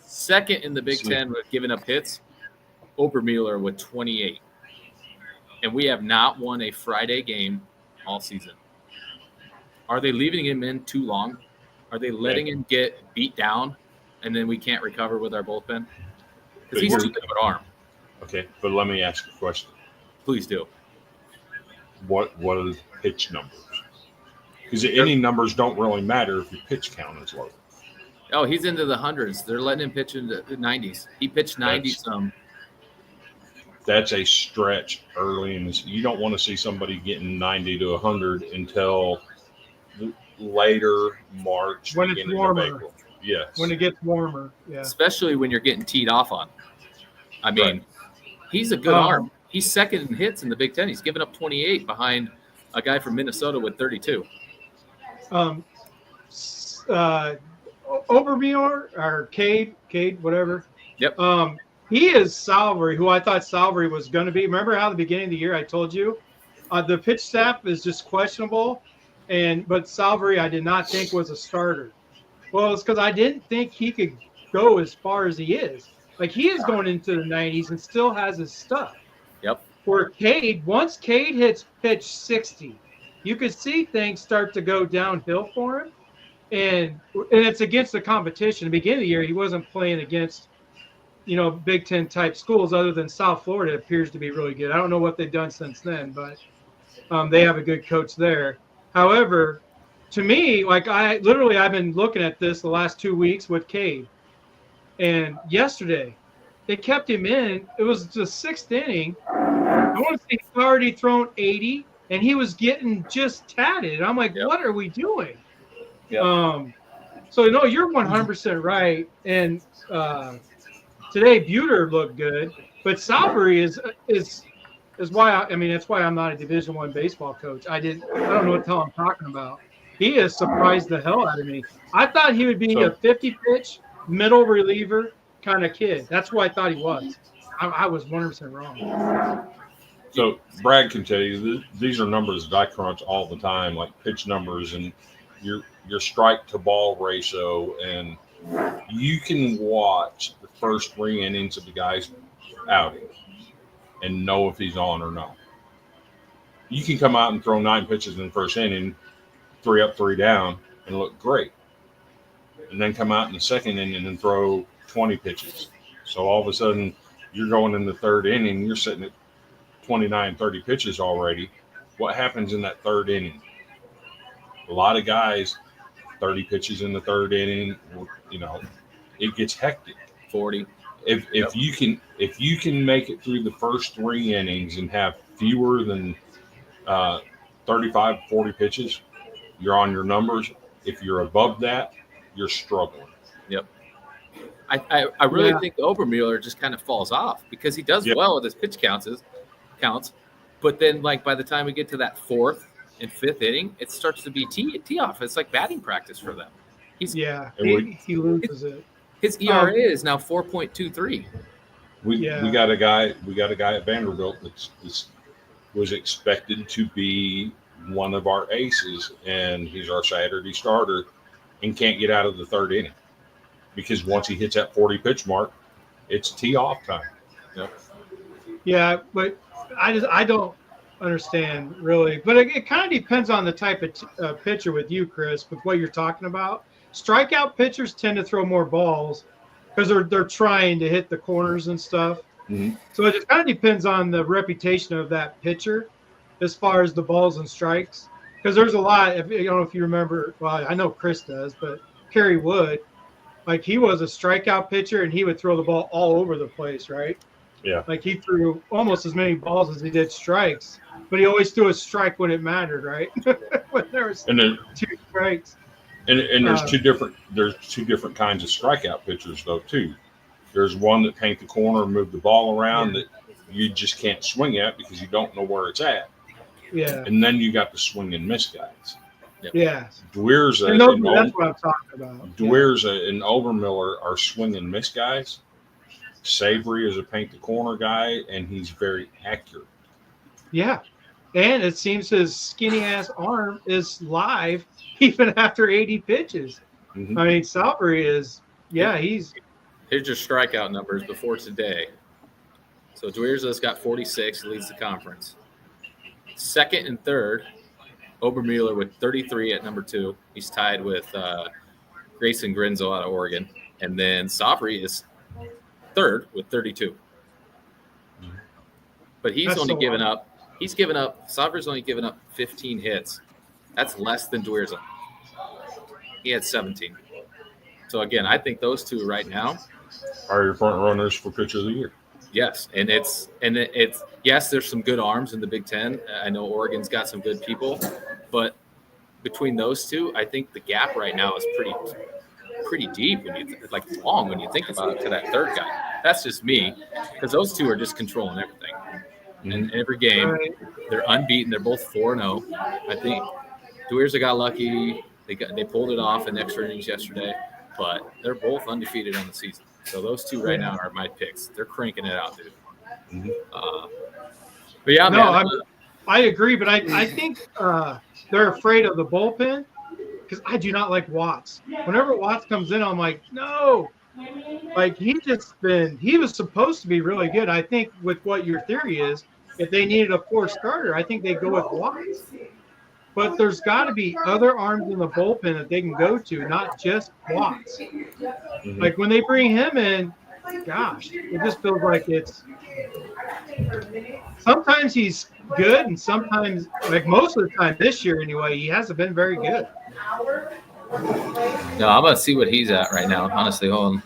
Second in the Big Ten with giving up hits, Obermueller with 28. And we have not won a Friday game all season. Are they leaving him in too long? Are they letting him get beat down and then we can't recover with our bullpen? Because he's too good of an arm. Okay, but let me ask you a question. Please do. What are the pitch numbers? Because any numbers don't really matter if your pitch count is low. Oh, he's into the hundreds. They're letting him pitch in the 90s. He pitched 90 some. That's a stretch early in this. You don't want to see somebody getting 90 to 100 until later March, When it's beginning warmer. of April. Yes. When it gets warmer. Yeah. Especially when you're getting teed off on. I mean, he's a good arm. He's second in hits in the Big Ten. He's given up 28 behind a guy from Minnesota with 32. Obermueller or Cade, whatever. Yep. He is Salvery, who I thought Salvery was going to be. Remember how at the beginning of the year I told you the pitch staff is just questionable, but Salvery I did not think was a starter. Well, it's because I didn't think he could go as far as he is. Like he is going into the 90s and still has his stuff. Yep. Where Cade, once Cade hits pitch 60, you could see things start to go downhill for him. And it's against the competition. At the beginning of the year, he wasn't playing against, Big Ten type schools other than South Florida appears to be really good. I don't know what they've done since then, but they have a good coach there. However, to me, I've been looking at this the last 2 weeks with Cade. And yesterday, they kept him in. It was the sixth inning. I want to say he's already thrown 80, and he was getting just tatted. I'm like, What are we doing? Yep. So, you're 100% right. And today, Buter looked good. But Salvery is why that's why I'm not a Division I baseball coach. I don't know what the hell I'm talking about. He has surprised the hell out of me. I thought he would be a 50-pitch, middle reliever kind of kid. That's what I thought he was. I was 100% wrong. So Brad can tell you these are numbers that I crunch all the time, like pitch numbers and your strike to ball ratio, and you can watch the first 3 innings of the guy's outing and know if he's on or not. You can come out and throw 9 pitches in the first inning, 3 up, 3 down, and look great. And then come out in the second inning and throw 20 pitches. So all of a sudden, you're going in the third inning, you're sitting at 29, 30 pitches already. What happens in that third inning? A lot of guys, 30 pitches in the third inning, you know, it gets hectic. 40. If you can make it through the first 3 innings and have fewer than 35, 40 pitches, you're on your numbers. If you're above that, you're struggling. Yep. I really think Obermueller just kind of falls off because he does well with his pitch counts, but then like by the time we get to that 4th and 5th inning, it starts to be tee off. It's like batting practice for them. He loses it. His ERA is now 4.23. We got a guy at Vanderbilt that was expected to be one of our aces, and he's our Saturday starter, and can't get out of the 3rd inning because once he hits that 40 pitch mark, it's tee off time. Yep. Yeah, but I don't understand really. But it kind of depends on the type of pitcher with you, Chris, with what you're talking about. Strikeout pitchers tend to throw more balls because they're trying to hit the corners and stuff. Mm-hmm. So it just kind of depends on the reputation of that pitcher as far as the balls and strikes. Because there's a lot. I don't know if you remember. Well, I know Chris does, but Kerry Wood, like he was a strikeout pitcher and he would throw the ball all over the place, right? Yeah. Like he threw almost as many balls as he did strikes, but he always threw a strike when it mattered, right? When there was 2 strikes. And there's two different kinds of strikeout pitchers though too. There's one that paint the corner and move the ball around that you just can't swing at because you don't know where it's at. Yeah. And then you got the swing and miss guys. Yeah. Dwierza that's what I'm talking about. Dwierza and Obermueller are swing and miss guys. Savory is a paint the corner guy, and he's very accurate. Yeah. And it seems his skinny ass arm is live even after 80 pitches. Mm-hmm. I mean, Savory is, he's. Here's your strikeout numbers before today. So Dwierza's got 46, leads the conference. 2nd and 3rd, Obermueller with 33 at number 2. He's tied with Grayson Grinzo out of Oregon. And then Savory is 3rd with 32. But he's only given up. Savory's only given up 15 hits. That's less than Dwierza. He had 17. So again, I think those two right now are your front runners for pitcher of the year. Yes, and it's yes, there's some good arms in the Big Ten. I know Oregon's got some good people, but between those two, I think the gap right now is pretty deep long when you think about it to that 3rd guy. That's just me, because those two are just controlling everything. And every game, they're unbeaten. They're both 4-0. I think Dwierza got lucky. They pulled it off in extra innings yesterday, but they're both undefeated on the season. So those two right now are my picks. They're cranking it out, dude. Mm-hmm. But yeah, man. I agree, but I think they're afraid of the bullpen because I do not like Watts. Whenever Watts comes in, I'm like, no. Like he was supposed to be really good. I think with what your theory is, if they needed a 4th starter, I think they go with Watts. But there's got to be other arms in the bullpen that they can go to, not just Watts. Mm-hmm. Like when they bring him in, gosh, it just feels like it's – sometimes he's good and sometimes, like most of the time this year anyway, he hasn't been very good. No, I'm going to see what he's at right now, honestly. Hold on.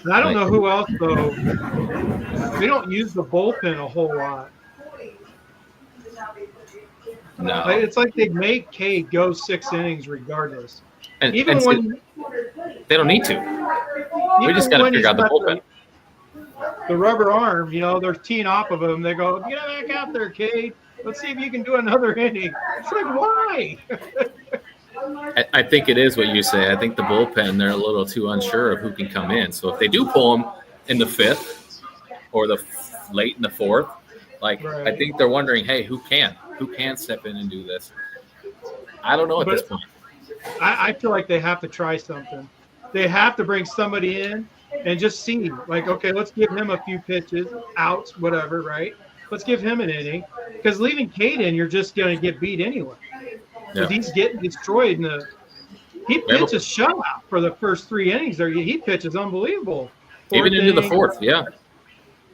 And I don't know who else, though. They don't use the bullpen a whole lot. No. It's like they make Cade go 6 innings regardless. And when they don't need to. We just got to figure out the bullpen. The rubber arm, they're teeing off of him. They go, get back out there, Cade. Let's see if you can do another inning. It's like, why? I think it is what you say. I think the bullpen, they're a little too unsure of who can come in. So if they do pull him in the 5th or the late in the 4th, right. I think they're wondering, hey, who can step in and do this? I don't know at this point. I feel like they have to try something. They have to bring somebody in and just see, like, okay, let's give him a few pitches, outs, whatever, right? Let's give him an inning. Because leaving Cade in, you're just going to get beat anyway. Because he's getting destroyed. He pitches shutout for the first 3 innings there. He pitches unbelievable. Even into the 4th, yeah.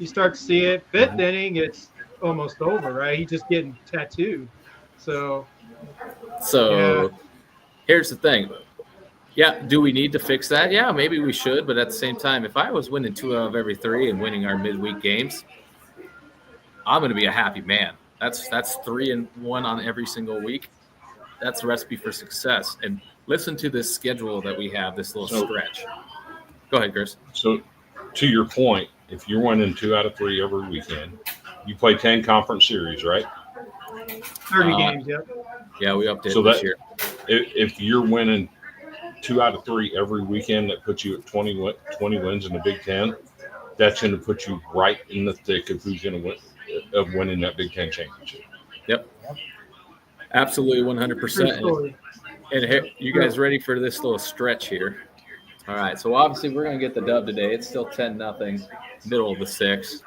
you start to see it. Fifth inning, it's almost over, right? He's just getting tattooed. So here's the thing. Yeah, do we need to fix that? Yeah, maybe we should. But at the same time, if I was winning 2 out of every 3 and winning our midweek games, I'm going to be a happy man. That's 3-1 on every single week. That's a recipe for success. And listen to this schedule that we have, this little stretch. Go ahead, Chris. So, to your point, if you're winning 2 out of 3 every weekend, you play 10 conference series, right? 30 games, yep. Yeah, we updated this year. If you're winning 2 out of 3 every weekend, that puts you at 20 wins in the Big Ten. That's going to put you right in the thick of who's going to win, of winning that Big Ten championship. Yep. Absolutely, 100%. And here, you guys ready for this little stretch here? All right, so obviously we're going to get the dub today. It's still 10-0, middle of the 6th,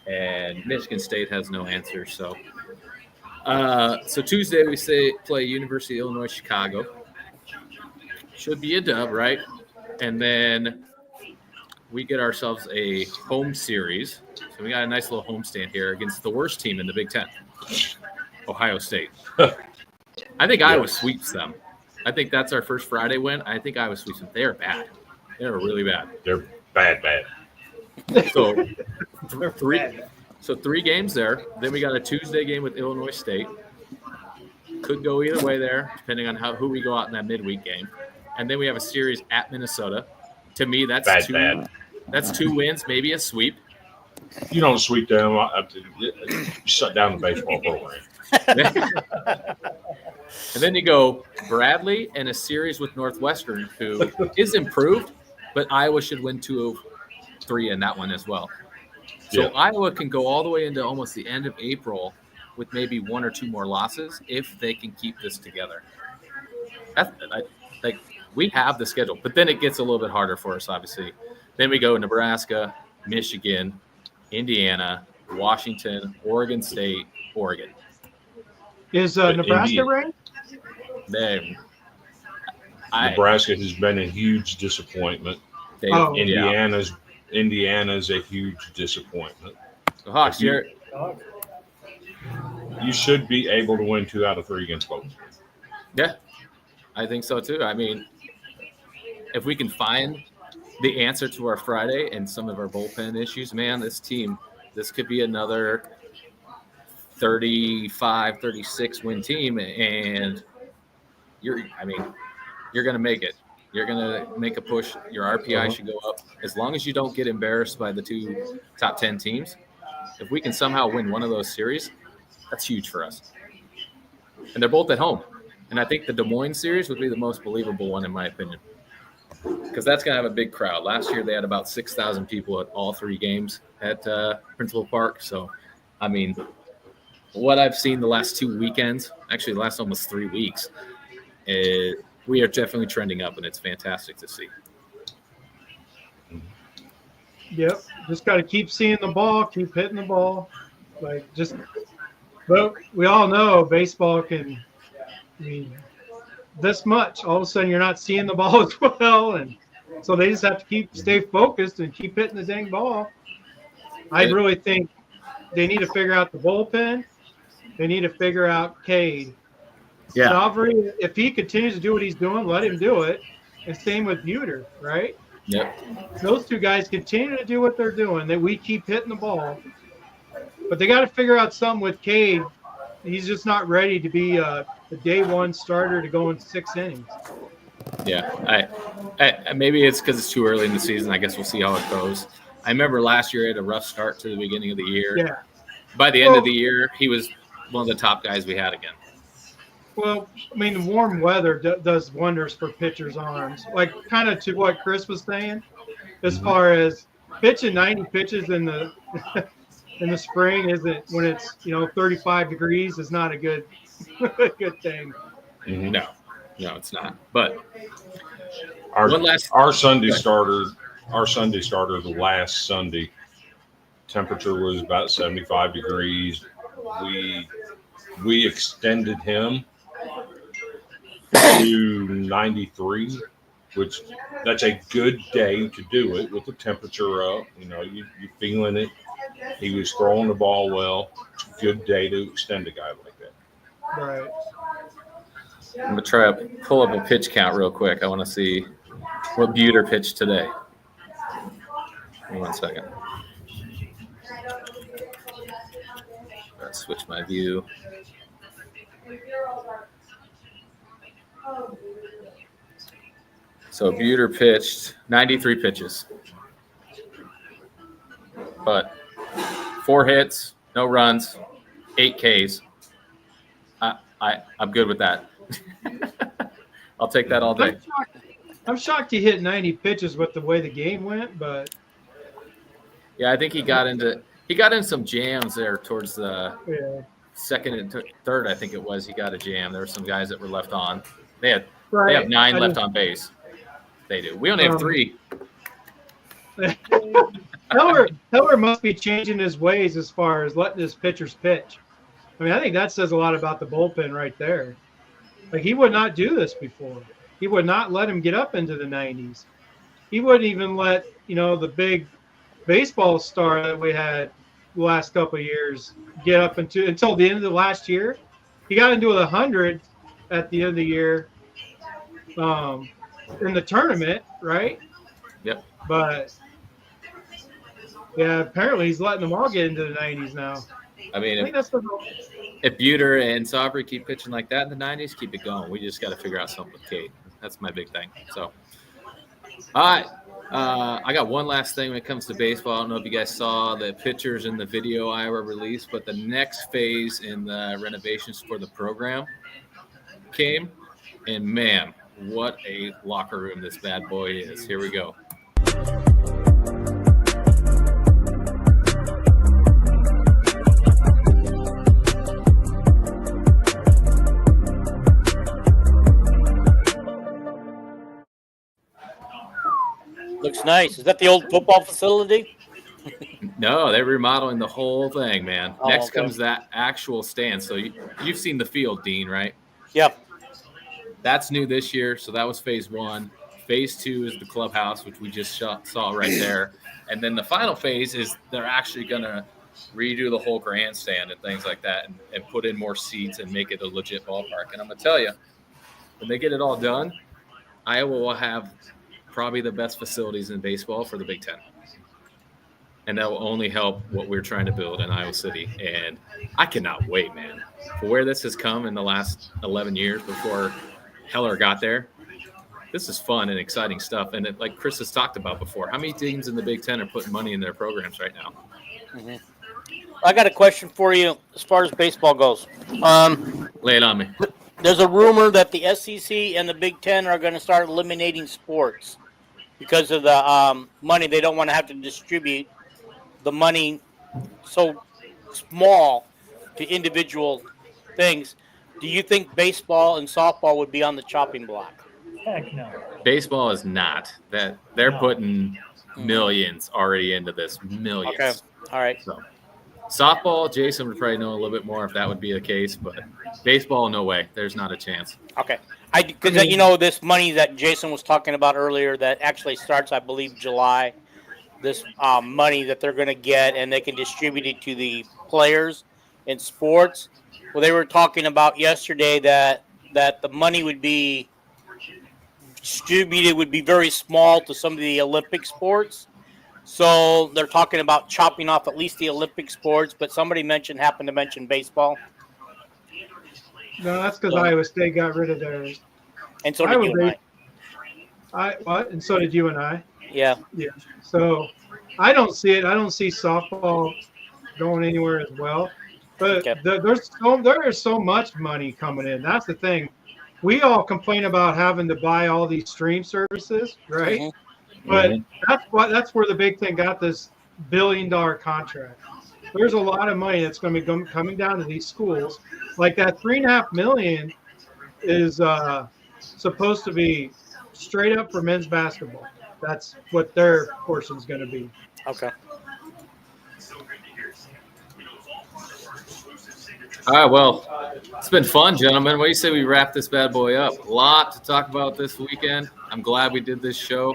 and Michigan State has no answer. So Tuesday we play University of Illinois Chicago. Should be a dub, right? And then we get ourselves a home series. So we got a nice little homestand here against the worst team in the Big Ten, Ohio State. I think Iowa sweeps them. I think that's our first Friday win. I think Iowa sweeps them. They are bad. They are really bad. They're bad. So 3 games there. Then we got a Tuesday game with Illinois State. Could go either way there, depending on who we go out in that midweek game. And then we have a series at Minnesota. To me, that's bad. That's 2 wins, maybe a sweep. You don't sweep them. You shut down the baseball program. And then you go Bradley and a series with Northwestern, who is improved, but Iowa should win 2 of 3 in that one as well. So Iowa can go all the way into almost the end of April with maybe 1 or 2 more losses if they can keep this together. We have the schedule, but then it gets a little bit harder for us, obviously. Then we go Nebraska, Michigan, Indiana, Washington, Oregon State, Oregon. Is Nebraska ranked? Nebraska has been a huge disappointment. Indiana's a huge disappointment. So Hawks, you should be able to win 2 out of 3 against both. Yeah, I think so too. I mean, if we can find the answer to our Friday and some of our bullpen issues, man, this could be another 35, 36 win team, and you're going to make it. You're going to make a push. Your RPI should go up. As long as you don't get embarrassed by the 2 top 10 teams, if we can somehow win one of those series, that's huge for us. And they're both at home. And I think the Des Moines series would be the most believable one, in my opinion, because that's going to have a big crowd. Last year, they had about 6,000 people at all 3 games at Principal Park. So, I mean, what I've seen the last 2 weekends, actually the last almost 3 weeks, we are definitely trending up, and it's fantastic to see. Yep. Just got to keep seeing the ball, keep hitting the ball. But we all know baseball can – this much, all of a sudden you're not seeing the ball as well, and so they just have to stay focused and keep hitting the dang ball. I really think they need to figure out the bullpen. They need to figure out Cade. Yeah. Salvery, if he continues to do what he's doing, let him do it. And same with Buter, right? Yep. Those 2 guys continue to do what they're doing. That we keep hitting the ball, but they got to figure out something with Cade. He's just not ready to be the day 1 starter to go in 6 innings. Yeah, I maybe it's because it's too early in the season. I guess we'll see how it goes. I remember last year he had a rough start to the beginning of the year. Yeah. By the end of the year, he was one of the top guys we had again. Well, I mean, warm weather does wonders for pitchers' arms. Like kind of to what Chris was saying, as far as pitching 90 pitches in the in the spring isn't when it's 35 degrees is not a good thing. Mm-hmm. No, it's not. But our Sunday starter the last Sunday, temperature was about 75 degrees. We extended him to 93, which that's a good day to do it with the temperature up. You're feeling it. He was throwing the ball well. It's a good day to extend a guy like that. Right. I'm going to try to pull up a pitch count real quick. I want to see what Buter pitched today. Give me 1 second. Let's switch my view. So Buter pitched 93 pitches. But 4 hits, no runs, 8 Ks. I'm good with that. I'll take that all day. I'm shocked he hit 90 pitches with the way the game went, but Yeah, I think he got in some jams there towards the yeah. second and third. I think it was. He got a jam. There were some guys that were left on. They have Right. 9 left on base. They do. We only have 3. Heller must be changing his ways as far as letting his pitchers pitch. I mean, I think that says a lot about the bullpen right there. Like, he would not do this before. He would not let him get up into the 90s. He wouldn't even let, the big baseball star that we had the last couple of years get up until the end of the last year. He got into the 100 at the end of the year in the tournament, right? Yep. But yeah, apparently he's letting them all get into the 90s now. I mean, if Buter and Sabri keep pitching like that in the 90s, keep it going. We just got to figure out something with Kate. That's my big thing. So, all right. I got one last thing when it comes to baseball. I don't know if you guys saw the pictures in the video Iowa released, but the next phase in the renovations for the program came. And, man, what a locker room this bad boy is. Here we go. Looks nice. Is that the old football facility? No, they're remodeling the whole thing, man. Oh, Next okay. comes that actual stand. So you've seen the field, Dean, right? Yep. That's new this year. So that was phase 1. Phase 2 is the clubhouse, which we just saw right there. And then the final phase is they're actually going to redo the whole grandstand and things like that and put in more seats and make it a legit ballpark. And I'm going to tell you, when they get it all done, Iowa will have probably the best facilities in baseball for the Big Ten. And that will only help what we're trying to build in Iowa City. And I cannot wait, man, for where this has come in the last 11 years before Heller got there. This is fun and exciting stuff. And like Chris has talked about before, how many teams in the Big Ten are putting money in their programs right now? Mm-hmm. I got a question for you as far as baseball goes. Lay it on me. There's a rumor that the SEC and the Big Ten are going to start eliminating sports because of the money. They don't want to have to distribute the money so small to individual things. Do you think baseball and softball would be on the chopping block? Heck no. Baseball is not. That they're putting millions already into this. Millions. Okay. All right. So softball, Jason would probably know a little bit more if that would be the case, but baseball, no way. There's not a chance. Okay. Because, this money that Jason was talking about earlier that actually starts, I believe, July, this money that they're going to get and they can distribute it to the players in sports. Well, they were talking about yesterday that the money would be distributed would be very small to some of the Olympic sports. So they're talking about chopping off at least the Olympic sports, but somebody happened to mention baseball. No, that's because Iowa State got rid of theirs. And so did you and I. What? And so did you and I. Yeah. Yeah. So I don't see it. I don't see softball going anywhere as well. But Okay. there is so much money coming in. That's the thing. We all complain about having to buy all these stream services, right? Mm-hmm. But that's where the Big Ten got this $1 billion contract. There's a lot of money that's going to be coming down to these schools. Like that $3.5 million is supposed to be straight up for men's basketball. That's what their portion is going to be. Okay. All right, well, it's been fun, gentlemen. What do you say we wrap this bad boy up? A lot to talk about this weekend. I'm glad we did this show.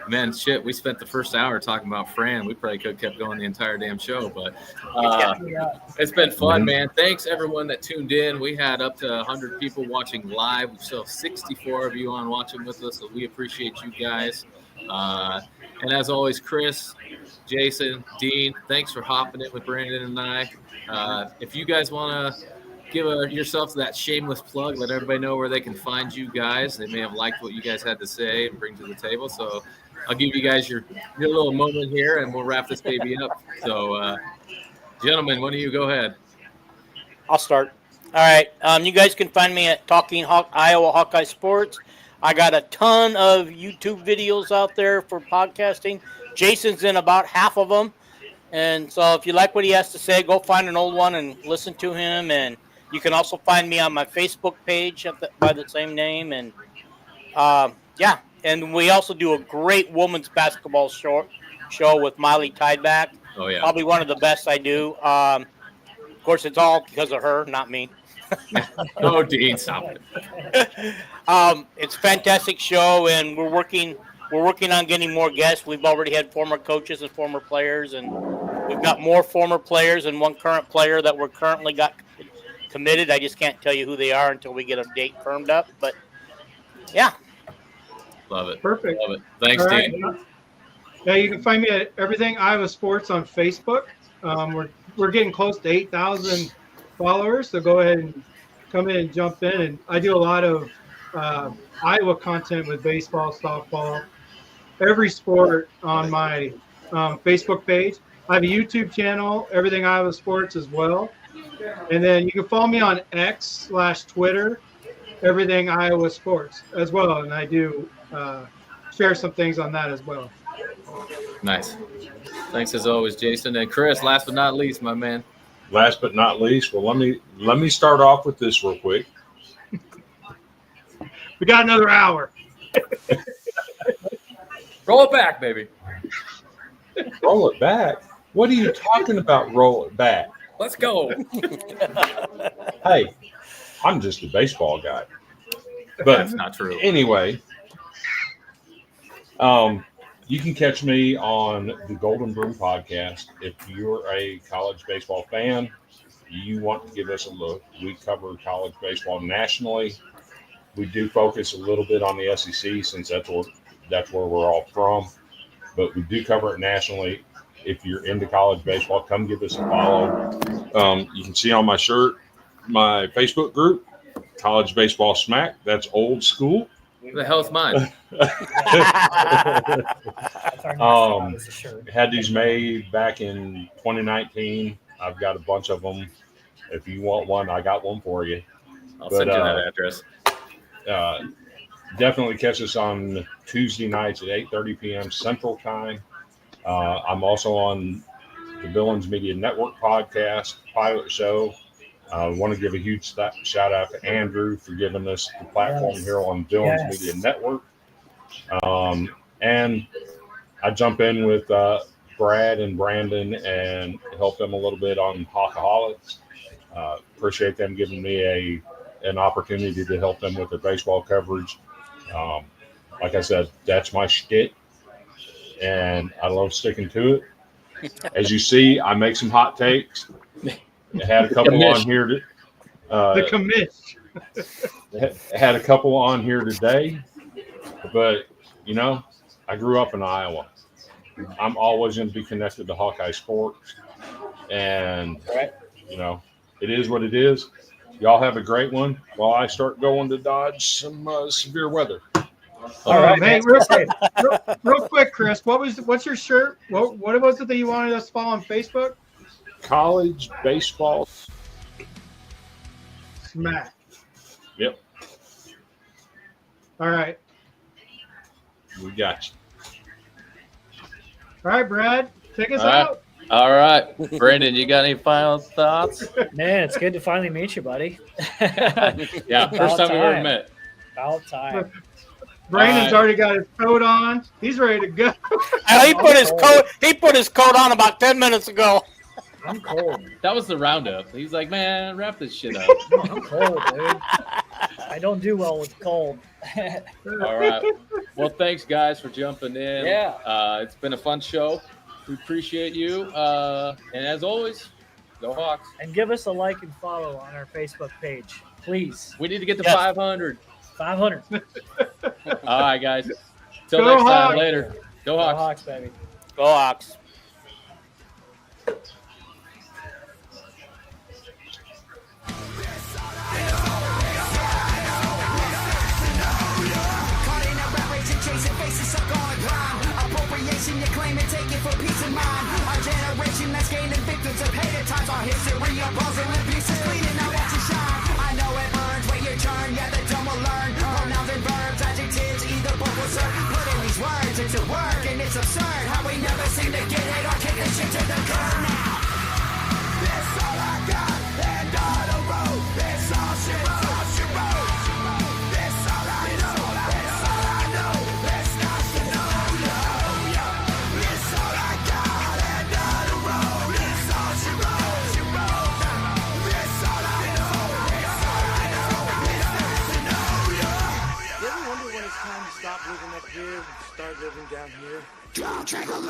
Man, shit, we spent the first hour talking about Fran. We probably could have kept going the entire damn show, but it's been fun, man. Thanks, everyone that tuned in. We had up to 100 people watching live. We still have 64 of you on watching with us, so we appreciate you guys. And as always, Chris, Jason, Dean, thanks for hopping in with Brandon and I. If you guys want to give yourself that shameless plug, let everybody know where they can find you guys. They may have liked what you guys had to say and bring to the table. So I'll give you guys your little moment here, and we'll wrap this baby up. So, gentlemen, why don't you go ahead? I'll start. All right. You guys can find me at Talking Iowa Hawkeye Sports. I got a ton of YouTube videos out there for podcasting. Jason's in about half of them. And so if you like what he has to say, go find an old one and listen to him. And you can also find me on my Facebook page by the same name. And, yeah. And we also do a great women's basketball show with Miley Tideback. Oh, yeah. Probably one of the best I do. Of course, it's all because of her, not me. Oh, Dean, stop it. It's a fantastic show, and we're working on getting more guests. We've already had former coaches and former players, and we've got more former players and one current player that we're currently got committed. I just can't tell you who they are until we get a date firmed up. But, yeah. Love it. Perfect. Love it. Thanks, right. Dean. Yeah, you can find me at Everything Iowa Sports on Facebook. We're getting close to 8,000 followers, so go ahead and come in and jump in. And I do a lot of Iowa content with baseball, softball, every sport on my Facebook page. I have a YouTube channel, Everything Iowa Sports as well. And then you can follow me on X/Twitter, Everything Iowa Sports as well. And I do share some things on that as well. Nice. Thanks as always, Jason. And Chris, last but not least, my man. Last but not least, well, let me start off with this real quick. We got another hour. Roll it back, baby. Roll it back? What are you talking about, roll it back? Let's go. Hey, I'm just a baseball guy. But that's not true. Anyway, you can catch me on the Golden Broom podcast. If you're a college baseball fan, you want to give us a look. We cover college baseball nationally. We do focus a little bit on the SEC since that's where we're all from. But we do cover it nationally. If you're into college baseball, come give us a follow. You can see on my shirt, my Facebook group, College Baseball Smack. That's old school. Who the hell's mine? Had these made back in 2019. I've got a bunch of them. If you want one, I got one for you. I'll send you that address. Definitely catch us on Tuesday nights at 8:30 p.m. Central Time. I'm also on the Billings Media Network podcast pilot show. I want to give a huge shout out to Andrew for giving us the platform here on Billings Media Network. And I jump in with Brad and Brandon and help them a little bit on Hawkaholics. Appreciate them giving me an opportunity to help them with their baseball coverage. Like I said, that's my shtick, and I love sticking to it. As you see, I make some hot takes. I had a couple on here. The commish. Had a couple on here today, but I grew up in Iowa. I'm always going to be connected to Hawkeye Sports, and it is what it is. Y'all have a great one while I start going to dodge some severe weather. All right, hey, real quick, Chris. What's your shirt? What was it that you wanted us to follow on Facebook? College Baseball Smack. Yep. All right. We got you. All right, Brad, take us out. All right, Brandon, you got any final thoughts? Man, it's good to finally meet you, buddy. Yeah, first time we ever met. About time. Brandon's already got his coat on. He's ready to go. He put his coat on about 10 minutes ago. I'm cold. That was the roundup. He's like, man, wrap this shit up. I'm cold, dude. I don't do well with cold. All right. Well, thanks, guys, for jumping in. Yeah. It's been a fun show. We appreciate you. And as always, go Hawks. And give us a like and follow on our Facebook page, please. We need to get to Yes. 500. 500. All right, guys. Till Go next time. Hawks. Later. Go Go Hawks. Hawks, baby. Go Hawks. Appropriation, you claim and take it for peace of mind. Our generation that's gaining victims of hated times. Our history of balls and abuses cleaning, I watch it shine. I know it burns, wait your turn, yeah, the dumb will learn. Pronouns and verbs, adjectives, either both will serve. Putting these words into work, and it's absurd how we never seem to get it or kick this shit to the curb now. This all I got, and on the road. This all she wrote, she wrote. This all I know, this all I know. This nothing to know. This all I got, and on the road. This all she wrote, she wrote. This all I know, this all I know. This nothing to know. You ever wonder when it's time to stop living up here and start living down here? Don't drink alone.